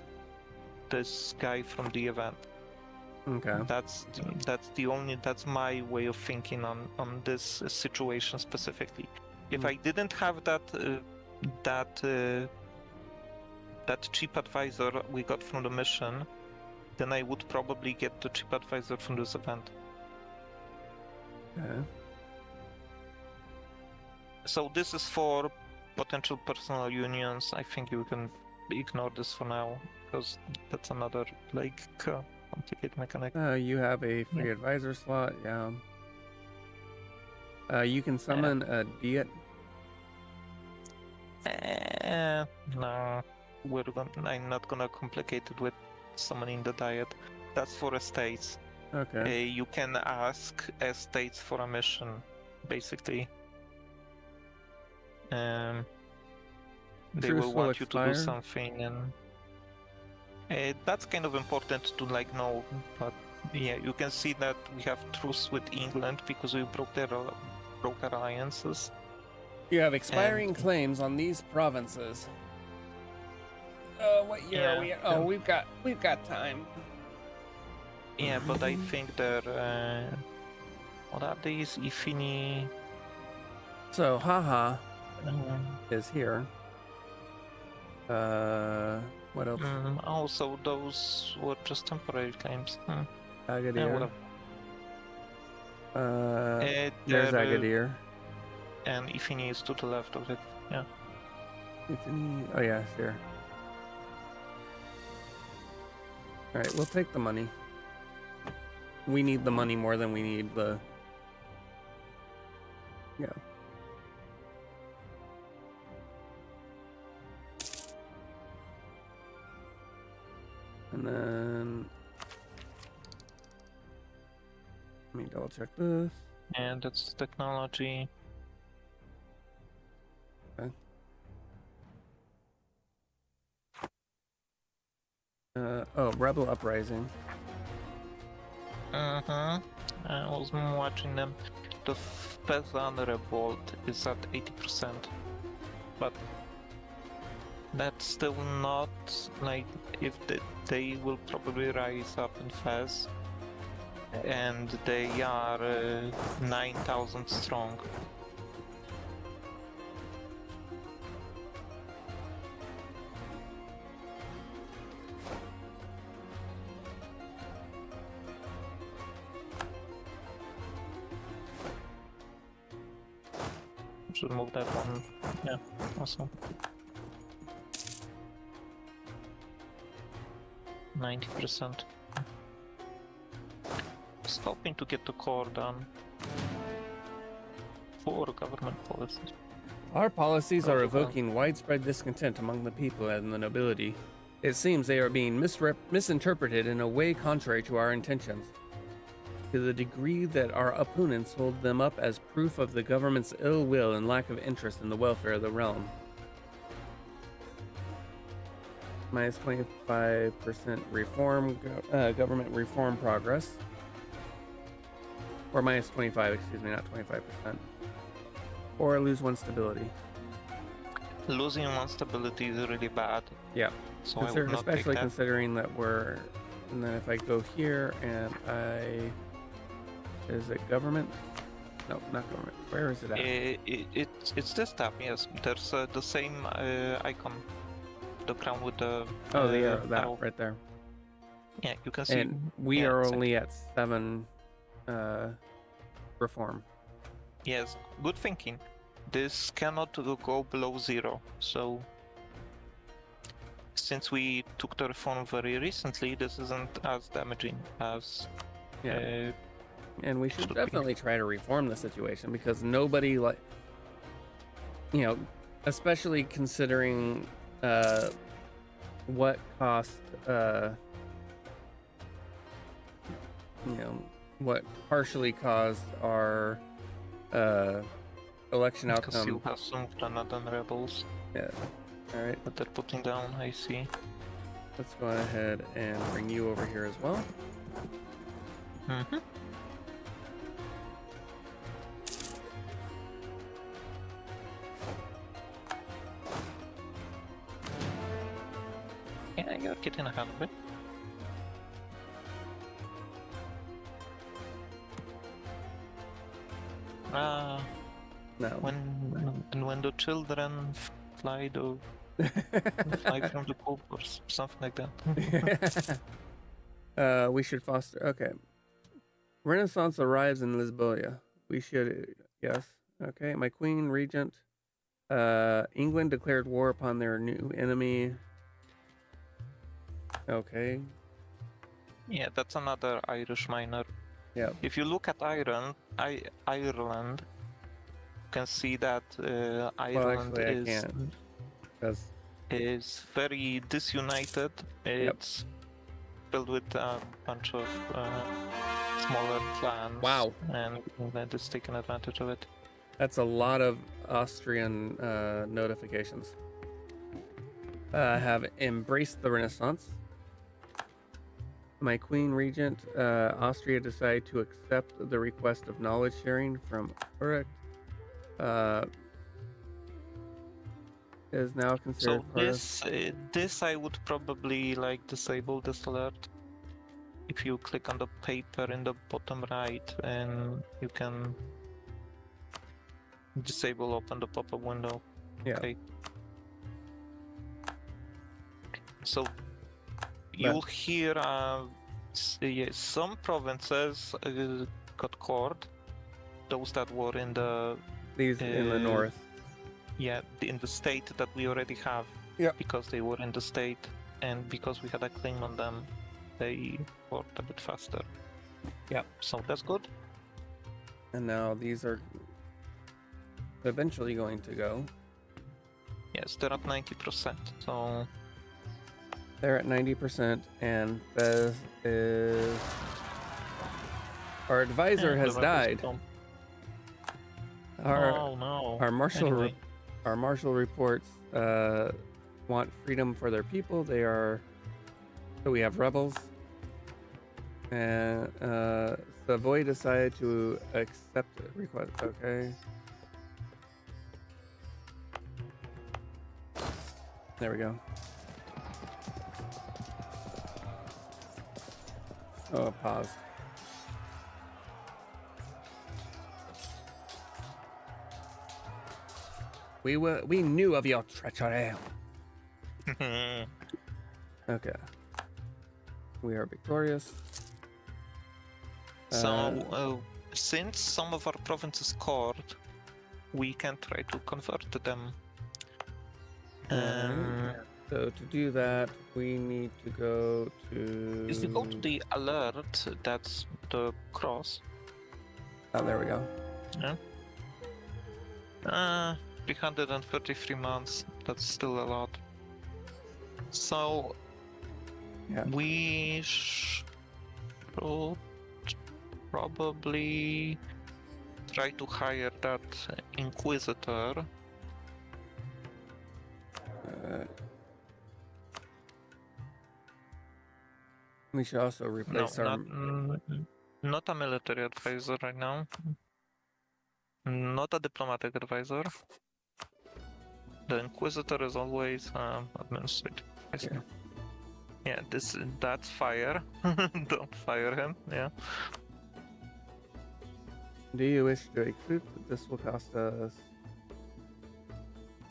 this guy from the event. Okay. That's my way of thinking on this situation specifically. If I didn't have that cheap advisor we got from the mission, then I would probably get the cheap advisor from this event. Okay. So this is for potential personal unions. I think you can ignore this for now because that's another complicated mechanic. You have a free advisor slot. Yeah. You can summon a Diet No, I'm not gonna complicate it with summoning the diet. That's for estates. Okay. You can ask estates for a mission, basically. They Truce will will want you to do expire. something, and that's kind of important to know. But yeah, you can see that we have truce with England because we broke our alliances. You have expiring claims on these provinces. What year are we in? Oh, we've got time. Yeah, but I think they're what are these? Ifini. So, haha is here. What else? Also, those were just temporary claims. Agadir. Yeah, There's Agadir. And Ifini is to the left of it. Yeah. Ifini. Oh yeah, it's here. All right, we'll take the money. We need the money more than we need the. Yeah. And then let me double check this. And that's technology. Okay. Rebel Uprising. I was watching them. The Fezzan revolt is at 80%, but that's still not like if they will probably rise up in Fez, and they are 9,000 strong. Should move that one. Yeah, awesome. 90%. Just hoping to get the core done. For government policies. Our policies are evoking widespread discontent among the people and the nobility. It seems they are being misinterpreted in a way contrary to our intentions. To the degree that our opponents hold them up as proof of the government's ill will and lack of interest in the welfare of the realm. Minus 25% government reform progress. Or minus 25, excuse me, not 25%. Or lose one stability. Losing one stability is really bad. Yeah. So I would not especially take that. considering that we're... And then if I go here and I... Is it government? No, not government. Where is it at? It's this tab, yes. There's the same icon. The crown with the... Oh, the arrow, that right there. Yeah, you can see... And we are only at 7 reform. Yes, good thinking. This cannot go below 0, so... Since we took the reform very recently, this isn't as damaging as... Yeah. And we should definitely try to reform the situation because nobody especially considering what cost, what partially caused our election outcome. Because you have some Granadan rebels. Yeah. All right. That they're putting down, I see. Let's go ahead and bring you over here as well. Mm-hmm. Yeah, you're getting ahead of it. No. When the children fly from the coop or something like that. We should foster. Okay. Renaissance arrives in Lisboa. We should. Yes. Okay. My queen regent. England declared war upon their new enemy. Okay. Yeah, that's another Irish minor. Yeah. If you look at Ireland, you can see that Ireland well, actually, is. I can't. Because is very disunited. It's filled with a bunch of smaller clans. Wow. And that is taking advantage of it. That's a lot of Austrian notifications. Have embraced the Renaissance. My Queen Regent, Austria, decided to accept the request of knowledge sharing from Uruk. Is now considered So part of... this I would probably like disable this alert. If you click on the paper in the bottom right, and you can disable open the pop-up window. Yeah. Okay. So you'll hear some provinces got cored. Those that were in the These in the north. Yeah, in the state that we already have. Yeah. Because they were in the state, and because we had a claim on them, they worked a bit faster. Yeah. So that's good. And now these are eventually going to go. Yes, they're at 90%. So they're at 90%, and Fez is... Our advisor has died. Oh no. Our marshal Anyway. Our marshal reports want freedom for their people. They are... So we have rebels. And Savoy decided to accept the request. Okay. There we go. Oh, pause. We knew of your treachery. Okay. We are victorious. So, since some of our provinces scored, we can try to convert them. So to do that, we need to go to... If you go to the alert, that's the cross. Oh, there we go. Yeah. 333 months. That's still a lot. So yeah. We should probably try to hire that Inquisitor. We should also replace not a military advisor right now. Not a diplomatic advisor. The Inquisitor is always administrative. Yeah, that's fire. Don't fire him. Yeah. Do you wish to equip? This will cost us...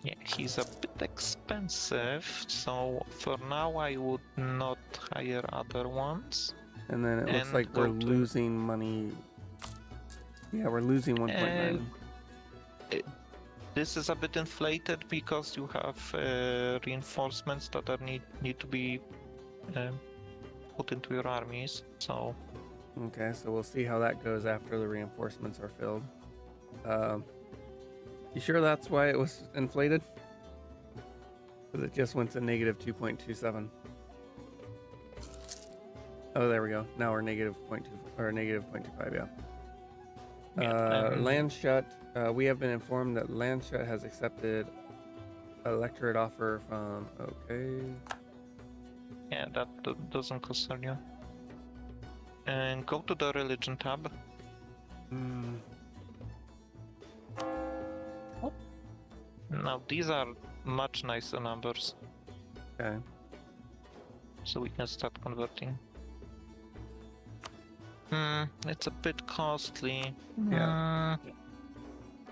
Yeah, he's a bit expensive, so for now I would not hire other ones. And then it looks like we're losing money. Yeah, we're losing 1.9. This is a bit inflated because you have reinforcements that are need to be put into your armies. So. Okay, so we'll see how that goes after the reinforcements are filled. You sure that's why it was inflated? Because it just went to negative 2.27. Oh, there we go. Now we're negative 0.2 or negative 0.25. Yeah. Land Shut. We have been informed that Land Shut has accepted a electorate offer from. Okay. Yeah, that doesn't concern you. And go to the religion tab. Now these are much nicer numbers. Okay. So we can start converting. It's a bit costly. Yeah.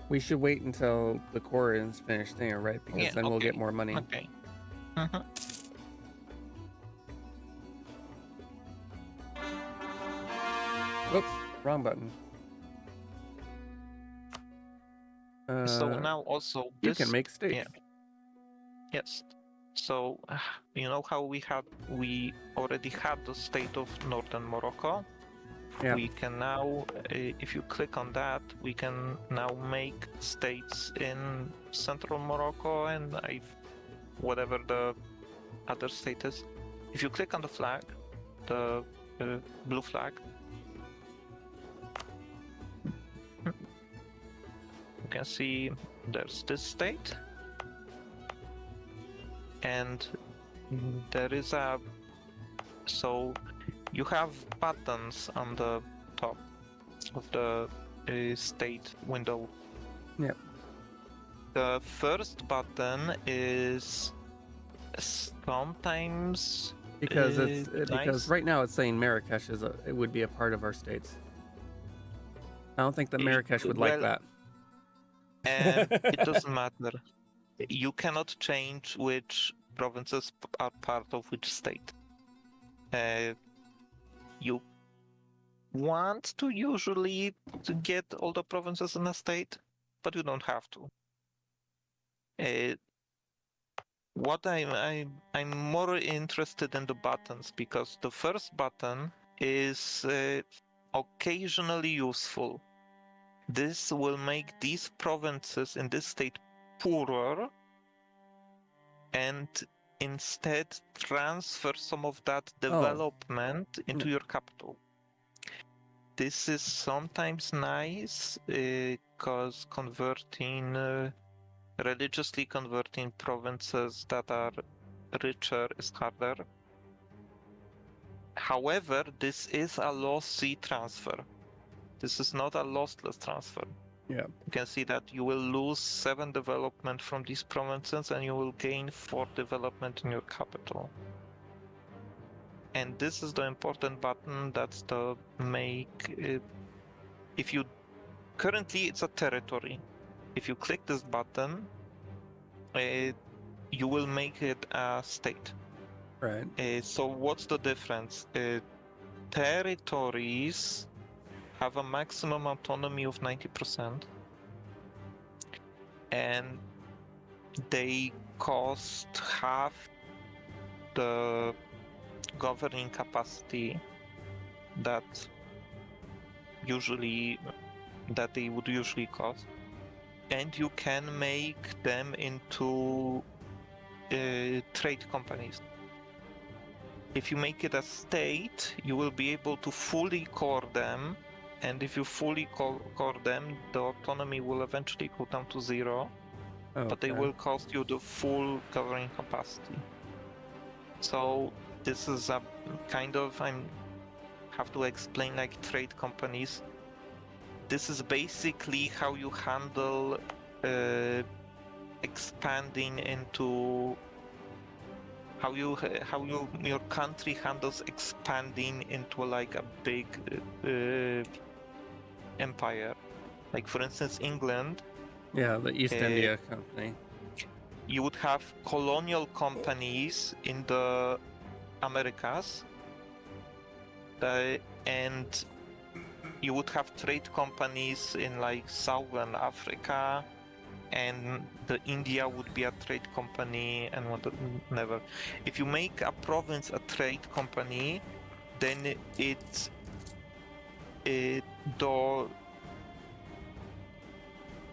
We should wait until the core is finished there, right? Because then we'll get more money. Okay. Oops, wrong button. So now also you can make states. Yeah. Yes. So you know how we already had the state of northern Morocco. Yeah. We can now, if you click on that, we can now make states in central Morocco, and whatever the other state is. If you click on the flag, the blue flag, you can see there's this state, and there is a, so you have buttons on the top of the state window. Yep. The first button is sometimes Because it's nice. because right now it's saying Marrakesh it would be a part of our states. I don't think that Marrakesh would like that. It doesn't matter. You cannot change which provinces are part of which state. You want to usually to get all the provinces in a state, but you don't have to. What I'm more interested in the buttons, because the first button is occasionally useful. This will make these provinces in this state poorer and instead transfer some of that development into your capital. This is sometimes nice because religiously converting provinces that are richer is harder. However, this is a lossy transfer. This is not a lossless transfer. Yeah. You can see that you will lose 7 development from these provinces and you will gain 4 development in your capital. And this is the important button, that's the if you, currently it's a territory. If you click this button, you will make it a state. Right. So what's the difference? Territories have a maximum autonomy of 90%, and they cost half the governing capacity that they would usually cost, and you can make them into trade companies. If you make it a state, you will be able to fully core them, and if you fully core them, the autonomy will eventually go down to 0, but they will cost you the full governing capacity. So this is a kind of, I have to explain like trade companies. This is basically how you handle expanding into your country handles expanding into like a big empire. Like for instance, England. Yeah, the East India Company. You would have colonial companies in the Americas, and you would have trade companies in like Southern Africa, and the India would be a trade company, and whatever. If you make a province a trade company, then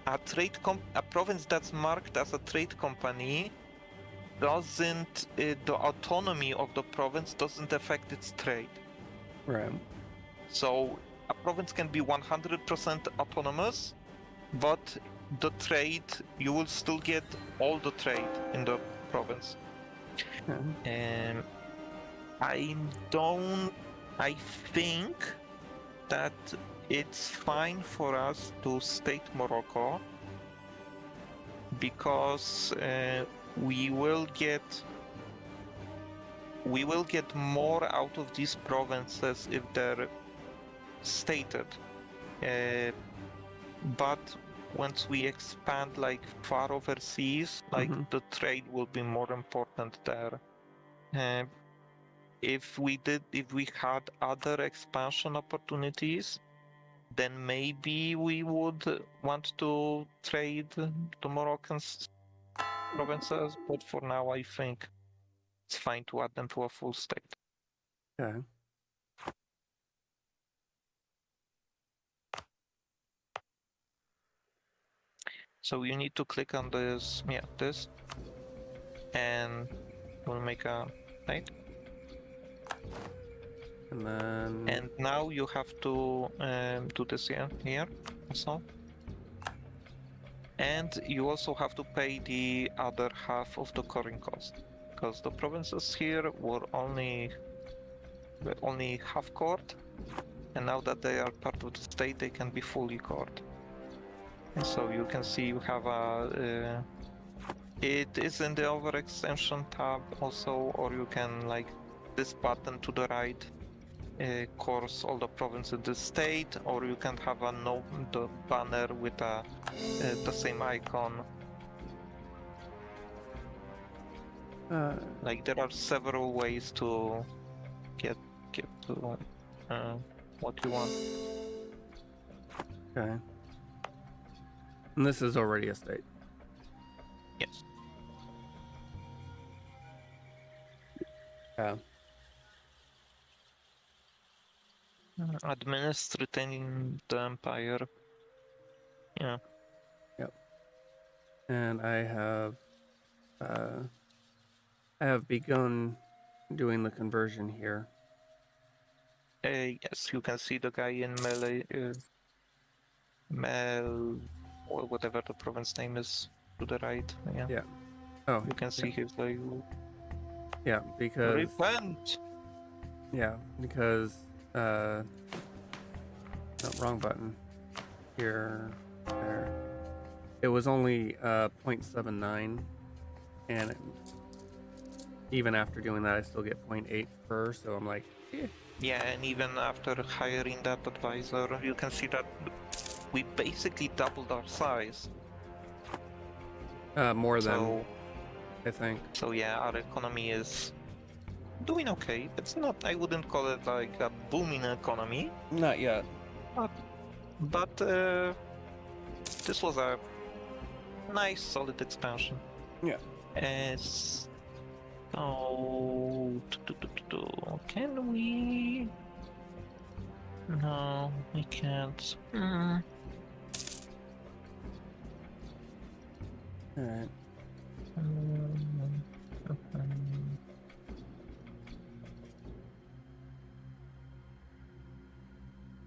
a province that's marked as a trade company doesn't, the autonomy of the province doesn't affect its trade. Right. So a province can be 100% autonomous, but the trade, you will still get all the trade in the province. And I think that it's fine for us to state Morocco, because we will get more out of these provinces if they're stated. But once we expand like far overseas, like the trade will be more important there. If we had other expansion opportunities, then maybe we would want to trade the Moroccan provinces, but for now I think it's fine to add them to a full state. Okay. So you need to click on this, this. and we'll make a state. And then And now you have to do this here also. And you also have to pay the other half of the coring cost, because the provinces here were only half cored, and now that they are part of the state, they can be fully cored. And so you can see you have a. It is in the overextension tab also, or you can like this button to the right. Course all the province in the state, or you can have the banner with the same icon. Like there are several ways to get to what you want. okay. And this is already a state. Yes. Yeah. Administrating the empire. Yeah. Yep. And I have begun doing the conversion here. Yes, you can see the guy in or whatever the province name is to the right. Yeah. Yeah. Oh, You can see his like. yeah, because Repent. yeah, because no, wrong button. Here, there. It was only 0.79, and even after doing that, I still get 0.8 per. So I'm like, eh. Yeah, and even after hiring that advisor, you can see that we basically doubled our size. More than So, I think. so yeah, our economy is doing okay. It's not, I wouldn't call it like a booming economy, Not yet. but this was a nice, solid expansion. Yeah. So, can we? No, we can't. All right.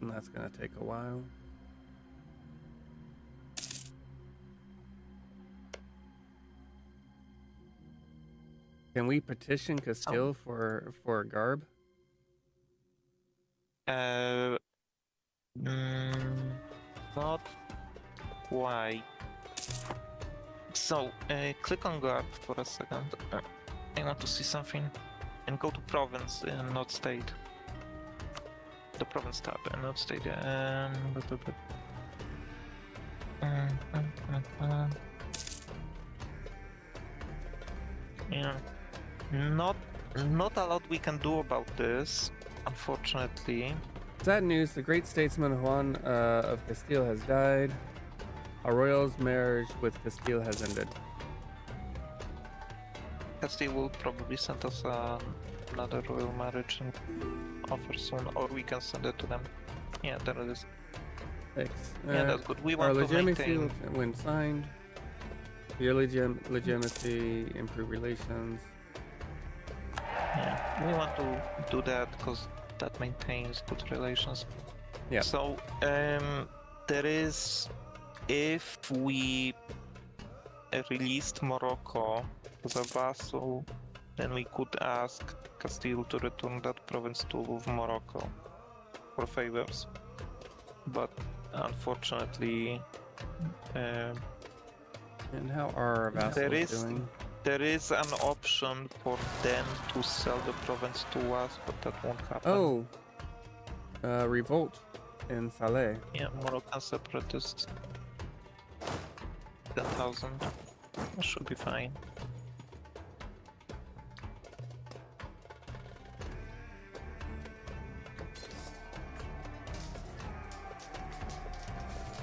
And that's gonna take a while. Can we petition Castile for Garb? Not quite. So, click on Guard for a second. I want to see something. And go to Province and not State. The Province tab and not State. Yeah. Not a lot we can do about this, unfortunately. Sad news, the great statesman Juan of Castile has died. Our royal's marriage with Castile has ended. Castile will probably send us another royal marriage and offer soon, or we can send it to them. Yeah, there it is. Thanks. Yeah, that's good. We Our want to legitimacy maintain... when signed. Your legitimacy, improve relations. Yeah, we want to do that because that maintains good relations. Yeah. So, there is... If we released Morocco as a vassal, then we could ask Castile to return that province to Morocco for favors. But unfortunately, And how are our vassals doing? there is an option for them to sell the province to us, but that won't happen. Oh, revolt in Saleh. Yeah, Moroccan separatists. 10,000. That should be fine.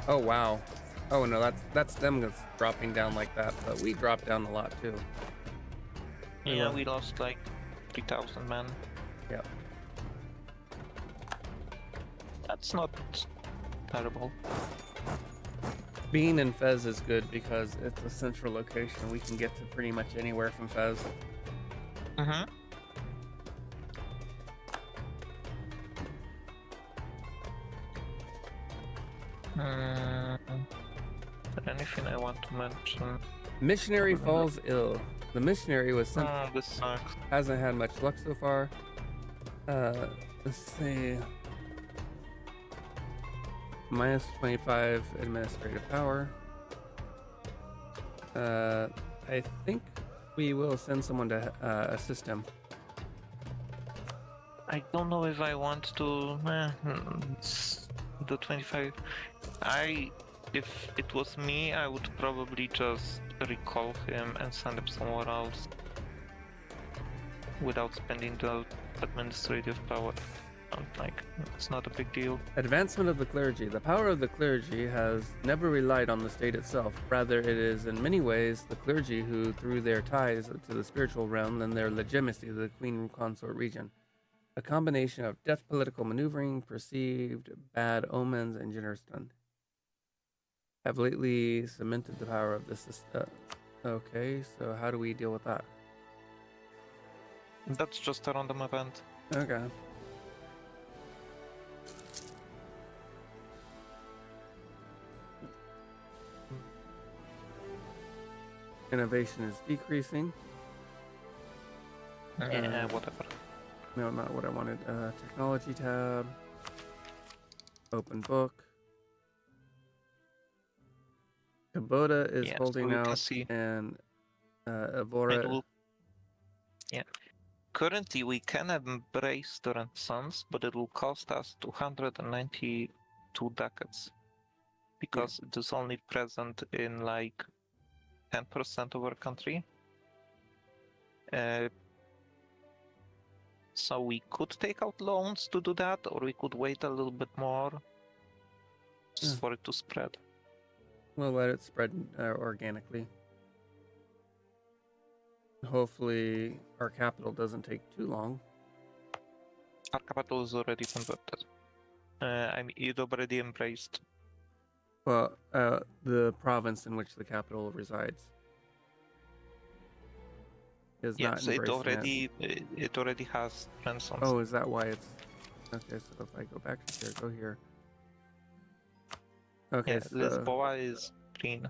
Oh wow. Oh no, that's them that's dropping down like that, but we dropped down a lot too. Yeah, we lost like 3,000 men. Yep. That's not terrible. Being in Fez is good because it's a central location. We can get to pretty much anywhere from Fez. Mm-hmm. Anything I want to mention? Missionary falls ill. The missionary was sent. Oh, this sucks. Hasn't had much luck so far. Let's see. Minus 25 administrative power. I think we will send someone to assist him. I don't know if I want to. The 25. If it was me, I would probably just recall him and send him somewhere else without spending the administrative power. Like, it's not a big deal. Advancement of the clergy. The power of the clergy has never relied on the state itself. Rather, it is in many ways the clergy who, through their ties to the spiritual realm and their legitimacy to the queen consort region, a combination of deft political maneuvering, perceived bad omens, and generous done, have lately cemented the power of this system. Okay, so how do we deal with that? That's just a random event. Okay. Innovation is decreasing. Yeah, whatever. No, not what I wanted. Technology tab. Open book. Kubota is Yeah, holding so you can out, see and it Evora. will. Yeah. Currently, we can embrace the Renaissance, but it will cost us 292 ducats because it is only present in like 10% of our country. So we could take out loans to do that, or we could wait a little bit more just for it to spread. We'll let it spread organically. Hopefully, our capital doesn't take too long. Our capital is already converted. I mean, it already embraced. Well, the province in which the capital resides is not So embracing it already has Renaissance. Oh, is that why it's okay? So if I go back to here, go here. Okay, Yeah, so Lisboa is green.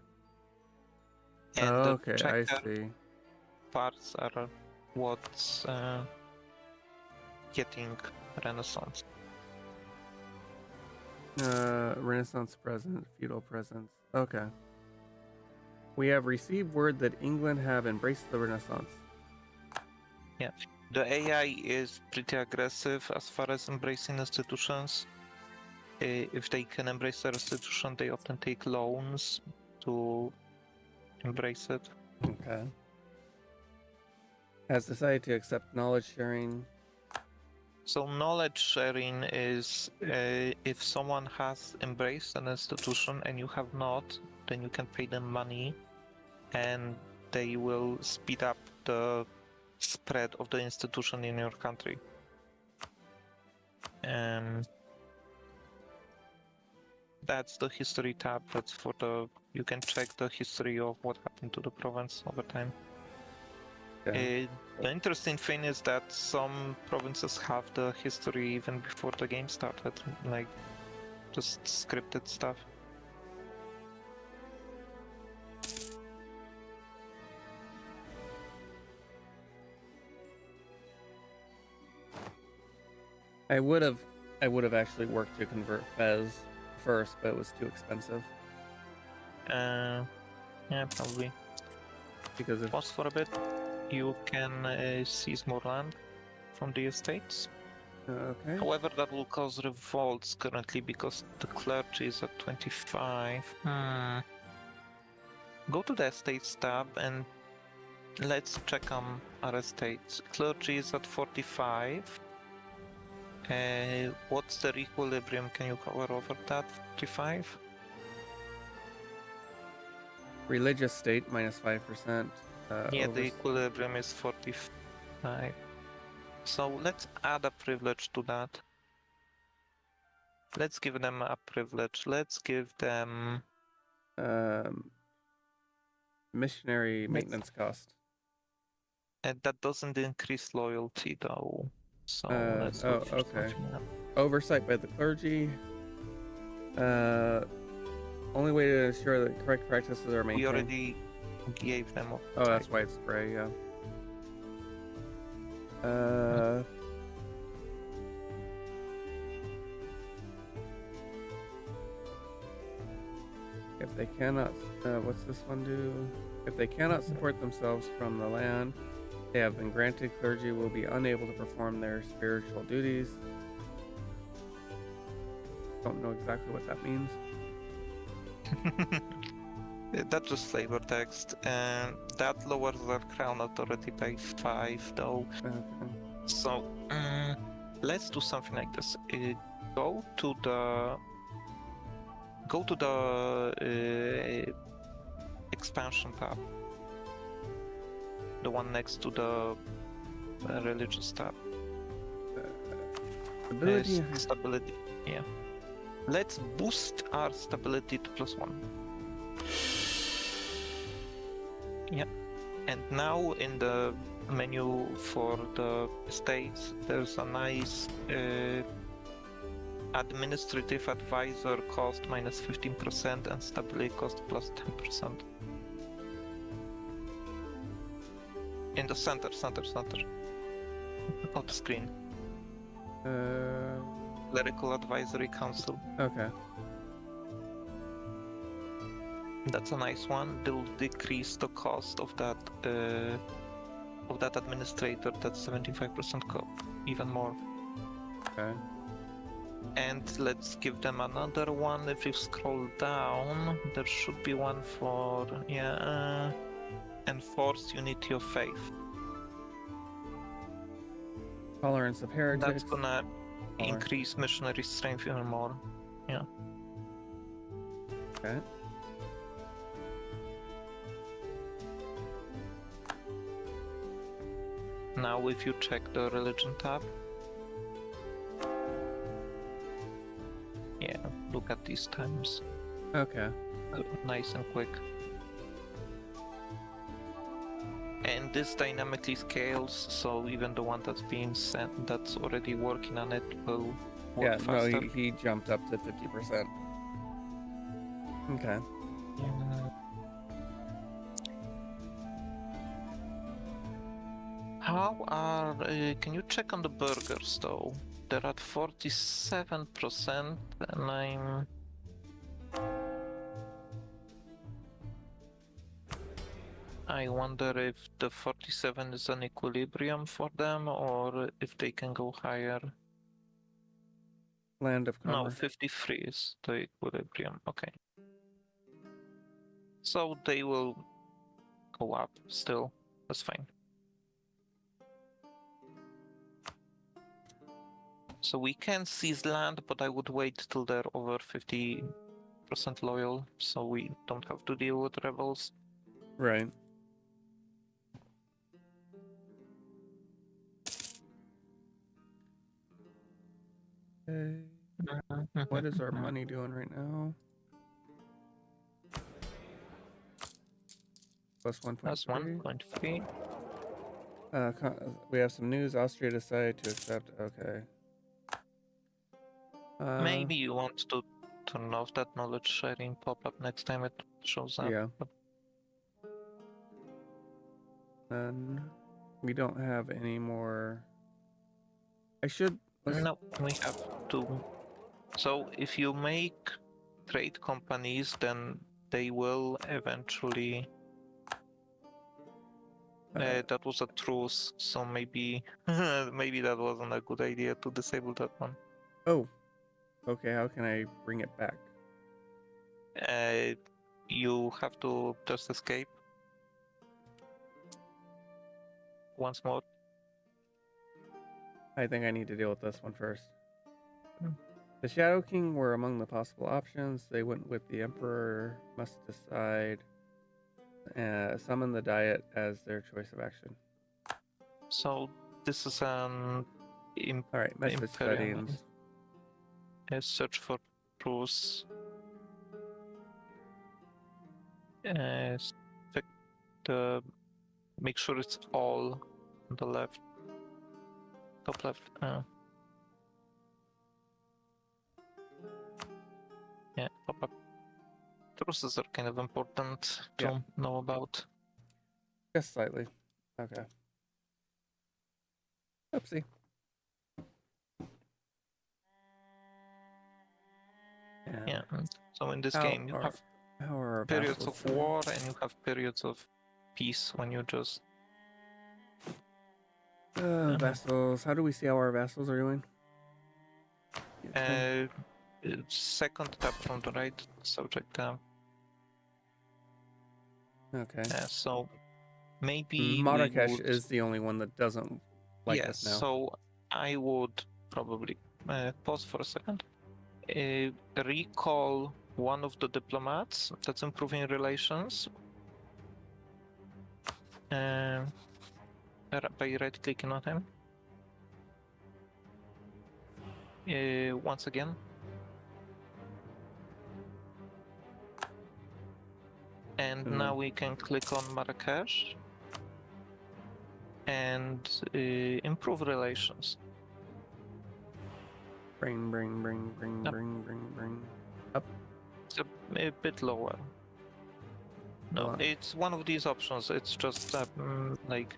And okay, the I checker see. parts are what's getting Renaissance. Renaissance present, feudal presence. Okay. We have received word that England have embraced the Renaissance. Yeah, the AI is pretty aggressive as far as embracing institutions. If they can embrace their institution, they often take loans to embrace it. Okay. Has decided to accept knowledge sharing. So knowledge sharing is if someone has embraced an institution and you have not, then you can pay them money and they will speed up the spread of the institution in your country. That's the history tab. That's for you can check the history of what happened to the province over time. Okay. The interesting thing is that some provinces have the history even before the game started, like just scripted stuff. I would have actually worked to convert Fez first, but it was too expensive. Yeah, probably. Because if Pause for a bit. You can seize more land from the estates. okay. However, that will cause revolts currently because the clergy is at 25. Go to the estates tab and let's check on our estates. Clergy is at 45. What's the equilibrium? Can you cover over that? 45? Religious state minus 5%. Yeah, the equilibrium is 45. So let's add a privilege to that. Let's give them a privilege. Let's give them Missionary maintenance cost. And that doesn't increase loyalty though. So let's Oh, look for okay. something else. Oversight by the clergy. Only way to ensure that correct practices are We maintained. already gave them a Oh, that's why it's gray, yeah. If they cannot, what's this one do? If they cannot support themselves from the land they have been granted, clergy will be unable to perform their spiritual duties. Don't know exactly what that means. That's just flavor text, and that lowers their crown authority by 5 though. Okay. So let's do something like this. Go to the expansion tab, the one next to the religious tab. Ability. Stability. Yeah. Let's boost our stability to +1. Yeah. And now in the menu for the states, there's a nice administrative advisor cost -15% and stability cost +10%. In the center of the screen. Clerical Advisory Council. Okay. That's a nice one. They'll decrease the cost of that administrator. That's 75% even more. Okay. And let's give them another one. If you scroll down, there should be one for enforce unity of faith. Tolerance of heretics. That's gonna increase missionary strength even more. Yeah. Okay. Now if you check the religion tab. Yeah, look at these times. Okay. Nice and quick. And this dynamically scales, so even the one that's being sent, that's already working on it, will work faster. No, he jumped up to 50%. Okay. How are... can you check on the burgers, though? They're at 47%, and I wonder if the 47 is an equilibrium for them, or if they can go higher. Land of No, commerce. 53 is the equilibrium. Okay. So they will go up still. That's fine. So we can seize land, but I would wait till they're over 50% loyal, so we don't have to deal with rebels. Right. Okay. What is our money doing right now? Plus 1.3. That's 1.3. We have some news. Austria decided to accept. Okay. Maybe you want to turn off that knowledge sharing pop-up next time it shows up. Yeah. Then we don't have any more. No, we have to. So if you make trade companies, then they will eventually. That was a truce, so maybe maybe that wasn't a good idea to disable that one. Oh, okay. How can I bring it back? You have to just escape once more. I think I need to deal with this one first. The Shadow King were among the possible options. They went with the Emperor must decide. Summon the Diet as their choice of action. So this is an all right. Message settings. Search for truce. Check the. Make sure it's all on the left, top left. Yeah, top. Truces are kind of important to know about. Just slightly. Okay. Oopsie. Yeah. So in this How game, you are- have How are our periods vassals of doing? war and you have periods of peace when you just. Vassals. How do we see how our vassals are doing? Second tab from the right, subject tab. Okay. So maybe we Marrakesh would. is the only one that doesn't like Yes. us now. So I would probably pause for a second. Recall one of the diplomats that's improving relations. By right-clicking on him. Once again. And now we can click on Marrakesh and improve relations. Bring. Up. Up. It's a bit lower. No, it's one of these options. It's just like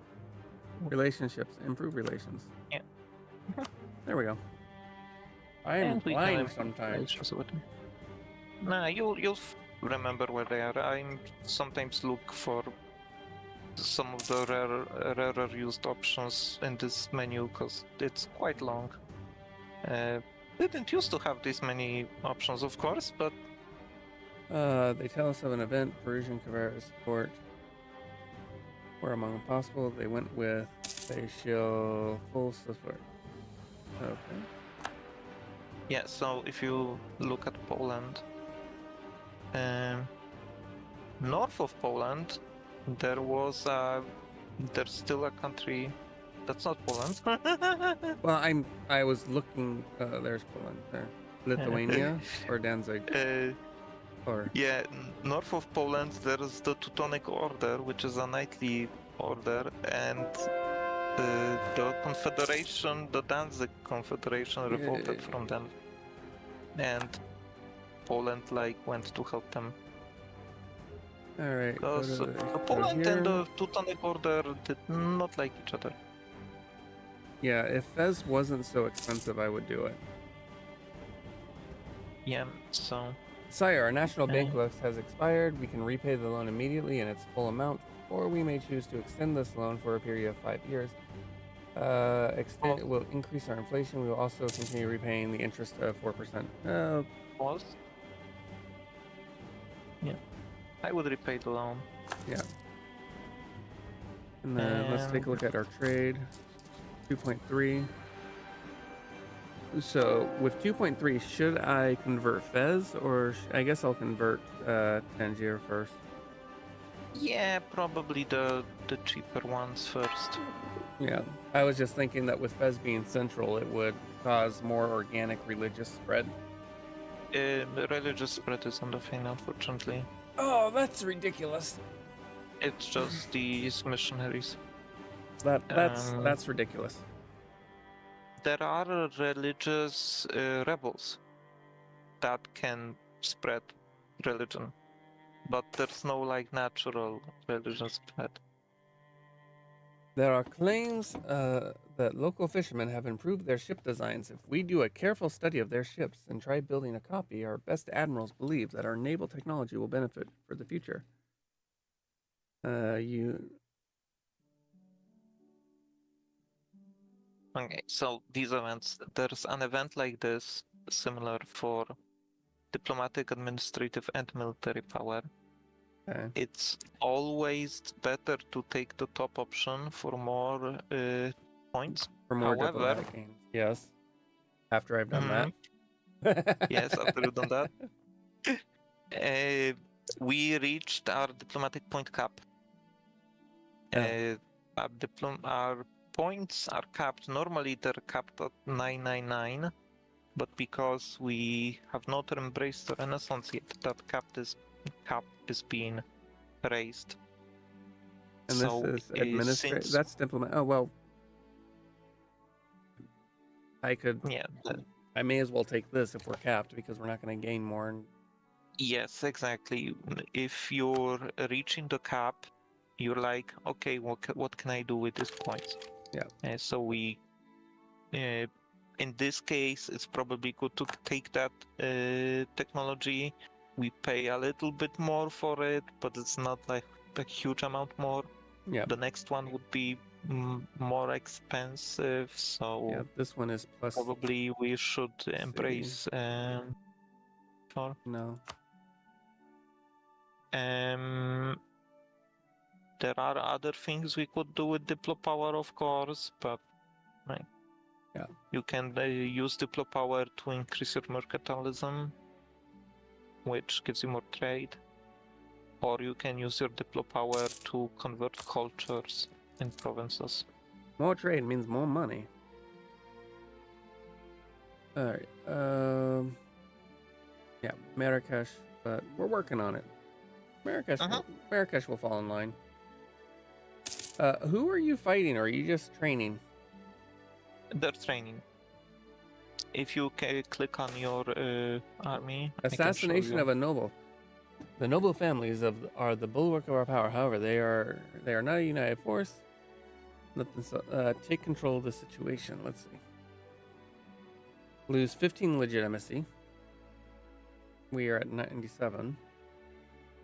relationships, improve relations. Yeah. There we go. I am blind sometimes. Nah, you'll remember where they are. I sometimes look for some of the rarer used options in this menu because it's quite long. Didn't used to have this many options, of course, but they tell us of an event Parisian Cabrera support. Where among possible, they went with they show full support. Okay. Yeah, so if you look at Poland, north of Poland, there's still a country that's not Poland. Well, I was looking. There's Poland there, Lithuania or Danzig. Yeah, north of Poland there's the Teutonic Order, which is a knightly order, and the Confederation, the Danzig Confederation, revolted from them, and Poland went to help them. All right. Because Poland and the Teutonic Order did not like each other. Yeah, if Fez wasn't so expensive, I would do it. Yeah, so. Sire, our national bank loan has expired. We can repay the loan immediately in its full amount, or we may choose to extend this loan for a period of 5 years. It will increase our inflation. We will also continue repaying the interest of 4%. Pause. Yeah, I would repay the loan. Yeah. And then let's take a look at our trade. 2.3. So with 2.3, should I convert Fez, or I guess I'll convert Tangier first? Yeah, probably the cheaper ones first. Yeah, I was just thinking that with Fez being central, it would cause more organic religious spread. The religious spread is on the thing, unfortunately. Oh, that's ridiculous. It's just these missionaries. That's ridiculous. There are religious rebels that can spread religion, but there's no natural religion spread. There are claims that local fishermen have improved their ship designs. If we do a careful study of their ships and try building a copy, our best admirals believe that our naval technology will benefit for the future. Okay, so these events, there's an event like this, similar for diplomatic, administrative, and military power. Okay. It's always better to take the top option for more points. For more diplomatic gains. Yes. After I've done that. Yes, after you've done that. We reached our diplomatic point cap. Our points are capped. Normally they're capped at 999, but because we have not embraced the Renaissance yet, that cap is being raised. And So, this is administrative. since That's diplomat. Oh well, I could. yeah, I may as well take this if we're capped because we're not going to gain more. yes, exactly. If you're reaching the cap, you're like, okay, what can I do with this points? Yeah. So we, in this case, it's probably good to take that technology. We pay a little bit more for it, but it's not like a huge amount more. Yeah. The next one would be more expensive, so Yeah. This one is plus. probably we should embrace. For No. There are other things we could do with Diplo Power, of course, but right. Yeah. You can use Diplo Power to increase your mercantilism, which gives you more trade. Or you can use your Diplo Power to convert cultures in provinces. More trade means more money. All right. Yeah, Marrakesh, but we're working on it. Marrakesh will fall in line. Who are you fighting, or are you just training? They're training. If you click on your army, Assassination of a noble. The noble families are the bulwark of our power. However, they are not a united force. Take control of the situation. Let's see. Lose 15 legitimacy. We are at 97.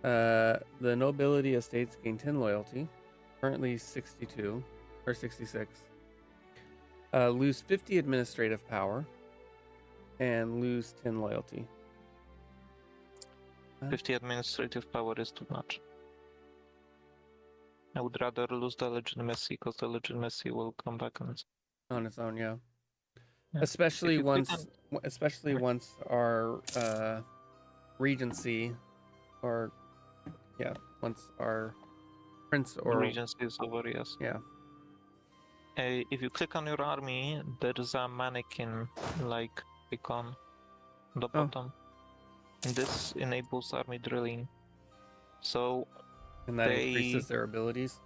The nobility estates gain 10 loyalty. Currently 62 or 66. Lose 50 administrative power and lose 10 loyalty. 50 administrative power is too much. I would rather lose the legitimacy because the legitimacy will come back on its own. Yeah. Yeah. Especially once our regency, or once our prince or regency is over. Yes. Yeah. If you click on your army, there is a mannequin like icon on the bottom. And this enables army drilling. So and that increases their abilities.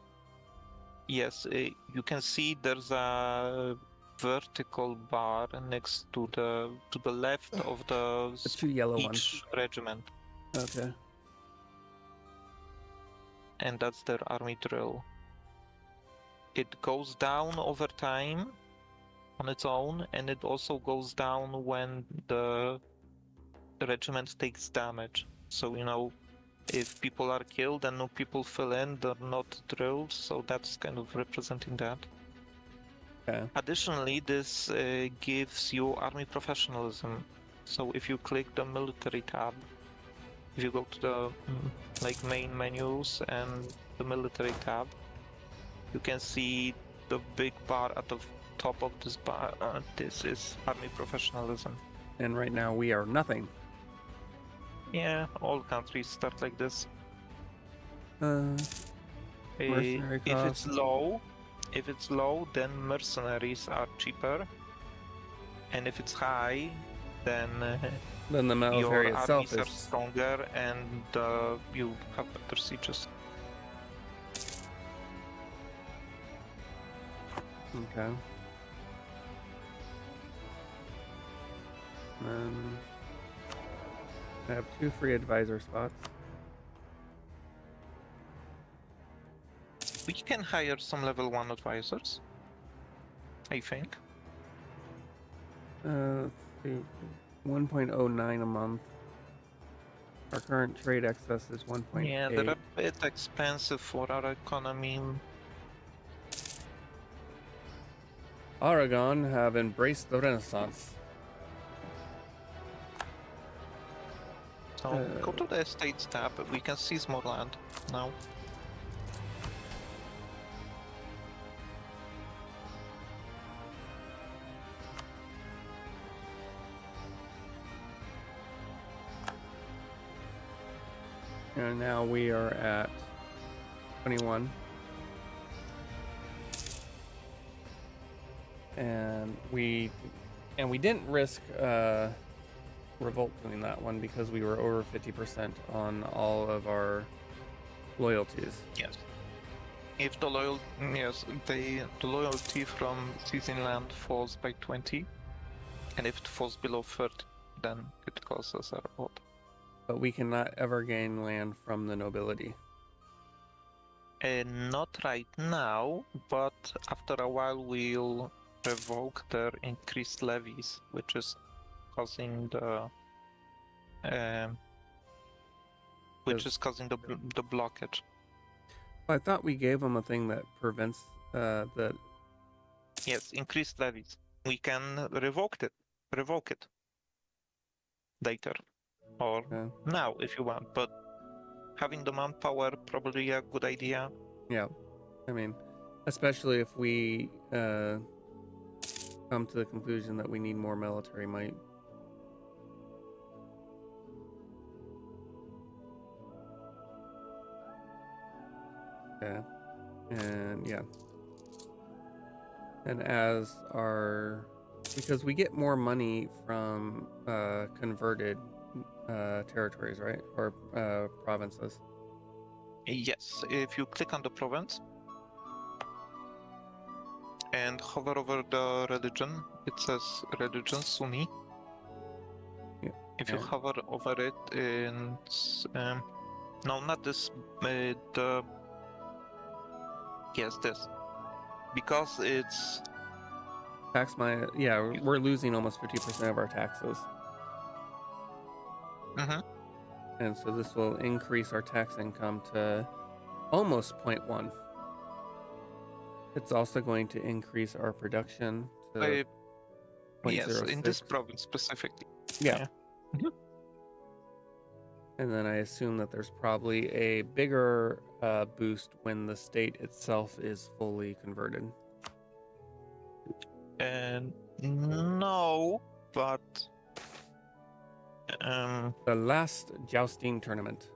Yes, you can see there's a vertical bar next to the left of the two yellow each ones. regiment. Okay. And that's their army drill. It goes down over time on its own, and it also goes down when the regiment takes damage. So, if people are killed and no people fill in, they're not drilled, so that's kind of representing that. Okay. Additionally, this gives you army professionalism. So if you click the military tab, if you go to the main menus and the military tab, you can see the big bar at the top of this bar. This is army professionalism. And right now we are nothing. Yeah, all countries start like this. Mercenary cost. If it's low, then mercenaries are cheaper, and if it's high, then the military your itself armies are is stronger and you have better sieges. Okay. I have 2 free advisor spots. We can hire some level 1 advisors, I think. Let's see. 1.09 a month. Our current trade excess is 1.8. Yeah, they're a bit expensive for our economy. Aragon have embraced the Renaissance. So go to the estates tab, we can seize more land now. And now we are at 21. And we didn't risk revolt doing that one because we were over 50% on all of our loyalties. Yes. If the loyalty from seizing land falls by 20, and if it falls below 30, then it causes a revolt. But we cannot ever gain land from the nobility. Not right now, but after a while we'll revoke their increased levies, which is causing the the blockage. I thought we gave them a thing that prevents the. Yes, increased levies. We can revoke it later, or now if you want. But having the manpower probably a good idea. Yeah, I mean, especially if we come to the conclusion that we need more military might. Okay, and yeah, and as our, because we get more money from converted territories, right, or provinces. Yes, if you click on the province and hover over the religion, it says religion Sunni. Yeah. If you hover over it, and no, not this, this, because it's tax we're losing almost 50% of our taxes. And so this will increase our tax income to almost 0.1. It's also going to increase our production to 0.06. Yes, in this province specifically. Yeah. And then I assume that there's probably a bigger boost when the state itself is fully converted. And no, but the last jousting tournament.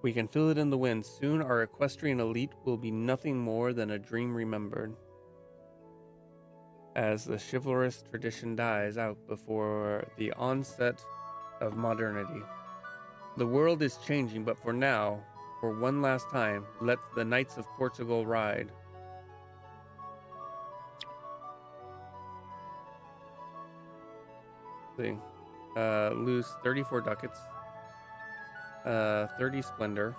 We can feel it in the wind. Soon our equestrian elite will be nothing more than a dream remembered. As the chivalrous tradition dies out before the onset of modernity. The world is changing, but for now, for one last time, let the Knights of Portugal ride. See. Lose 34 ducats. 30 splendor.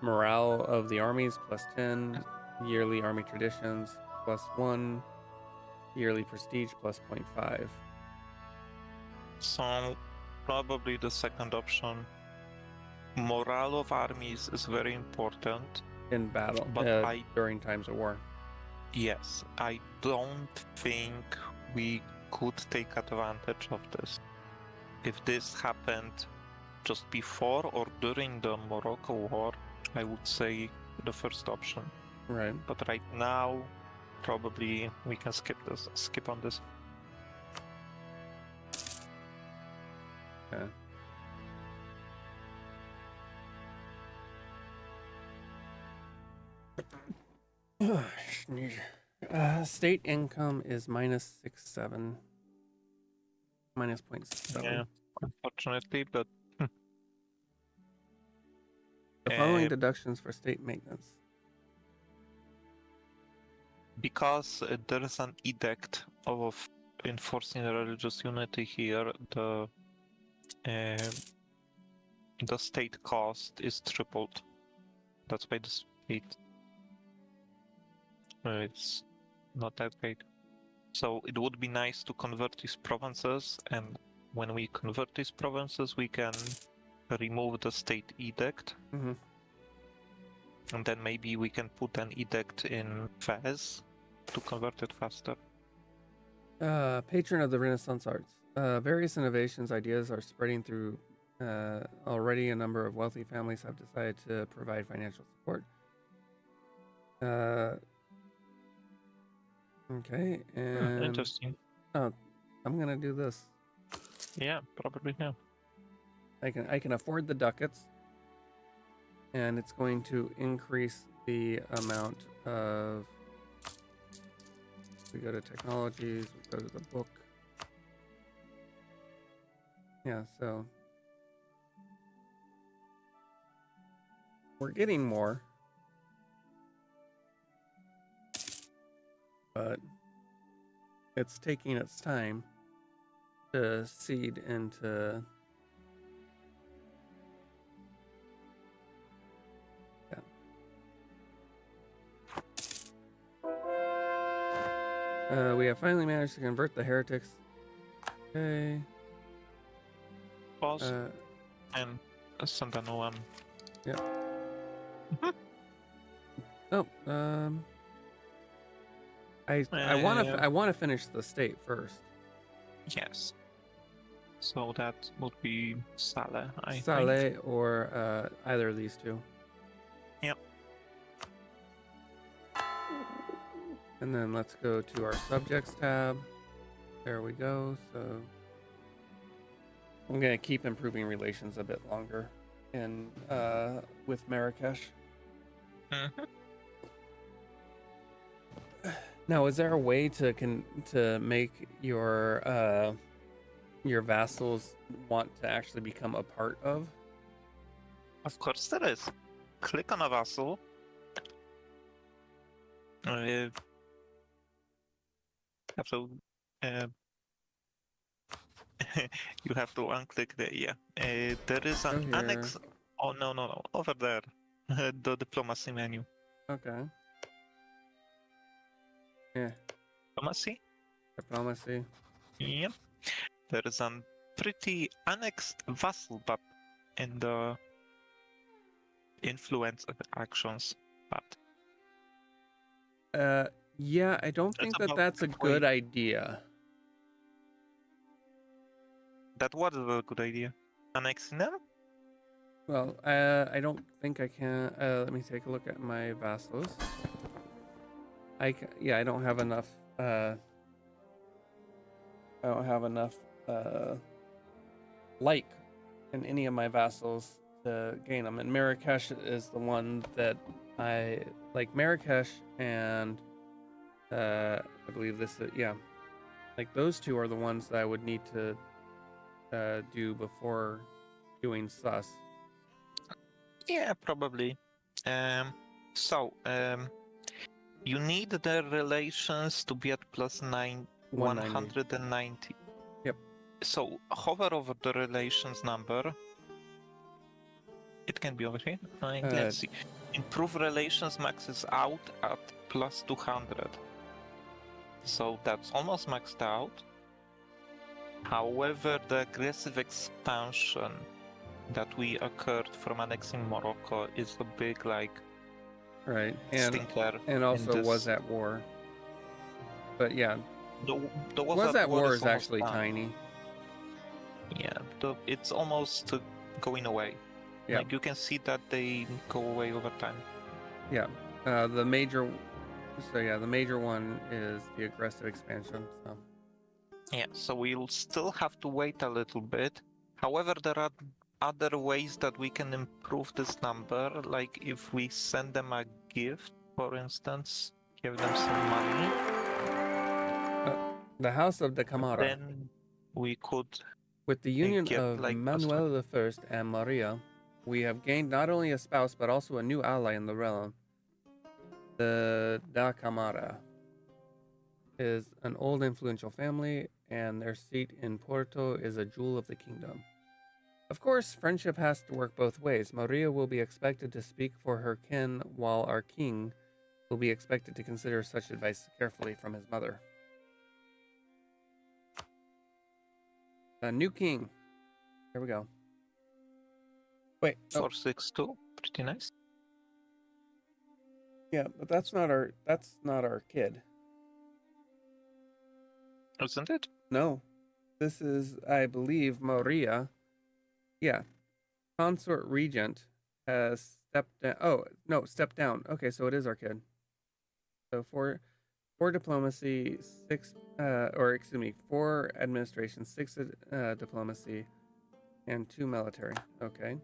Morale of the armies +10. Yearly army traditions +1. Yearly prestige +0.5. So probably the second option. Morale of armies is very important in battle, but during times of war. Yes, I don't think we could take advantage of this. If this happened just before or during the Morocco war, I would say the first option. Right. But right now, probably we can skip on this. Okay. State income is -6.7. -0.7. Yeah, unfortunately, but the following deductions for state maintenance. Because there is an edict of enforcing religious unity here, the state cost is tripled. That's why the state it's not that great. So it would be nice to convert these provinces, and when we convert these provinces, we can remove the state edict. Mm-hmm. And then maybe we can put an edict in Fez to convert it faster. Patron of the Renaissance arts. Various innovations, ideas are spreading through. Already a number of wealthy families have decided to provide financial support. Okay, and interesting. Oh, I'm gonna do this. Yeah, probably yeah. I can afford the ducats, and it's going to increase the amount of. We go to technologies. We go to the book. Yeah, so we're getting more, but it's taking its time to seed into. We have finally managed to convert the heretics. Okay. Pause and send a new one. Yeah. Mhm. Oh, I want to finish the state first. Yes. So that would be Saleh, I think. Saleh or either of these two. Yep. And then let's go to our subjects tab. There we go. So I'm gonna keep improving relations a bit longer, in with Marrakesh. Mhm. Now, is there a way to make your vassals want to actually become a part of? Of course there is. Click on a vassal. Have to you have to unclick the there is an Go here. annex. Oh no, over there. The diplomacy menu. Okay. Yeah. Diplomacy. Yep. There is a pretty annexed vassal but in the influence actions but Yeah, I don't think that that's a good idea. That was a good idea. Annexing them? Well, I don't think I can. Let me take a look at my vassals. Yeah, I don't have enough. I don't have enough like in any of my vassals to gain them. And Marrakesh is the one that I like. Marrakesh and I believe this is, yeah, like those two are the ones that I would need to do before doing sus. Yeah, probably. So you need the relations to be at plus 190. Yep. So hover over the relations number. It can be over here. Let's see. Improve relations maxes out at plus 200. So that's almost maxed out. However, the aggressive expansion that we occurred from annexing Morocco is a big right stinker. And also was at war. But yeah, the was at war is actually tiny. Yeah, it's almost going away. Yeah. Like you can see that they go away over time. Yeah. The major one is the aggressive expansion. So. Yeah, so we'll still have to wait a little bit. However, there are other ways that we can improve this number, like if we send them a gift, for instance, give them some money. The House of the Camara. Then we could... With the union of Manuel I and Maria, we have gained not only a spouse, but also a new ally in the realm. The Da Camara is an old influential family, and their seat in Porto is a jewel of the kingdom. Of course, friendship has to work both ways. Maria will be expected to speak for her kin, while our king will be expected to consider such advice carefully from his mother. A new king. Here we go. Wait. 462. Pretty nice. Yeah, but that's not our kid. Isn't it? No. This is, I believe, Maria. Yeah. Consort Regent has stepped down. Oh, no, stepped down. Okay, so it is our kid. So four diplomacy, 4 administration, 6 diplomacy, and 2 military. Okay.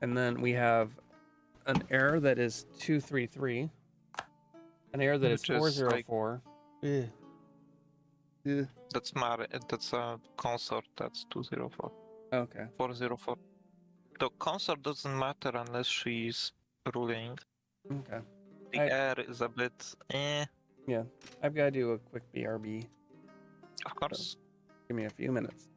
And then we have an heir that is 233, an heir that is 404. That's a consort. That's 204. Okay. 404. The consort doesn't matter unless she's ruling. Okay. The air is a bit Yeah. I've got to do a quick BRB. Of course. Give me a few minutes.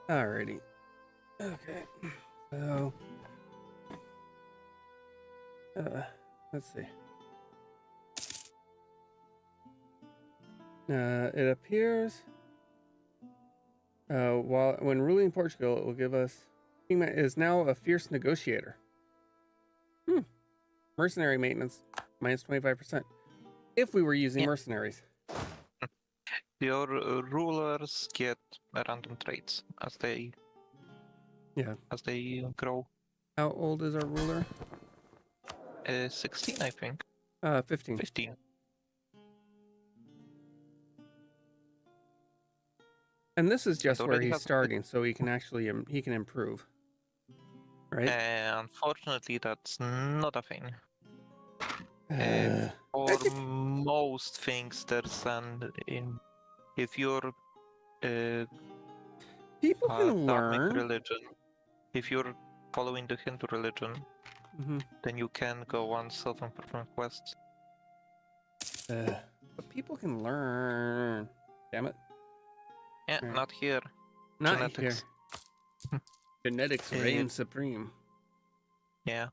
Alrighty. Okay. So, let's see. It appears when ruling Portugal, it will give us King is now a fierce negotiator. Mercenary maintenance minus 25%. If we were using mercenaries. Your rulers get random traits as they grow. How old is our ruler? 16, I think. 15. 15. And this is just where he's starting, so he can actually he can improve, right? Unfortunately, that's not a thing. For most things, there's if you're people can learn religion, if you're following the Hindu religion, then you can go on self-improvement quests. But people can learn. Damn it. Yeah, not here. Not Genetics. here. Genetics Eh, reign supreme. yeah.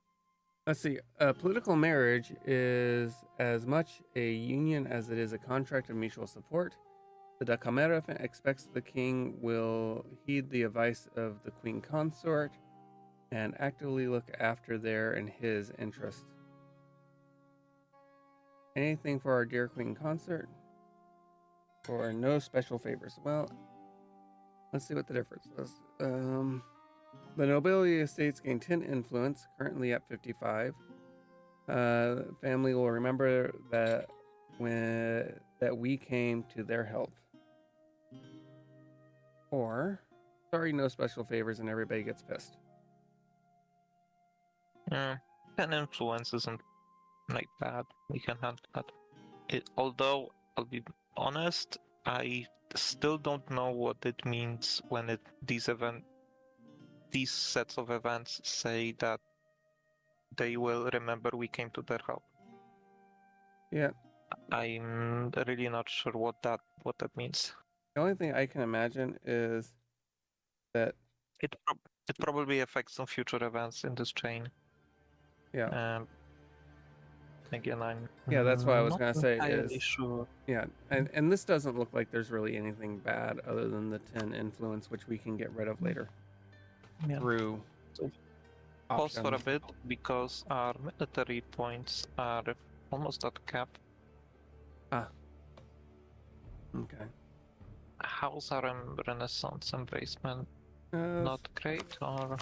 Let's see. A political marriage is as much a union as it is a contract of mutual support. The Da Camera expects the king will heed the advice of the queen consort and actively look after their and his interests. Anything for our dear queen consort? Or no special favors? Well, let's see what the difference is. The nobility estates gain 10 influence, currently at 55. Family will remember that we came to their help. Or, sorry, no special favors, and everybody gets pissed. 10 influence isn't like bad. We can handle that. Although, I'll be honest, I still don't know what it means when these sets of events say that they will remember we came to their help. Yeah. I'm really not sure what that means. The only thing I can imagine is that It probably affects some future events in this chain. Yeah. Again, I'm Yeah, that's what I was not gonna say entirely is sure. yeah, and this doesn't look like there's really anything bad other than the 10 influence, which we can get rid of later Yeah. through So pause for a options. bit because our military points are almost at cap. Okay. How's our Renaissance embracement? Uh, Not great, or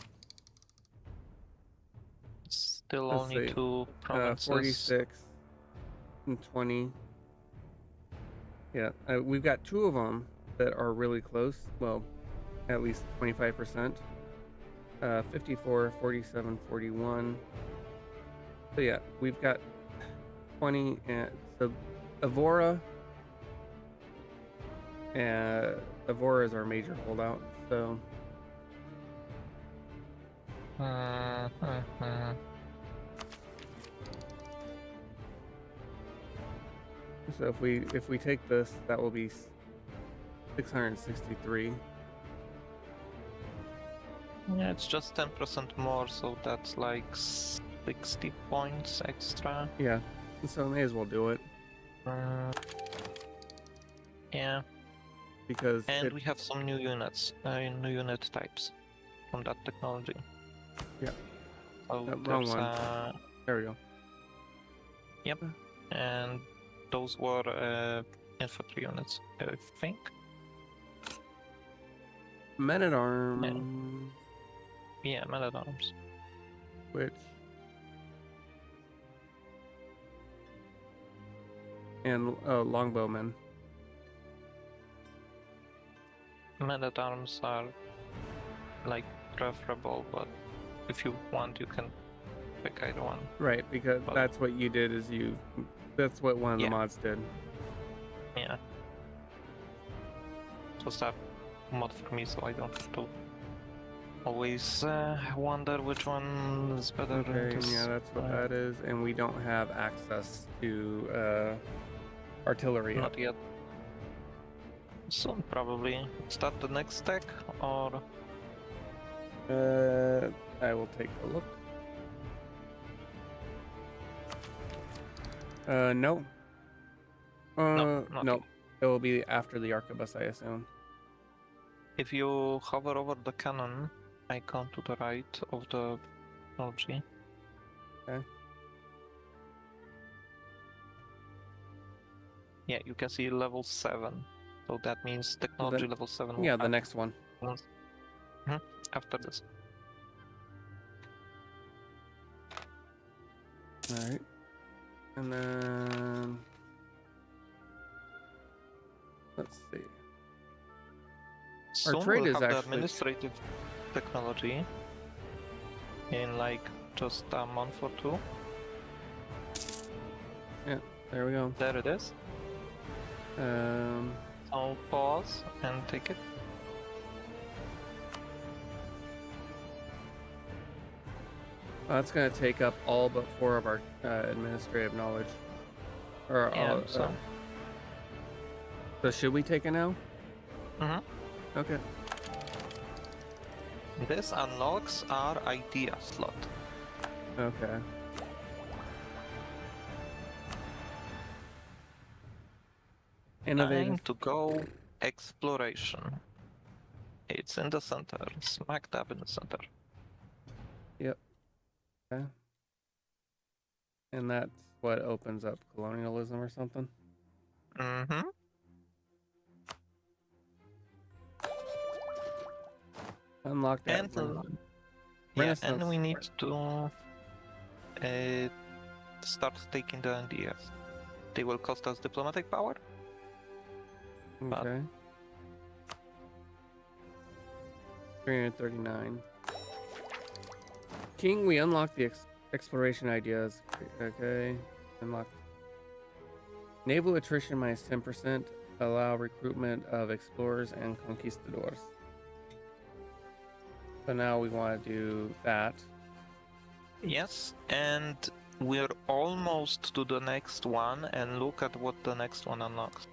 still let's only see. 2 provinces? 46 and 20. Yeah, we've got 2 of them that are really close. Well, at least 25%. 54, 47, 41. So yeah, we've got 20, and so Evora. Evora is our major holdout. So so if we take this, that will be 663. Yeah, it's just 10% more, so that's like 60 points extra. Yeah, so may as well do it Yeah, because and we have some new units, new unit types from that technology. Yeah. Oh, wrong one. There we go. Yep, and those were infantry units, I think. Men at Arms. Yeah, men at arms. Which and longbowmen. Men at arms are like preferable, but if you want, you can pick either one. Right, because that's what you did. That's what one of the mods did. Yeah. Just that mod for me, so I don't have to always wonder which one is better. Okay, yeah, that's what that is, and we don't have access to artillery. Not yet. Soon, probably. Is that the next stack, or? I will take a look. No. No. It will be after the arquebus, I assume. If you hover over the cannon icon to the right of the technology. Okay. Yeah, you can see level 7. So that means technology level 7. Yeah, the next one. After this. Alright. And then let's see. Soon Our trade we'll is have the actually administrative technology in like just a month or 2. Yeah, there we go. There it is. I'll pause and take it. That's going to take up all but 4 of our administrative knowledge. Or Yeah, so should we take it now? Mhm. Okay. This unlocks our idea slot. Okay. Time Innovative. to go exploration. It's in the center, smack dab in the center. Yep. Okay. And that's what opens up colonialism or something. Mm-hmm. Unlock that Renaissance. And we need to start taking the ideas. They will cost us diplomatic power. Okay. 339. King, we unlock the exploration ideas. Okay. Unlock. Naval attrition minus 10%. Allow recruitment of explorers and conquistadors. So now we want to do that. Yes, and we're almost to the next one, and look at what the next one unlocks.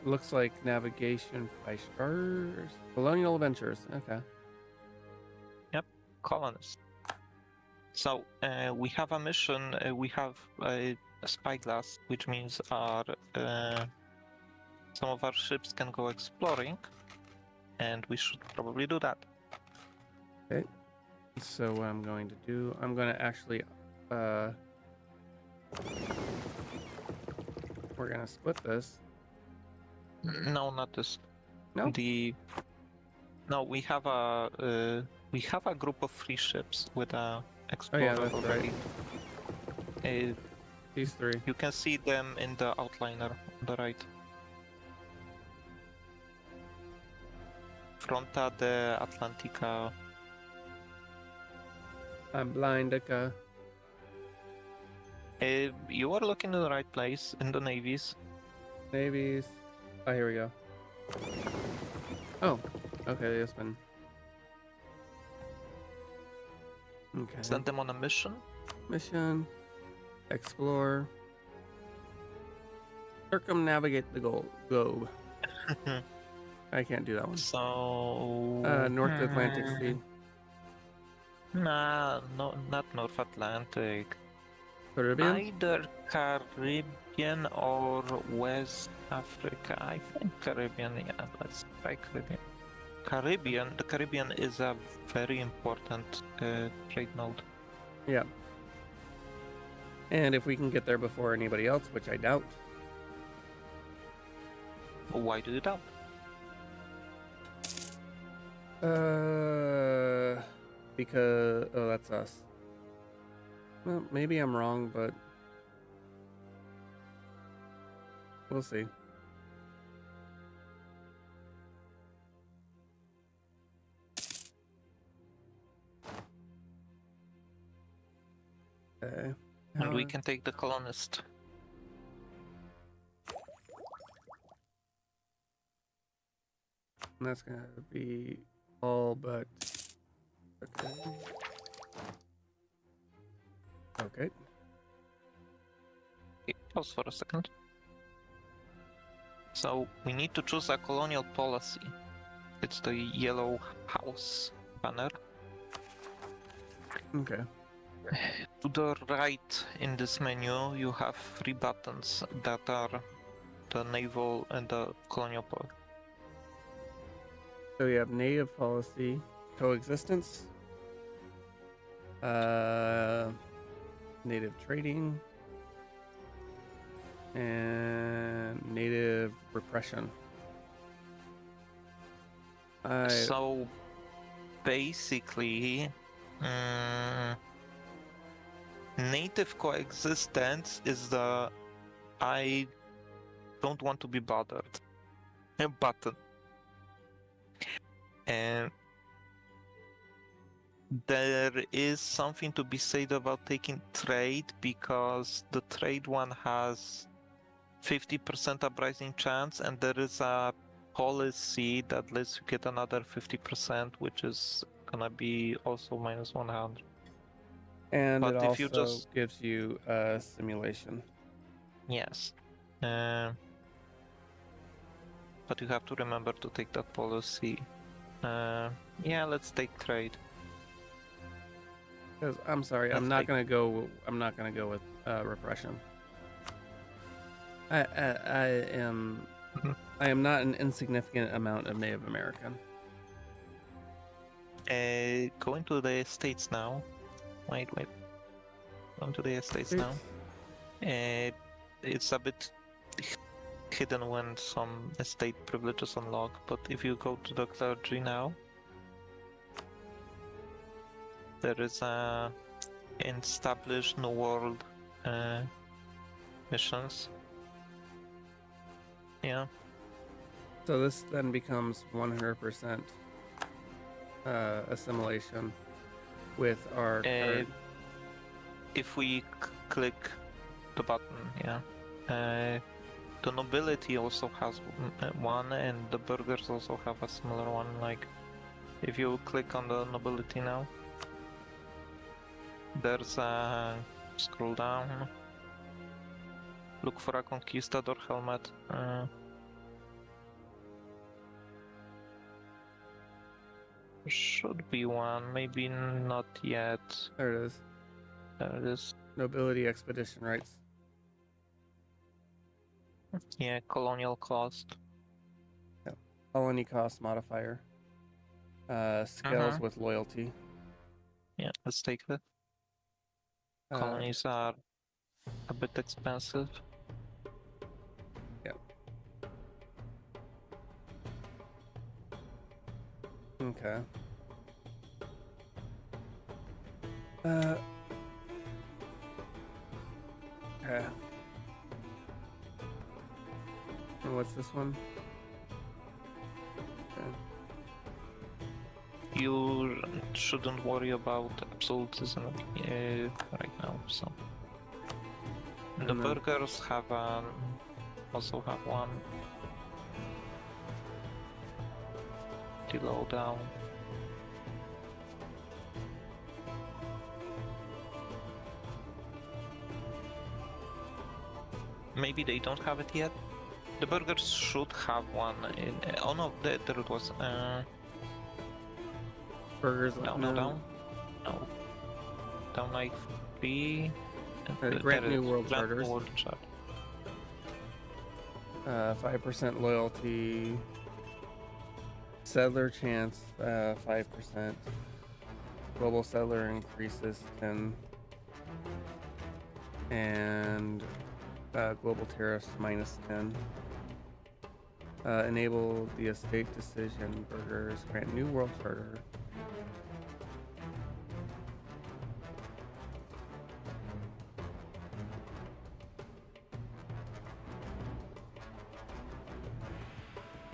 Looks like navigation by stars. Colonial adventures. Okay. Colonists. So we have a mission. We have a spyglass, which means our some of our ships can go exploring, and we should probably do that. Okay. So what I'm going to do, I'm going to actually, we're going to split this. No, not this. No? No, we have a group of 3 ships with a explorer Oh, yeah, that's already. right. These 3. You can see them in the outliner on the right. Fronta de Atlantica. I'm blind, Aka. You are looking in the right place, in the navies. Navies. Oh, here we go. Oh, okay, this one. Okay. Send them on a mission. Mission. Explore. Circumnavigate the globe. I can't do that one. So... North Atlantic Sea. Nah, no, not North Atlantic. Caribbean? Either Caribbean or West Africa. I think Caribbean, yeah, let's try Caribbean. The Caribbean is a very important trade node. Yeah. And if we can get there before anybody else, which I doubt. Why do you doubt? Because that's us. Well, maybe I'm wrong, but we'll see. Okay. And we can take the colonist. And that's gonna be all but okay. Okay. Okay, pause for a second. So we need to choose a colonial policy. It's the yellow house banner. Okay. To the right in this menu, you have 3 buttons that are the naval and the colonial policy. So we have native policy, coexistence, native trading, and native repression. So basically, native coexistence is the I don't want to be bothered button. And there is something to be said about taking trade, because the trade one has 50% uprising chance, and there is a policy that lets you get another 50%, which is gonna be also minus 100. And But it if you also just gives you a simulation. yes, but you have to remember to take that policy Yeah, let's take trade. Because I'm sorry, I'm Let's not take- gonna go. I'm not gonna go with repression. I am. Mhm. I am not an insignificant amount of Native American. Going to the estates now. Wait. Going to the estates now. It's a bit hidden when some estate privileges unlock, but if you go to the clergy now, there is a established New World missions. Yeah. So this then becomes 100% assimilation with our current. If we click the button, yeah. The nobility also has one, and the burghers also have a similar one. Like, if you click on the nobility now, there's a scroll down. Look for a conquistador helmet. Should be one, maybe not yet. There it is. There it is. Nobility expedition rights. Yeah, colonial cost. Colony cost modifier. Scales with loyalty. Yeah, let's take it. Colonies are a bit expensive. Okay. Okay. And what's this one? Okay. You shouldn't worry about absolutism right now. So the And then- burghers have also have one. Below down. Maybe they don't have it yet. The burghers should have one. Oh no, there it was. Burgers. Down. No. Down like 3. Grant New World Grant Charters. New World Charter. 5% loyalty. Settler chance, 5%. Global settler increases 10. And global tariffs -10. Enable the estate decision. Burgers. Grant New World Charter.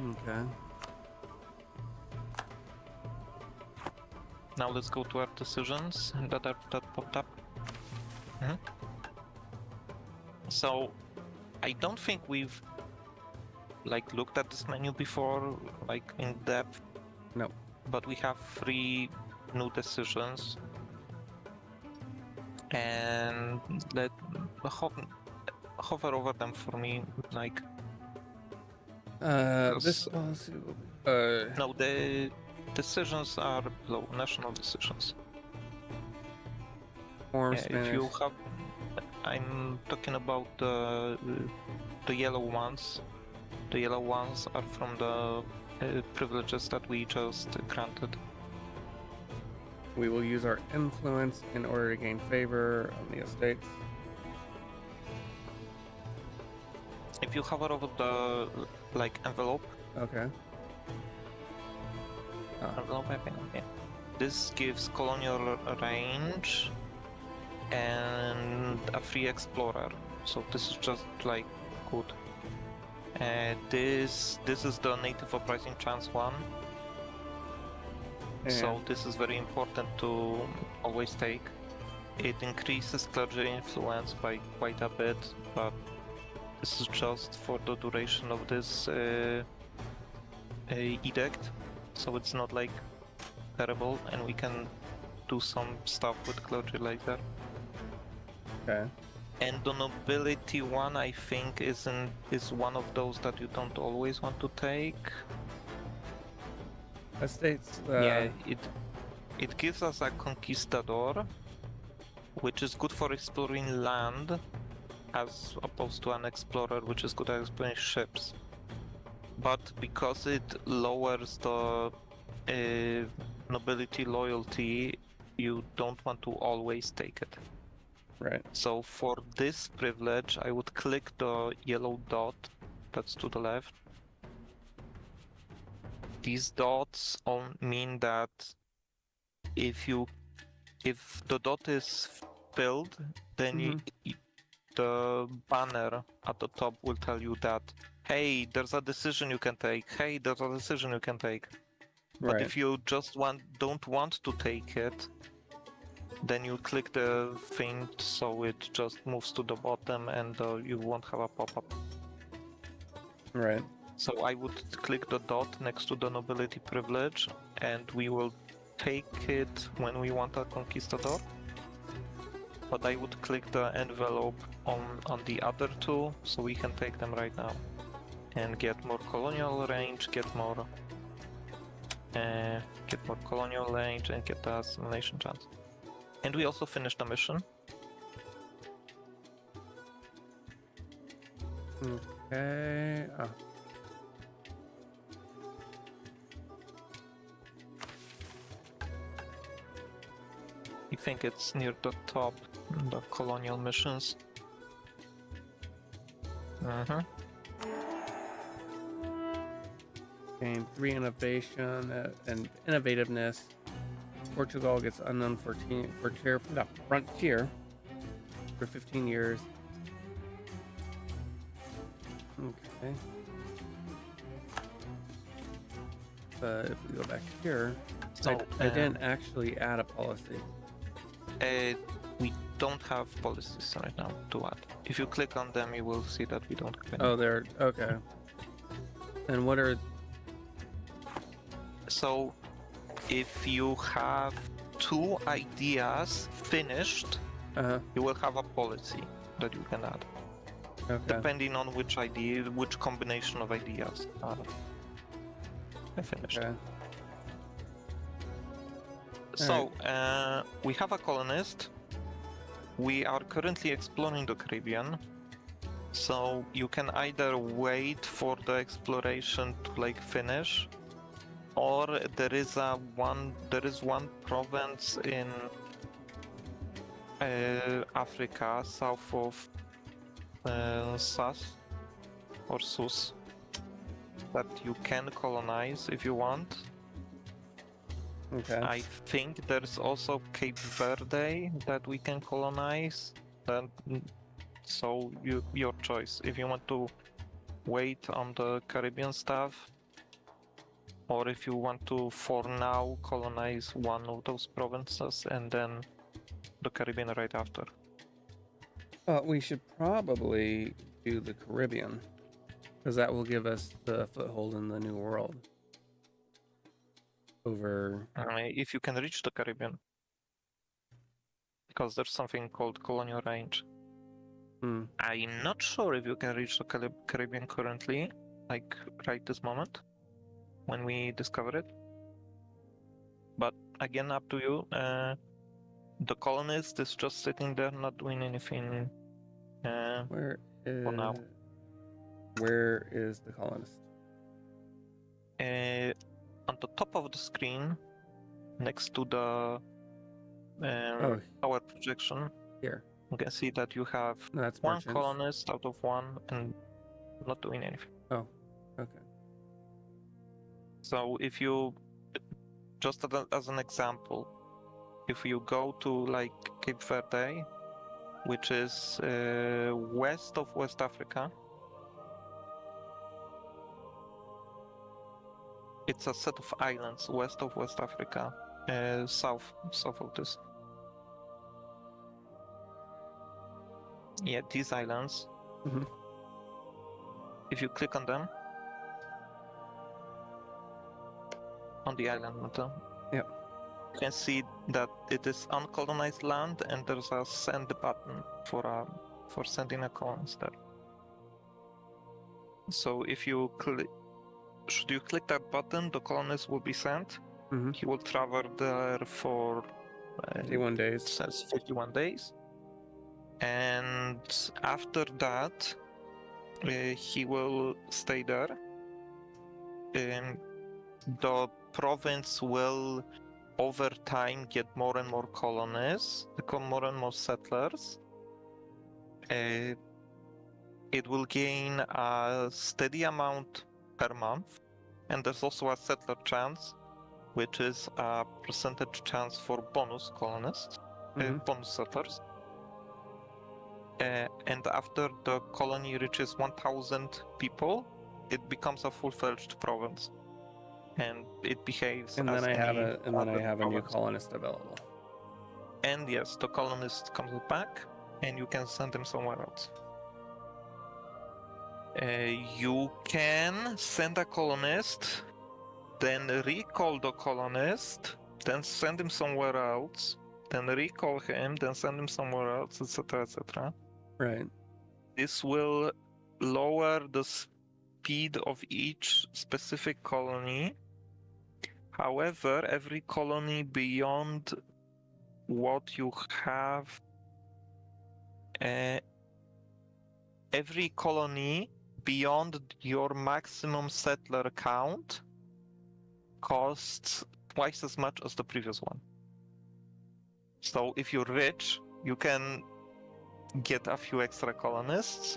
Okay. Now let's go to our decisions that popped up. So I don't think we've looked at this menu before, in depth. No. But we have 3 new decisions, and let hover over them for me. This policy will be. No, the decisions are below. National decisions. Form If Spanish. you have, I'm talking about the yellow ones. The yellow ones are from the privileges that we just granted. We will use our influence in order to gain favor on the estates. If you hover over the envelope, Okay. envelope, I think, yeah. This gives colonial range and a free explorer. So this is just good. This is the native uprising chance one. So And this is very important to always take. It increases clergy influence by quite a bit, but this is just for the duration of this edict, so it's not terrible, and we can do some stuff with clergy later. okay. And the nobility one, I think, is one of those that you don't always want to take. Estates. Yeah, it gives us a conquistador, which is good for exploring land, as opposed to an explorer, which is good at exploring ships. But because it lowers the nobility loyalty, you don't want to always take it. Right. So for this privilege, I would click the yellow dot that's to the left. These dots mean that if the dot is filled, then the banner at the top will tell you that, hey, there's a decision you can take. Hey, there's a decision you can take. But Right. if you just don't want to take it, then you click the thing so it just moves to the bottom and you won't have a pop-up. Right. So I would click the dot next to the nobility privilege, and we will take it when we want a conquistador. But I would click the envelope on the other two, so we can take them right now. And get more colonial range, get more colonial range, and get the assimilation chance. And we also finished the mission. Okay. Oh. I think it's near the top, the colonial missions. Gain 3 innovation and innovativeness. Portugal gets unknown frontier for 15 years. Okay. But if we go back here, So, I didn't actually add a policy. We don't have policies right now to add. If you click on them, you will see that we don't have any. Oh, they're okay. And what are? So, if you have 2 ideas finished, you will have a policy that you can add. Okay. Depending on which idea, which combination of ideas are finished. Okay. So, we have a colonist. We are currently exploring the Caribbean. So you can either wait for the exploration to finish, or there is one province in Africa south of Sus or Sus that you can colonize if you want. Okay. I think there's also Cape Verde that we can colonize. So your choice. If you want to wait on the Caribbean stuff, or if you want to, for now, colonize one of those provinces and then the Caribbean right after. We should probably do the Caribbean, because that will give us the foothold in the New World. Over. If you can reach the Caribbean, because there's something called colonial range. I'm not sure if you can reach the Caribbean currently, right this moment, when we discover it. But again, up to you. The colonist is just sitting there, not doing anything. For now. Where is the colonist? On the top of the screen, next to the tower projection. Here. You can see that you have one colonist out of one and not doing anything. Oh, okay. So if you, just as an example, if you go to Cape Verde, which is west of West Africa, it's a set of islands west of West Africa, south of this. Yeah, these islands. If you click on them, on the island, yep. You can see that it is uncolonized land, and there's a send button for sending a colonist there. So if you should you click that button, the colonist will be sent. Mhm. He will travel there for 51 it days. says 51 days. And after that, he will stay there. The province will, over time, get more and more colonists, become more and more settlers. It will gain a steady amount per month, and there's also a settler chance, which is a percentage chance for bonus colonists, Mhm. bonus settlers. And after the colony reaches 1,000 people, it becomes a full-fledged province, and it behaves And as then I have any a and then I other have a new province. colonist available. And yes, the colonist comes back, and you can send him somewhere else. You can send a colonist, then recall the colonist, then send him somewhere else, then recall him, then send him somewhere else, etc., etc. Right. This will lower the speed of each specific colony. However, every colony beyond what you have, every colony beyond your maximum settler count costs twice as much as the previous one. So if you're rich, you can get a few extra colonies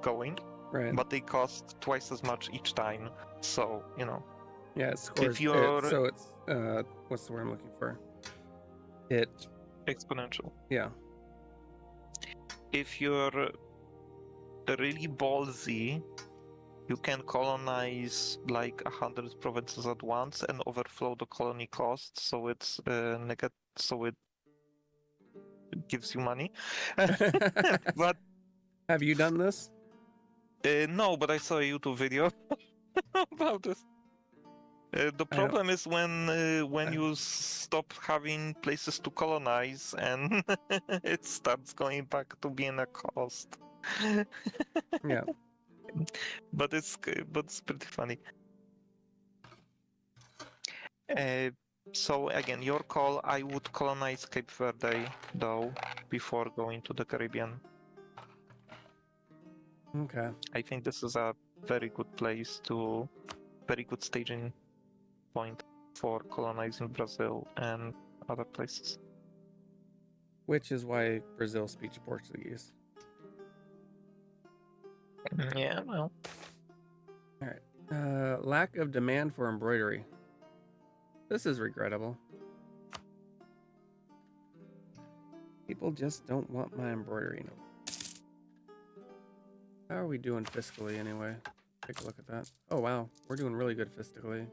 going, Right. but they cost twice as much each time. So, Yeah, it scores. you're- So it's what's the word I'm looking for? It. exponential. Yeah. If you're really ballsy, you can colonize like 100 provinces at once and overflow the colony costs, so it's so it gives you money. But Have you done this? no, but I saw a YouTube video about this. The problem is when you stop having places to colonize and it starts going back to being a cost. Yeah. But it's pretty funny. So again, your call. I would colonize Cape Verde though before going to the Caribbean. Okay. I think this is a very good staging point for colonizing Brazil and other places. Which is why Brazil speaks Portuguese. Yeah, well. All right. Lack of demand for embroidery. This is regrettable. People just don't want my embroidery. No. How are we doing fiscally anyway? Take a look at that. Oh wow, we're doing really good fiscally.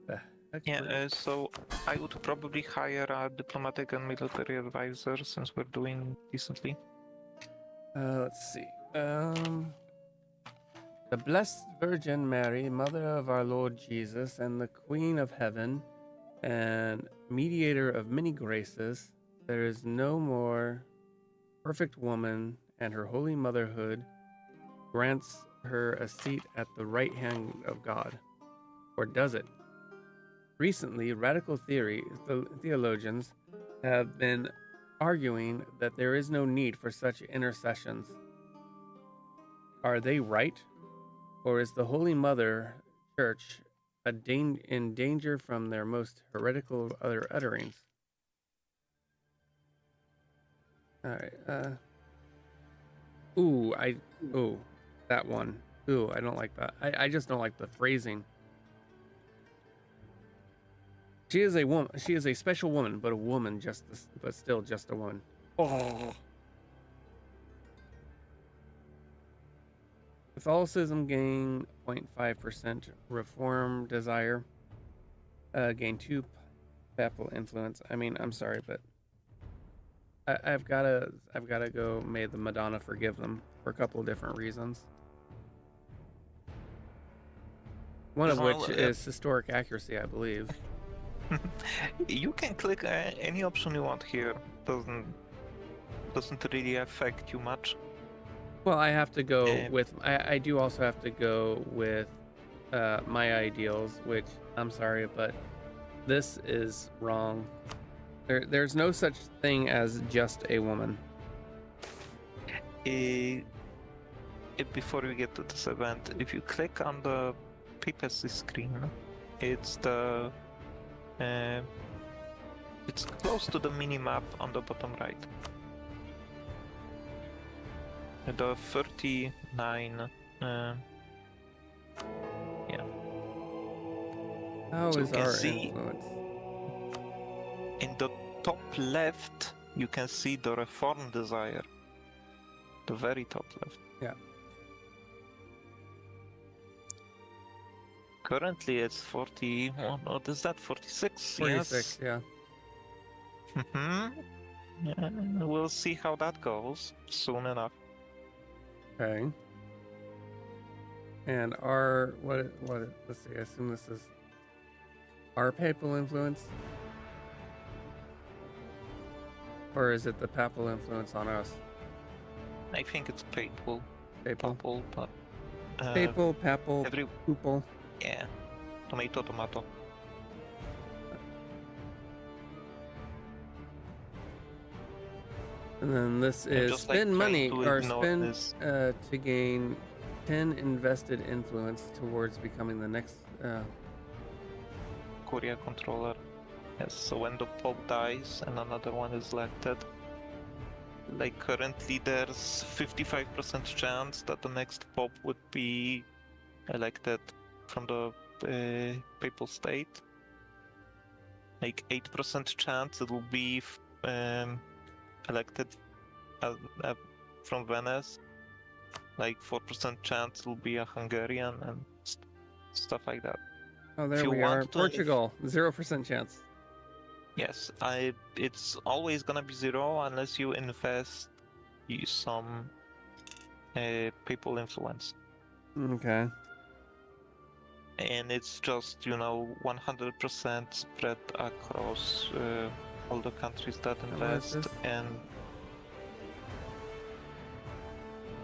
The heck? Yeah, so I would probably hire a diplomatic and military advisor since we're doing decently. Let's see. The Blessed Virgin Mary, Mother of our Lord Jesus, and the Queen of Heaven, and Mediator of many graces, there is no more perfect woman, and her holy motherhood grants her a seat at the right hand of God. Or does it? Recently, radical theologians have been arguing that there is no need for such intercessions. Are they right? Or is the Holy Mother Church in danger from their most heretical utterings? All right. That one. Ooh, I don't like that. I just don't like the phrasing. She is a woman. She is a special woman, but a woman but still just a woman. Oh. Catholicism gain 0.5%. Reform desire gain 2 papal influence. I mean, I'm sorry, but I've gotta go. May the Madonna forgive them for a couple of different reasons. One of which is historic accuracy, I believe. You can click any option you want here. Doesn't really affect you much. Well, I have to go with. I do also have to go with my ideals, which I'm sorry, but this is wrong. There's no such thing as just a woman. Before we get to this event, if you click on the papacy screen, it's the it's close to the mini map on the bottom right. The 39. Yeah. How So is you can our see influence? in the top left, you can see the reform desire. The very top left. Yeah. Currently, it's 40. What is that? 46. 46, Yes. yeah. Yeah, we'll see how that goes soon enough. Okay. And our what let's see, I assume this is our papal influence? Or is it the papal influence on us? I think it's papal. Papal? Papal, but Papal, papal, every poopal. yeah, tomato. And then this I'm is just, like, spend trying money to or ignore spend this. to gain 10 invested influence towards becoming the next. Korea controller. Yes, so when the Pope dies and another one is elected, like currently there's 55% chance that the next Pope would be elected from the papal state. Like 8% chance it will be elected from Venice. Like 4% chance it will be a Hungarian and stuff like that. Oh, there you we are. want to- Portugal, 0% chance. Yes, it's always gonna be 0 unless you invest some people influence. Okay. And it's just, 100% spread across all the countries that what is invest, this?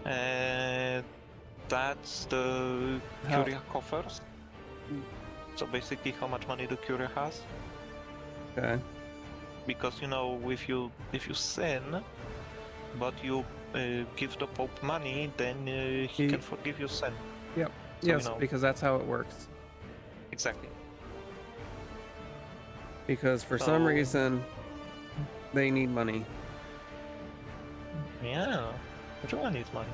and that's the How- Curia coffers. So basically how much money the Curia has. Okay. Because if you sin, but you give the Pope money, then he can forgive your sin. Yep. So, Yes, because that's how it works. Exactly. Because for some So- reason, they need money. Yeah, everyone needs money.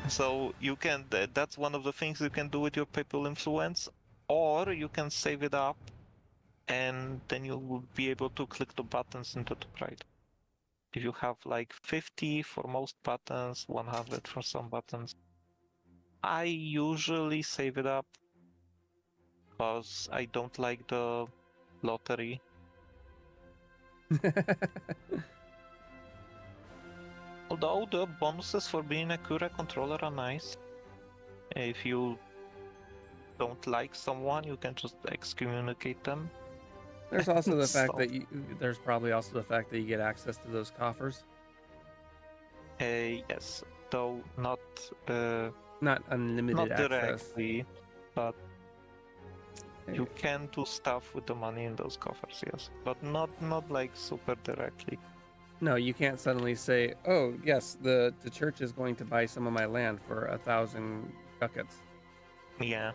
So you can. That's one of the things you can do with your papal influence, or you can save it up, and then you will be able to click the buttons in the top right. If you have like 50 for most buttons, 100 for some buttons. I usually save it up because I don't like the lottery. Although the bonuses for being a Cura controller are nice. If you don't like someone, you can just excommunicate them. There's also the fact So- that there's probably also the fact that you get access to those coffers. Yes, though not Not unlimited access. directly, but Hey, you can do stuff with the money in those coffers, yes, but not like super directly. No, you can't suddenly say, "Oh, yes, the church is going to buy some of my land for 1,000 ducats." Yeah.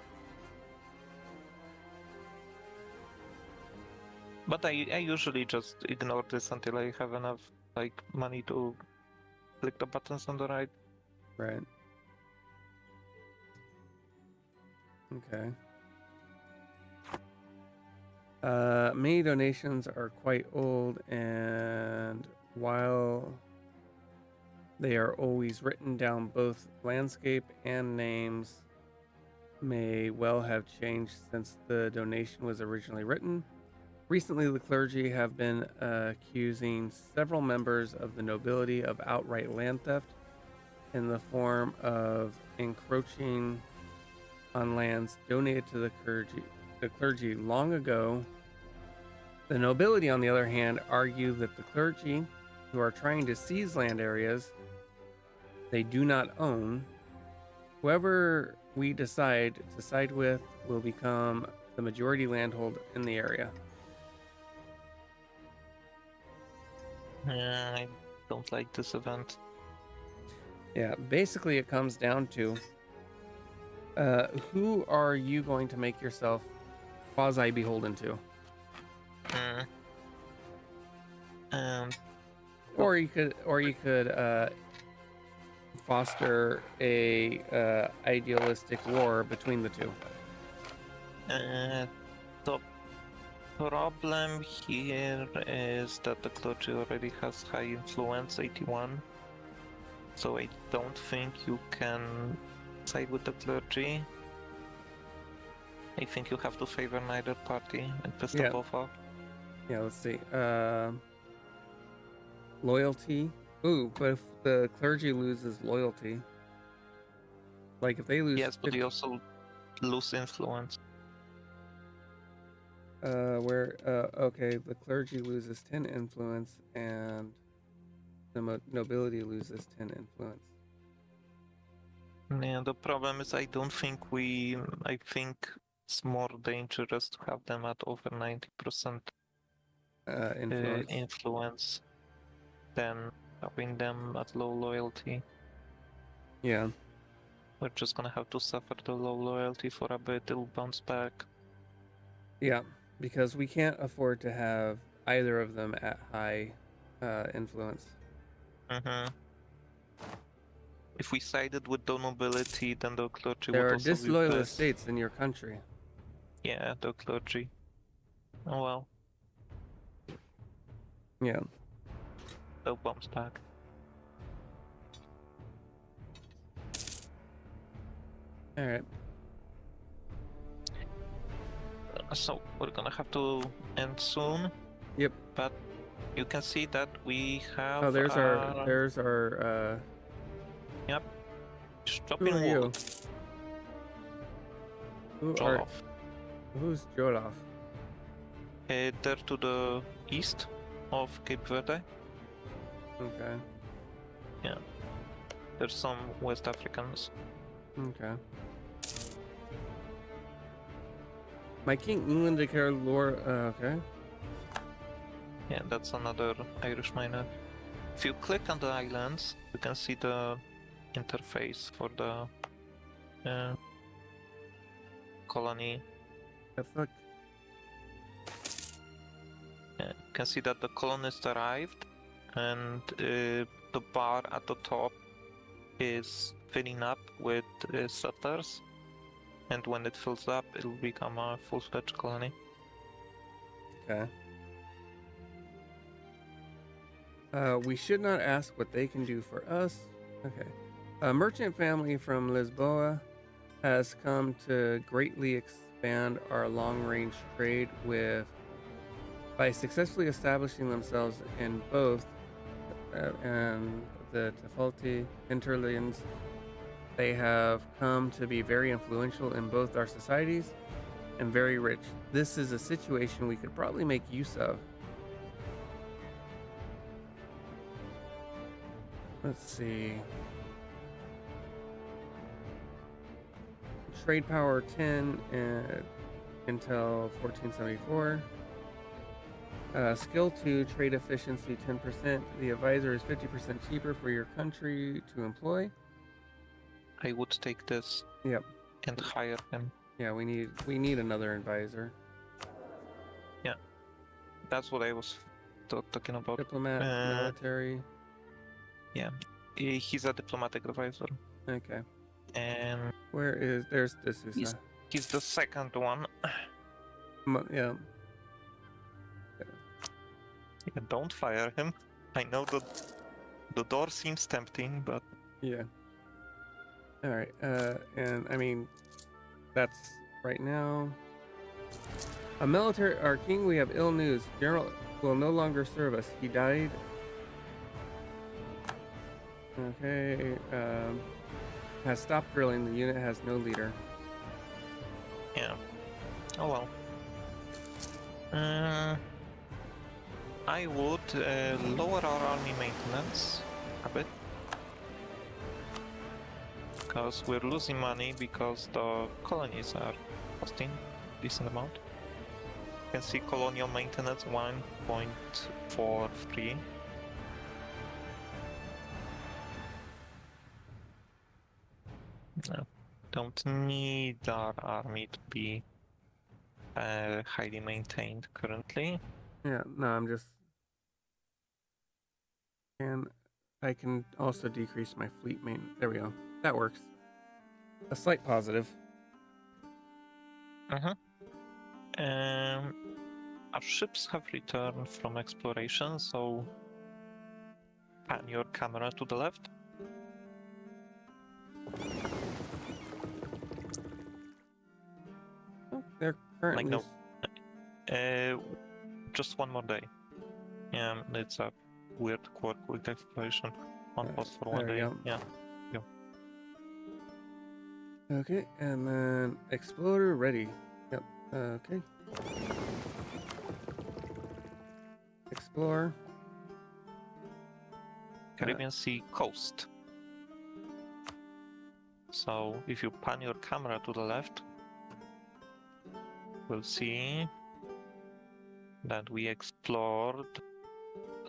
But I usually just ignore this until I have enough like money to click the buttons on the right. Right. Okay. Many donations are quite old, and while they are always written down, both landscape and names may well have changed since the donation was originally written. Recently, the clergy have been accusing several members of the nobility of outright land theft in the form of encroaching on lands donated to the clergy long ago. The nobility, on the other hand, argue that the clergy, who are trying to seize land areas they do not own, whoever we decide to side with will become the majority landhold in the area. I don't like this event. Yeah, basically it comes down to who are you going to make yourself quasi beholden to? And Or you could foster a idealistic war between the two. the problem here is that the clergy already has high influence, 81. So I don't think you can side with the clergy. I think you have to favor neither party and piss them both off. Yeah, let's see. Loyalty. Ooh, but if the clergy loses loyalty, like if they lose, yes, but they also lose influence. okay, the clergy loses 10 influence and the nobility loses 10 influence. Yeah, the problem is I think it's more dangerous to have them at over 90% influence than having them at low loyalty. Yeah. We're just gonna have to suffer the low loyalty for a bit, it'll bounce back. Yeah, because we can't afford to have either of them at high influence. If we sided with the nobility, then the clergy there would are also disloyal be pissed. estates in your country. Yeah, the clergy. Oh well. Yeah. They'll bounce back. All right. So we're gonna have to end soon. Yep. But you can see that we have. Oh, there's our. Yep. Who are you? Jolof. Who's Jolof? There to the east of Cape Verde. Okay. Yeah. There's some West Africans. Okay. My King England declared Laura. Okay. Yeah, that's another Irish miner. If you click on the islands, you can see the interface for the colony. The fuck? Yeah, you can see that the colonists arrived, and the bar at the top is filling up with settlers, and when it fills up, it'll become a full-fledged colony. Okay. We should not ask what they can do for us. Okay. A merchant family from Lisboa has come to greatly expand our long-range trade by successfully establishing themselves in both and the Tafalti hinterlands. They have come to be very influential in both our societies and very rich. This is a situation we could probably make use of. Let's see. Trade power 10 until 1474. Skill 2, trade efficiency 10%. The advisor is 50% cheaper for your country to employ. I would take this. Yep. And hire him. Yeah, we need another advisor. Yeah. That's what I was talking about. Diplomat, military. Yeah. He's a diplomatic advisor. Okay. And there's D'Souza. He's the second one. Yeah. Yeah, don't fire him. I know that the door seems tempting, but yeah. All right. And I mean, that's right now. Our king. We have ill news. General will no longer serve us. He died. Okay. Has stopped drilling. The unit has no leader. Yeah. Oh well. I would lower our army maintenance a bit. because we're losing money because the colonies are costing a decent amount. You can see colonial maintenance 1.43. No, don't need our army to be highly maintained currently. Yeah, no, I'm just. And I can also decrease my fleet maintenance. There we go. That works. A slight positive. Our ships have returned from exploration, so pan your camera to the left. Oh, they're currently. no. Just one more day. Yeah, it's a weird quirk with exploration. On pause for one There we day. go. Yeah. Okay, and then exploder ready. Yep. Okay. Explore. Caribbean Sea coast. So if you pan your camera to the left, we'll see that we explored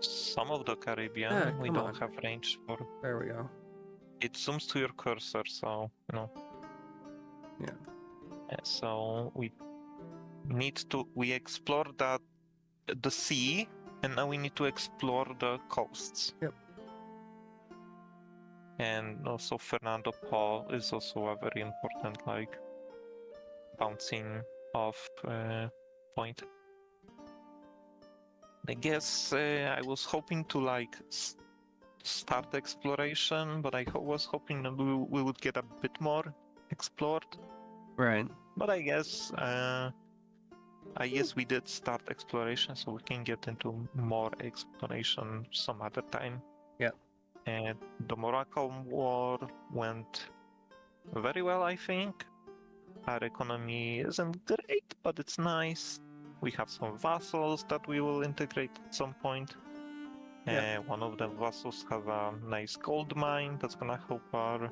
some of the Caribbean. We don't have range for. There we go. It zooms to your cursor, so you know. Yeah. So we explored the sea, and now we need to explore the coasts. Yep. And also Fernando Po is also a very important bouncing off point. I guess I was hoping to start exploration, but I was hoping that we would get a bit more explored. Right. But I guess we did start exploration, so we can get into more exploration some other time. Yeah. And the Morocco War went very well, I think. Our economy isn't great, but it's nice. We have some vassals that we will integrate at some point. Yeah. One of the vassals have a nice gold mine that's gonna help our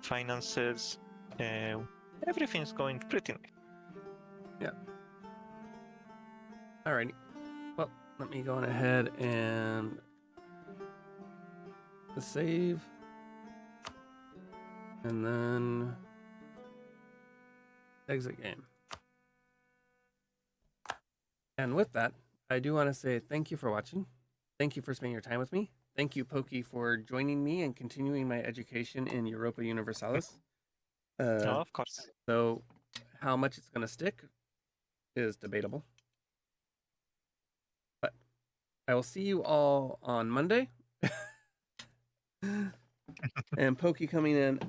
finances. Everything's going pretty nice. Yeah. Alrighty. Well, let me go on ahead and save. And then exit game. And with that, I do want to say thank you for watching. Thank you for spending your time with me. Thank you, Pokey, for joining me and continuing my education in Europa Universalis. Of course. So how much it's going to stick is debatable. But I will see you all on Monday. And Pokey coming in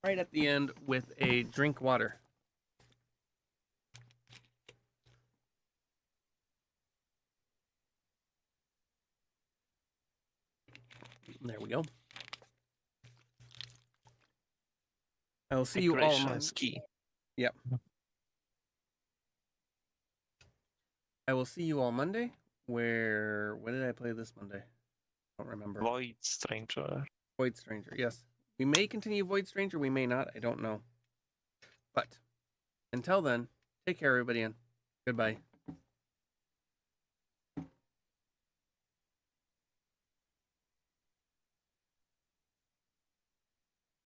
right at the end with a drink water. There we go. I will see you all on ski. Yep. I will see you all Monday. What did I play this Monday? I don't remember. Void Stranger. Void Stranger, yes. We may continue Void Stranger, we may not. I don't know. But until then, take care, everybody, and goodbye.